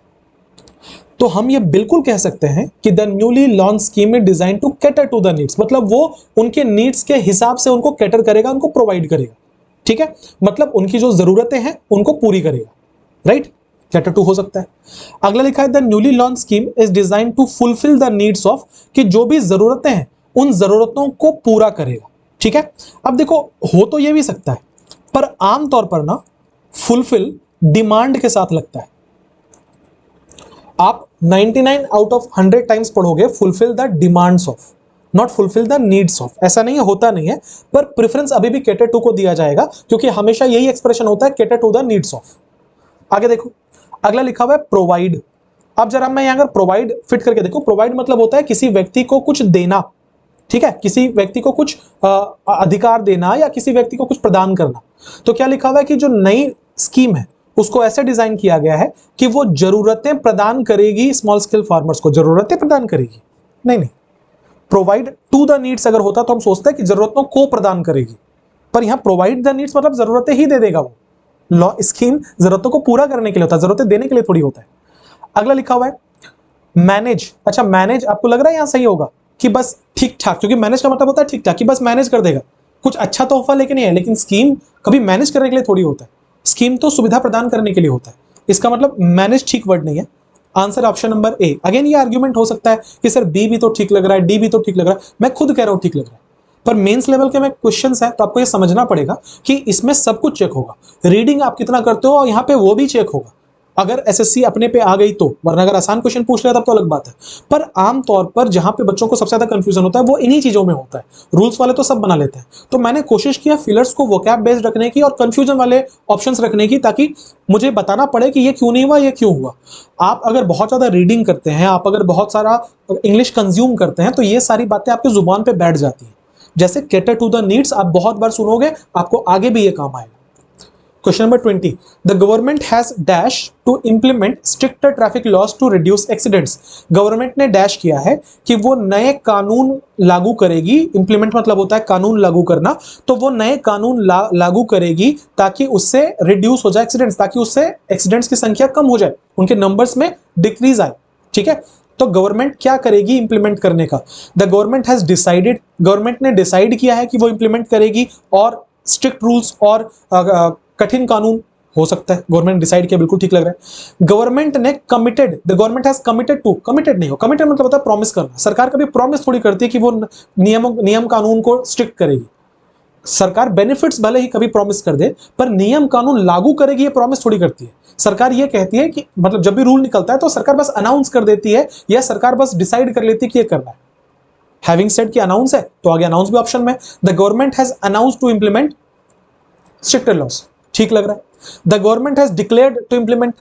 तो हम ये बिल्कुल कह सकते हैं कि the newly launch scheme is design to cater to the needs, मतलब वो उनके नीड्स के हिसाब से उनको कैटर करेगा, उनको प्रोवाइड करेगा। ठीक है, मतलब उनकी जो जरूरतें हैं उनको पूरी करेगा। राइट, कैटर टू हो सकता है। अगला लिखा है the newly launch scheme is design to fulfil the needs of, कि जो भी जरूरतें हैं उन जरूरतों को पूरा करेगा। ठीक है, अब देखो हो तो ये भी सकता है, पर आमतौर पर ना फुलफिल डिमांड के साथ लगता है। आप 99 आउट ऑफ 100 टाइम्स पढ़ोगे fulfil the demands of, not fulfil the needs of, ऐसा नहीं है, होता नहीं है, पर प्रेफरेंस अभी भी कैटर टू को दिया जाएगा क्योंकि हमेशा यही एक्सप्रेशन होता है, cater to the needs of. आगे देखो, अगला लिखा हुआ है प्रोवाइड। अब जरा मैं यहां अगर प्रोवाइड फिट करके देखो, प्रोवाइड मतलब होता है किसी व्यक्ति को कुछ देना, ठीक है, किसी व्यक्ति को कुछ अधिकार देना या किसी व्यक्ति को कुछ प्रदान करना। तो क्या लिखा हुआ है कि जो नई स्कीम है उसको ऐसे डिजाइन किया गया है कि वो जरूरतें प्रदान करेगी स्मॉल स्केल फार्मर्स को, जरूरतें प्रदान करेगी, नहीं, प्रोवाइड टू द नीड्स अगर होता तो हम सोचते हैं कि जरूरतों को प्रदान करेगी, पर यहां प्रोवाइड द नीड्स मतलब जरूरतें ही दे देगा वो। लॉ स्कीम जरूरतों को पूरा करने के लिए होता है, जरूरतें देने के लिए थोड़ी होता है। अगला लिखा हुआ है मैनेज। अच्छा, मैनेज आपको लग रहा है यहां सही होगा कि बस ठीक ठाक, क्योंकि मैनेज का मतलब होता है ठीक ठाक, कि बस मैनेज कर देगा, कुछ अच्छा तोहफा लेके नहीं है, लेकिन स्कीम कभी मैनेज करने के लिए थोड़ी होता है, स्कीम तो सुविधा प्रदान करने के लिए होता है, इसका मतलब मैनेज ठीक वर्ड नहीं है। आंसर ऑप्शन नंबर ए। अगेन ये आर्ग्यूमेंट हो सकता है कि सर बी भी तो ठीक लग रहा है, डी भी तो ठीक लग रहा है, मैं खुद कह रहा हूं ठीक लग रहा है, पर मेंस लेवल के में क्वेश्चंस है तो आपको ये समझना पड़ेगा कि इसमें सब कुछ चेक होगा, रीडिंग आप कितना करते हो और यहाँ पे वो भी चेक होगा, अगर एसएससी अपने पे आ गई तो, वरना अगर आसान क्वेश्चन पूछ रहा है तब तो अलग बात है। पर आमतौर पर जहां पे बच्चों को सबसे ज्यादा कंफ्यूजन होता है वो इन्हीं चीजों में होता है, रूल्स वाले तो सब बना लेते हैं, तो मैंने कोशिश किया फिलर्स को वोकैब बेस्ड रखने की और कंफ्यूजन वाले ऑप्शंस रखने की, ताकि मुझे बताना पड़े कि ये क्यों नहीं हुआ, ये क्यों हुआ। आप अगर बहुत ज्यादा रीडिंग करते हैं, आप अगर बहुत सारा इंग्लिश कंज्यूम करते हैं, तो ये सारी बातें आपकी जुबान पे बैठ जाती हैं। जैसे कैटर टू द नीड्स आप बहुत बार सुनोगे, आपको आगे भी ये काम आएगा। Question number 20, the government has dash to implement stricter traffic laws to reduce accidents. Government ने डैश किया है कि वो नए कानून लागू करेगी, इंप्लीमेंट मतलब होता है कानून लागू करना, तो वो नए कानून लागू करेगी ताकि उससे रिड्यूस हो जाए एक्सीडेंट्स, ताकि उससे एक्सीडेंट्स की संख्या कम हो जाए, उनके नंबर्स में डिक्रीज आए, ठीक है। तो गवर्नमेंट क्या करेगी इंप्लीमेंट करने का, the government has decided, government ने डिसाइड किया है कि वो इंप्लीमेंट करेगी, और स्ट्रिक्ट रूल्स और कठिन कानून हो सकता है, गवर्नमेंट डिसाइड किया, बिल्कुल ठीक लग रहा है। गवर्नमेंट ने committed, the government has committed to, committed नहीं हो, कमिटेड मतलब होता है प्रॉमिस करना, सरकार कभी प्रॉमिस थोड़ी करती है कि वो नियम कानून को स्ट्रिक्ट करेगी, सरकार बेनिफिट्स भले ही कभी प्रॉमिस कर दे, पर नियम कानून लागू करेगी ये प्रॉमिस थोड़ी करती है। सरकार ये कहती है कि मतलब जब भी रूल निकलता है तो सरकार बस अनाउंस कर देती है, या सरकार बस डिसाइड कर लेती है कि ये करना है। हैविंग सेड कि अनाउंस है तो आगे अनाउंस भी ऑप्शन में, the government has announced to implement stricter laws, ठीक लग रहा है। The government has declared to implement,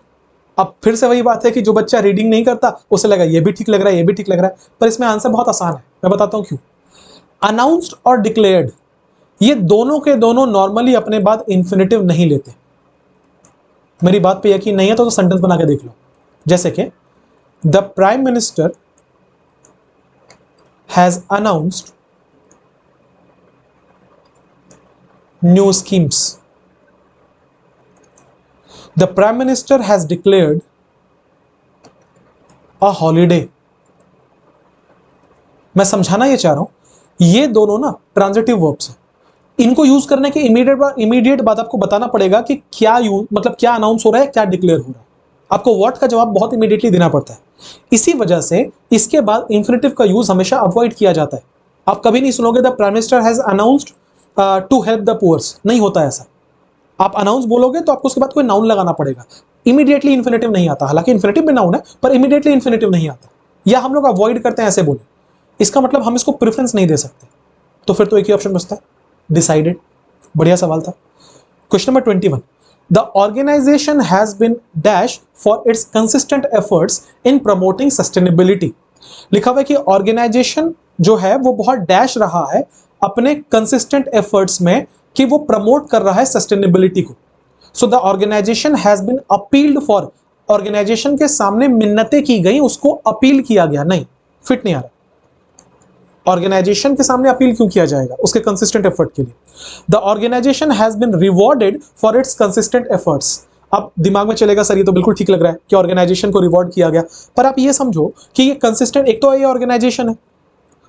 अब फिर से वही बात है कि जो बच्चा रीडिंग नहीं करता उसे लगा ये भी ठीक लग रहा है, ये भी ठीक लग रहा है, पर इसमें आंसर बहुत आसान है, मैं बताता हूं क्यों। अनाउंस्ड और डिक्लेयर्ड ये दोनों के दोनों नॉर्मली अपने बाद इंफिनिटिव नहीं लेते। मेरी बात पे यकीन नहीं है तो सेंटेंस बना के देख लो, जैसे कि the prime minister has announced new schemes, the prime minister has declared a holiday. मैं समझाना ये चाह रहा हूं, ये दोनों ना ट्रांजिटिव वर्ब्स हैं, इनको यूज करने के इमीडिएट बाद आपको बताना पड़ेगा कि क्या यूज मतलब क्या अनाउंस हो रहा है, क्या डिक्लेयर हो रहा है, आपको व्हाट का जवाब बहुत इमीडिएटली देना पड़ता है। इसी वजह से इसके बाद इंफिनिटिव का यूज हमेशा अवॉइड किया जाता है। आप कभी नहीं सुनोगे the prime minister has announced to help the poors, नहीं होता ऐसा। आप अनाउंस बोलोगे तो आपको उसके बाद कोई नाउन लगाना पड़ेगा, इमीडिएटली इन्फिनेटिव नहीं आता, हालांकि इन्फिनेटिव भी नाउन है पर इमीडिएटली इन्फिनेटिव नहीं आता, या हम लोग अवॉइड करते हैं ऐसे बोले, इसका मतलब हम इसको प्रेफरेंस नहीं दे सकते। तो फिर तो एक ही ऑप्शन बचता है, डिसाइडेड। बढ़िया सवाल था। Question number 21, the organisation has been dash for its consistent efforts in promoting sustainability. लिखा हुआ है कि ऑर्गेनाइजेशन जो है वो बहुत डैश रहा है अपने कंसिस्टेंट एफर्ट्स में कि वो प्रमोट कर रहा है सस्टेनेबिलिटी को। So the organisation has been appealed for, organisation के सामने मिन्नतें की गई, उसको अपील किया गया, नहीं फिट नहीं आ रहा, ऑर्गेनाइजेशन के सामने अपील क्यों किया जाएगा, उसके कंसिस्टेंट एफर्ट के लिए। The organisation has been rewarded for its consistent efforts. अब दिमाग में चलेगा सर ये तो बिल्कुल ठीक लग रहा है कि ऑर्गेनाइजेशन को रिवॉर्ड किया गया, पर आप ये समझो कि ये कंसिस्टेंट, एक तो ये ऑर्गेनाइजेशन है,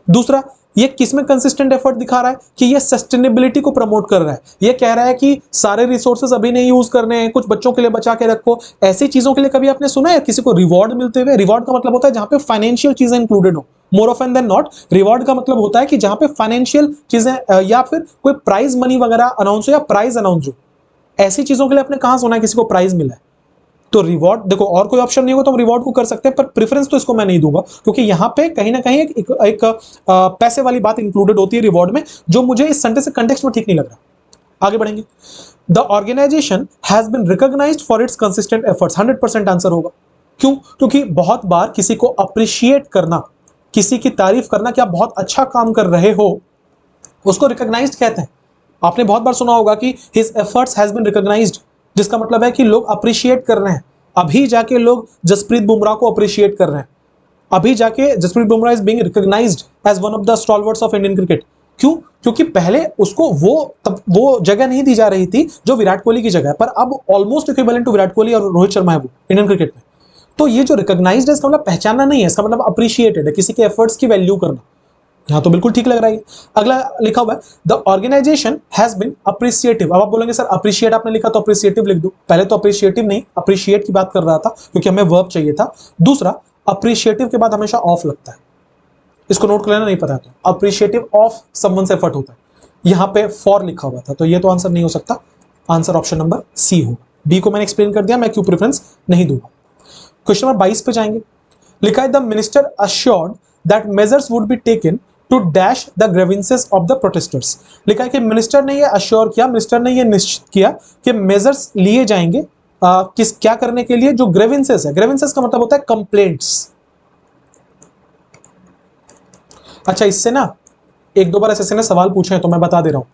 दूसरा ये किसमें कंसिस्टेंट एफर्ट दिखा रहा है कि ये सस्टेनेबिलिटी को प्रमोट कर रहा है, ये कह रहा है कि सारे रिसोर्सेज अभी नहीं यूज करने हैं, कुछ बच्चों के लिए बचा के रखो। ऐसी चीजों के लिए कभी आपने सुना है किसी को रिवॉर्ड मिलते हुए? रिवॉर्ड का मतलब होता है जहां पे फाइनेंशियल चीजें इंक्लूडेड हो, more often than not. Reward का मतलब होता है कि जहां पे फाइनेंशियल चीजें या फिर कोई प्राइज मनी वगैरह अनाउंस हो या प्राइज अनाउंस हो, ऐसी चीजों के लिए आपने कहां सुना है किसी को प्राइज मिला है? तो रिवॉर्ड, देखो और कोई ऑप्शन नहीं होगा तो हम रिवॉर्ड को कर सकते हैं, पर प्रेफरेंस तो इसको मैं नहीं दूंगा, क्योंकि यहाँ पे कहीं ना कहीं एक पैसे वाली बात इंक्लूडेड होती है रिवॉर्ड में, जो मुझे इस सेंटेंस से कंटेक्स्ट में ठीक नहीं लग रहा। आगे बढ़ेंगे। The organisation has been recognised for its consistent efforts, 100% answer होगा। क्यों? क्योंकि बहुत बार किसी को अप्रिशिएट करना, किसी की तारीफ करना कि आप बहुत अच्छा काम कर रहे हो, उसको रिकॉग्नाइज्ड कहते हैं। आपने बहुत बार सुना होगा कि his efforts has been recognised, जिसका मतलब है कि लोग अप्रिशिएट कर रहे हैं। अभी जाके लोग जसप्रीत बुमराह को अप्रिशिएट कर रहे हैं, अभी जाके Jasprit Bumrah is being recognised as one of the stalwarts of Indian cricket. क्यों? क्योंकि पहले उसको वो जगह नहीं दी जा रही थी जो विराट कोहली की जगह है, पर अब almost equivalent to Virat Kohli और रोहित शर्मा है वो इंडियन क्रिकेट में। तो ये जो रिकॉग्नाइज्ड है, इसका मतलब पहचानना नहीं है, इसका मतलब अप्रिशिएटेड है, किसी के एफर्ट्स की वैल्यू करना। यहाँ तो बिल्कुल ठीक लग रहा है। अगला लिखा हुआ है the organisation has been appreciative. अब आप बोलेंगे सर अप्रिशिएट आपने लिखा तो अप्रिशिएटिव लिख दो। पहले तो अप्रिशिएटिव नहीं, अप्रिशिएट की बात कर रहा था क्योंकि हमें वर्ब चाहिए था। दूसरा, अप्रिशिएटिव के बाद हमेशा ऑफ लगता है, इसको नोट कर लेना, नहीं पता है तो अप्रिशिएटिव ऑफ समवन से एफर्ट होता है। यहाँ पे फॉर लिखा हुआ था, तो ये तो आंसर नहीं हो सकता। आंसर ऑप्शन नंबर सी होगा। बी को मैंने एक्सप्लेन कर दिया, मैं क्यों प्रेफरेंस नहीं दूंगा। क्वेश्चन नंबर 22 पे जाएंगे। लिखा है the minister assured that measures would be taken to dash the grievances of the protesters. लिखा है कि मिनिस्टर ने ये अश्योर किया, मिनिस्टर ने ये निश्चित किया कि मेजर्स लिए जाएंगे क्या करने के लिए, जो ग्रीवेंसेस है, ग्रीवेंसेस का मतलब होता है कंप्लेंट्स। अच्छा, इससे ना एक दो बार ऐसे ने सवाल पूछे हैं तो मैं बता दे रहा हूं।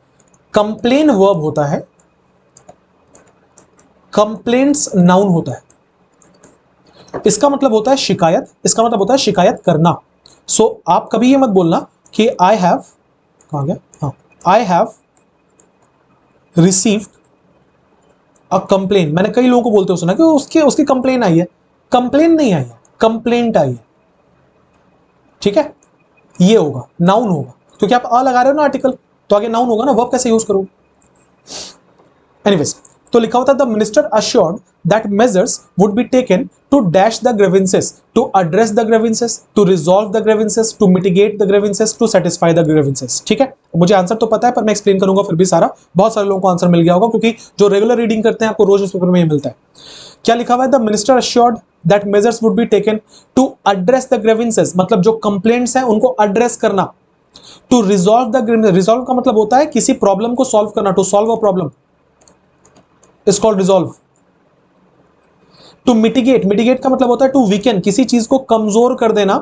कंप्लेन वर्ब होता है, कंप्लेंट्स नाउन होता है। इसका मतलब होता है शिकायत, इसका मतलब होता है शिकायत करना। सो आप कभी ये मत बोलना कि आई हैव, कहां गया, हाँ, I have received a complain. मैंने कई लोगों को बोलते हो सुना कि उसकी कंप्लेन आई है। कंप्लेन नहीं आई है, कंप्लेंट आई है। ठीक है, ये होगा, नाउन होगा, क्योंकि आप अ लगा रहे हो ना आर्टिकल, तो आगे नाउन होगा ना, वर्ब कैसे यूज करोगे। एनीवेज, तो लिखा होता है the minister assured that measures would be taken to dash the grievances, to address the grievances, to resolve the grievances, to mitigate the grievances, to satisfy the grievances. ठीक है, मुझे answer तो पता है पर मैं एक्सप्लेन करूंगा फिर भी सारा। बहुत सारे लोगों को आंसर मिल गया होगा क्योंकि जो रेगुलर रीडिंग करते हैं आपको रोज इस पेपर में ये मिलता है। क्या लिखा हुआ है the minister assured that measures would be taken to address the grievances, मतलब जो कंप्लेंट्स हैं उनको एड्रेस करना। To resolve the grievances, resolve का मतलब होता है किसी प्रॉब्लम को सॉल्व करना, to solve a problem is called resolve. To mitigate, mitigate का मतलब होता है टू वीकन, किसी चीज को कमजोर कर देना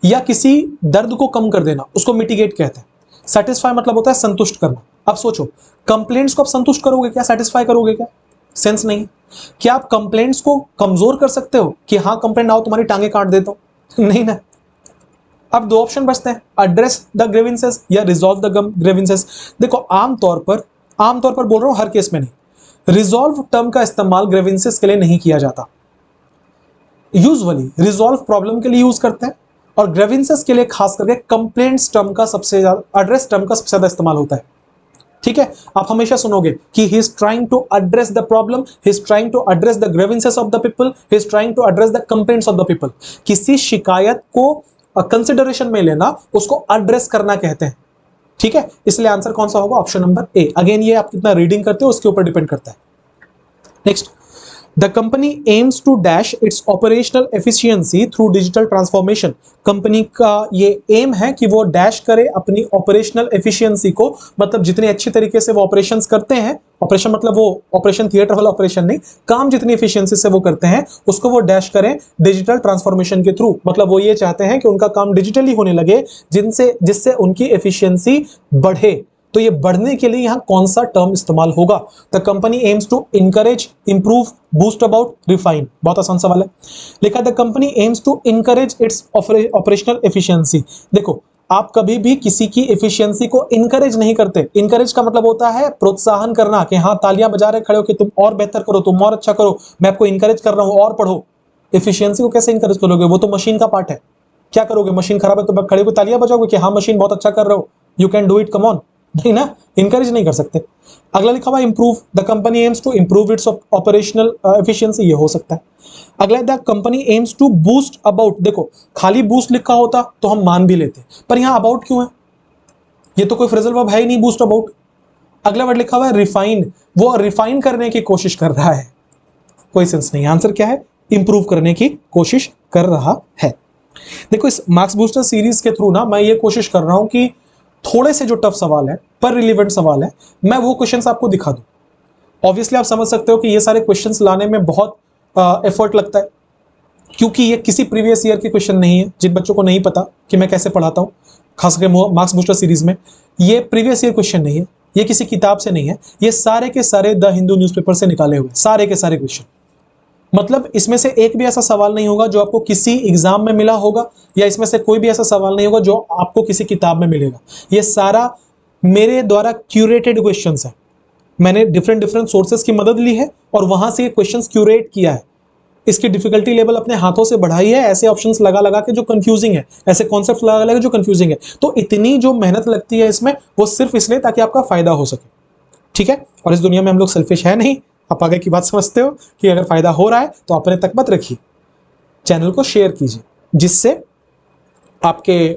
या किसी दर्द को कम कर देना, उसको मिटिगेट कहते हैं। सेटिस्फाई मतलब होता है संतुष्ट करना। अब सोचो, कंप्लेंट्स को आप संतुष्ट करोगे क्या, सेटिस्फाई करोगे क्या? सेंस नहीं। क्या आप कंप्लेंट्स को कमजोर कर सकते हो कि हाँ कंप्लेंट आओ तुम्हारी टांगे काट देता हूं? नहीं ना। अब दो ऑप्शन बचते हैं, एड्रेस द ग्रीवेंसेस या रिजॉल्व द ग्रीवेंसेस। देखो आमतौर पर बोल रहा हूं, हर केस में नहीं। रिजॉल्व टर्म का इस्तेमाल ग्रीवेंसेस के लिए नहीं किया जाता। यूजुअली रिजॉल्व प्रॉब्लम के लिए यूज करते हैं और ग्रीवेंसेस के लिए खास करके कंप्लेंट्स टर्म का सबसे ज्यादा, एड्रेस टर्म का सबसे ज्यादा इस्तेमाल होता है। ठीक है, आप हमेशा सुनोगे कि he is trying to address the problem, he is trying to address the grievances of the people, he is trying to address the complaints of the people. किसी शिकायत को कंसिडरेशन में लेना, उसको एड्रेस करना कहते हैं। ठीक है, इसलिए आंसर कौन सा होगा? ऑप्शन नंबर ए। अगेन ये आप कितना रीडिंग करते हो उसके ऊपर डिपेंड करता है। Next, the company aims to dash its operational efficiency through digital transformation. Company का ये एम है कि वो डैश करे अपनी ऑपरेशनल एफिशिएंसी को, मतलब जितने अच्छे तरीके से वो ऑपरेशंस करते हैं, ऑपरेशन मतलब वो ऑपरेशन थिएटर वाला ऑपरेशन नहीं, काम जितनी एफिशिएंसी से वो करते हैं उसको वो डैश करें डिजिटल ट्रांसफॉर्मेशन के थ्रू। मतलब वो ये चाहते हैं कि उनका काम डिजिटली होने लगे, जिससे उनकी एफिशिएंसी बढ़े। तो ये बढ़ने के लिए यहां कौन सा टर्म इस्तेमाल होगा? The company aims to encourage, improve, boost about, refine. बहुत आसान सवाल है। लिखा the company aims to encourage its operational efficiency. देखो आप कभी भी किसी की एफिशिएंसी को इंकरेज नहीं करते। इंकरेज का मतलब होता है प्रोत्साहन करना, कि हाँ तालियां बजा रहे खड़े हो कि तुम और बेहतर करो, तुम और अच्छा करो, मैं आपको इंकरेज कर रहा हूं और पढ़ो। एफिशिएंसी को कैसे इंकरेज करोगे? वो तो मशीन का पार्ट है। क्या करोगे? मशीन खराब है तो खड़े होकर तालियां बजाओगे कि हाँ मशीन बहुत अच्छा कर रहे हो, you can do it, come on. नहीं ना, इंकरेज नहीं कर सकते। अगला लिखा हुआ improve, the company aims to improve its operational efficiency, ये हो सकता है। अगला the company aims to boost about. देखो खाली बूस्ट लिखा होता तो हम मान भी लेते, पर यहां अबाउट क्यों है? ये तो कोई फ्रेजल वर्ब है ही नहीं, बूस्ट अबाउट। अगला वर्ड लिखा हुआ है रिफाइन, वो रिफाइन करने की कोशिश कर रहा है। कोई सेंस नहीं। आंसर क्या है? इंप्रूव करने की कोशिश कर रहा है। देखो इस मार्क्स बूस्टर सीरीज के थ्रू ना मैं ये कोशिश कर रहा हूं कि थोड़े से जो टफ सवाल है पर रिलेवेंट सवाल है मैं वो क्वेश्चंस आपको दिखा दूं। ऑब्वियसली आप समझ सकते हो कि ये सारे क्वेश्चंस लाने में बहुत एफर्ट लगता है, क्योंकि ये किसी प्रीवियस ईयर के क्वेश्चन नहीं है। जिन बच्चों को नहीं पता कि मैं कैसे पढ़ाता हूँ खास करके मार्क्स बूस्टर सीरीज में, ये प्रीवियस ईयर क्वेश्चन नहीं है, ये किसी किताब से नहीं है, ये सारे के सारे द हिंदू न्यूज़पेपर से निकाले हुए सारे के सारे क्वेश्चन। मतलब इसमें से एक भी ऐसा सवाल नहीं होगा जो आपको किसी एग्जाम में मिला होगा, या इसमें से कोई भी ऐसा सवाल नहीं होगा जो आपको किसी किताब में मिलेगा। ये सारा मेरे द्वारा क्यूरेटेड क्वेश्चंस है। मैंने डिफरेंट डिफरेंट सोर्सेस की मदद ली है और वहां से ये क्वेश्चंस क्यूरेट किया है। इसकी डिफिकल्टी लेवल अपने हाथों से बढ़ाई है, ऐसे ऑप्शंस लगा लगा के जो कंफ्यूजिंग है, ऐसे कॉन्सेप्ट लगा लगा के जो कंफ्यूजिंग है। तो इतनी जो मेहनत लगती है इसमें, वो सिर्फ इसलिए ताकि आपका फायदा हो सके। ठीक है, और इस दुनिया में हम लोग सेल्फिश है नहीं। आप आगे की बात समझते हो कि अगर फायदा हो रहा है तो अपने तक मत रखिए, चैनल को शेयर कीजिए, जिससे आपके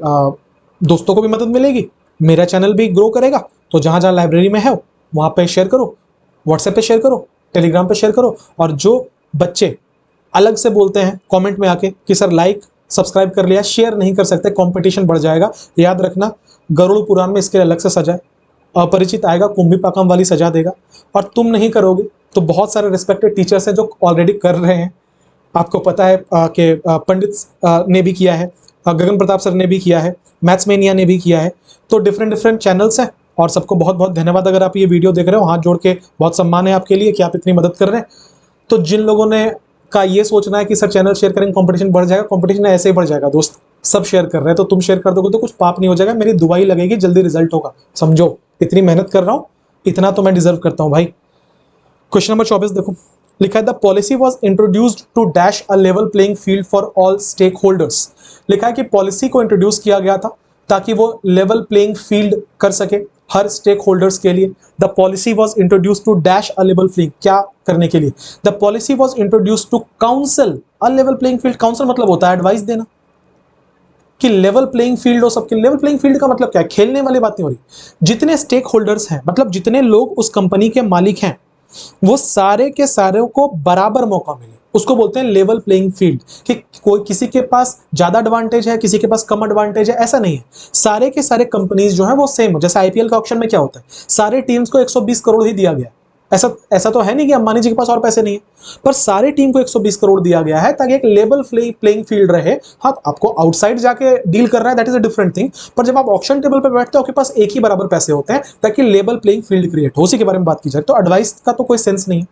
दोस्तों को भी मदद मिलेगी, मेरा चैनल भी ग्रो करेगा। तो जहां जहां लाइब्रेरी में है वहां पे शेयर करो, व्हाट्सएप पे शेयर करो, टेलीग्राम पे शेयर करो। और जो बच्चे अलग से बोलते हैं कमेंट में आके कि सर लाइक सब्सक्राइब कर लिया, शेयर नहीं कर सकते, कंपटीशन बढ़ जाएगा, याद रखना गरुड़ पुराण में इसके अलग से सजा है। अपरिचित आएगा कुंभी पाकम वाली सजा देगा। और तुम नहीं करोगे तो बहुत सारे रिस्पेक्टेड टीचर्स हैं जो ऑलरेडी कर रहे हैं। आपको पता है कि पंडित ने भी किया है, गगन प्रताप सर ने भी किया है, मैथ्समेनिया ने भी किया है। तो डिफरेंट डिफरेंट चैनल्स हैं और सबको बहुत बहुत धन्यवाद। अगर आप ये वीडियो देख रहे हो, हाथ जोड़ के बहुत सम्मान है आपके लिए कि आप इतनी मदद कर रहे हैं। तो जिन लोगों ने का ये सोचना है कि सर चैनल शेयर करेंगे कंपटीशन बढ़ जाएगा, कंपटीशन ऐसे ही बढ़ जाएगा दोस्त। सब शेयर कर रहे हैं तो तुम शेयर कर दोगे तो कुछ पाप नहीं हो जाएगा, मेरी दुआई लगेगी, जल्दी रिजल्ट होगा। समझो, इतनी मेहनत कर रहा हूं, इतना तो मैं डिजर्व करता हूं भाई। क्वेश्चन नंबर 24 देखो, लिखा है the policy was introduced to dash a level playing field for all stakeholders. लिखा है कि पॉलिसी को इंट्रोड्यूस किया गया था ताकि वो लेवल प्लेइंग फील्ड कर सके हर स्टेक होल्डर्स के लिए। The policy was introduce to dash a level playing, क्या करने के लिए? The policy was introduce to council a level playing field. Council मतलब होता है एडवाइस देना कि लेवल प्लेइंग फील्ड हो सबके। लेवल प्लेइंग फील्ड का मतलब क्या है? खेलने वाली बात नहीं हो रही। जितने स्टेक होल्डर्स हैं, मतलब जितने लोग उस कंपनी के मालिक हैं, वो सारे के सारे को बराबर मौका मिले, उसको बोलते हैं लेवल प्लेइंग फील्ड। कि कोई किसी के पास ज्यादा एडवांटेज है, किसी के पास कम एडवांटेज है, ऐसा नहीं है। सारे के सारे कंपनीज जो है वो सेम हो। जैसे आईपीएल का ऑक्शन में क्या होता है, सारे टीम्स को 120 करोड़ ही दिया गया। ऐसा तो है नहीं कि अंबानी जी के पास और पैसे नहीं है, पर सारे टीम को 120 करोड़ दिया गया है ताकि एक लेवल प्लेइंग फील्ड रहे। हाँ, आपको आउटसाइड जाके डील कर रहा है, that is a different thing, पर जब आप ऑक्शन टेबल पर बैठते हो आपके पास एक ही बराबर पैसे होते हैं ताकि लेवल प्लेइंग फील्ड क्रिएट हो। उसी के बारे में बात की जाए तो एडवाइस का तो कोई सेंस नहीं है।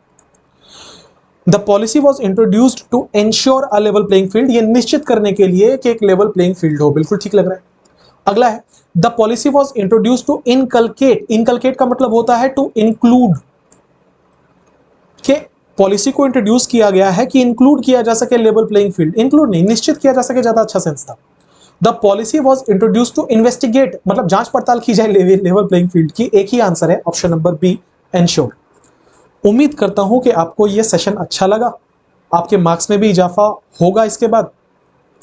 The policy was introduced to ensure a level playing field, ये निश्चित करने के लिए कि एक लेवल प्लेइंग फील्ड हो। बिल्कुल ठीक लग रहा है। अगला है the policy was introduced to inculcate. Inculcate का मतलब होता है टू इंक्लूड, के पॉलिसी को इंट्रोड्यूस किया गया है कि इंक्लूड किया जा सके लेवल प्लेइंग फील्ड। इंक्लूड नहीं, निश्चित किया जा सके, ज्यादा अच्छा सेंस था। The policy was introduce to investigate, मतलब जांच पड़ताल की जाए लेवल प्लेइंग फील्ड की। एक ही आंसर है, ऑप्शन नंबर बी, एंश्योर। उम्मीद करता हूं कि आपको यह सेशन अच्छा लगा, आपके मार्क्स में भी इजाफा होगा इसके बाद।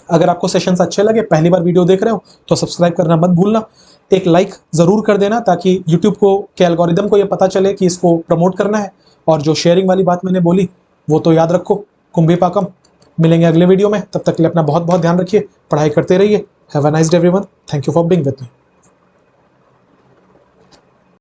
अगर आपको सेशंस अच्छे लगे, पहली बार वीडियो देख रहे हो, तो सब्सक्राइब करना मत भूलना, एक लाइक जरूर कर देना ताकि यूट्यूब को के एल्गोरिदम को यह पता चले कि इसको प्रमोट करना है। और जो शेयरिंग वाली बात मैंने बोली वो तो याद रखो, कुंभी पाकम। मिलेंगे अगले वीडियो में, तब तक के लिए अपना बहुत बहुत ध्यान रखिए, पढ़ाई करते रहिए। Have a nice day everyone, thank you for being with me.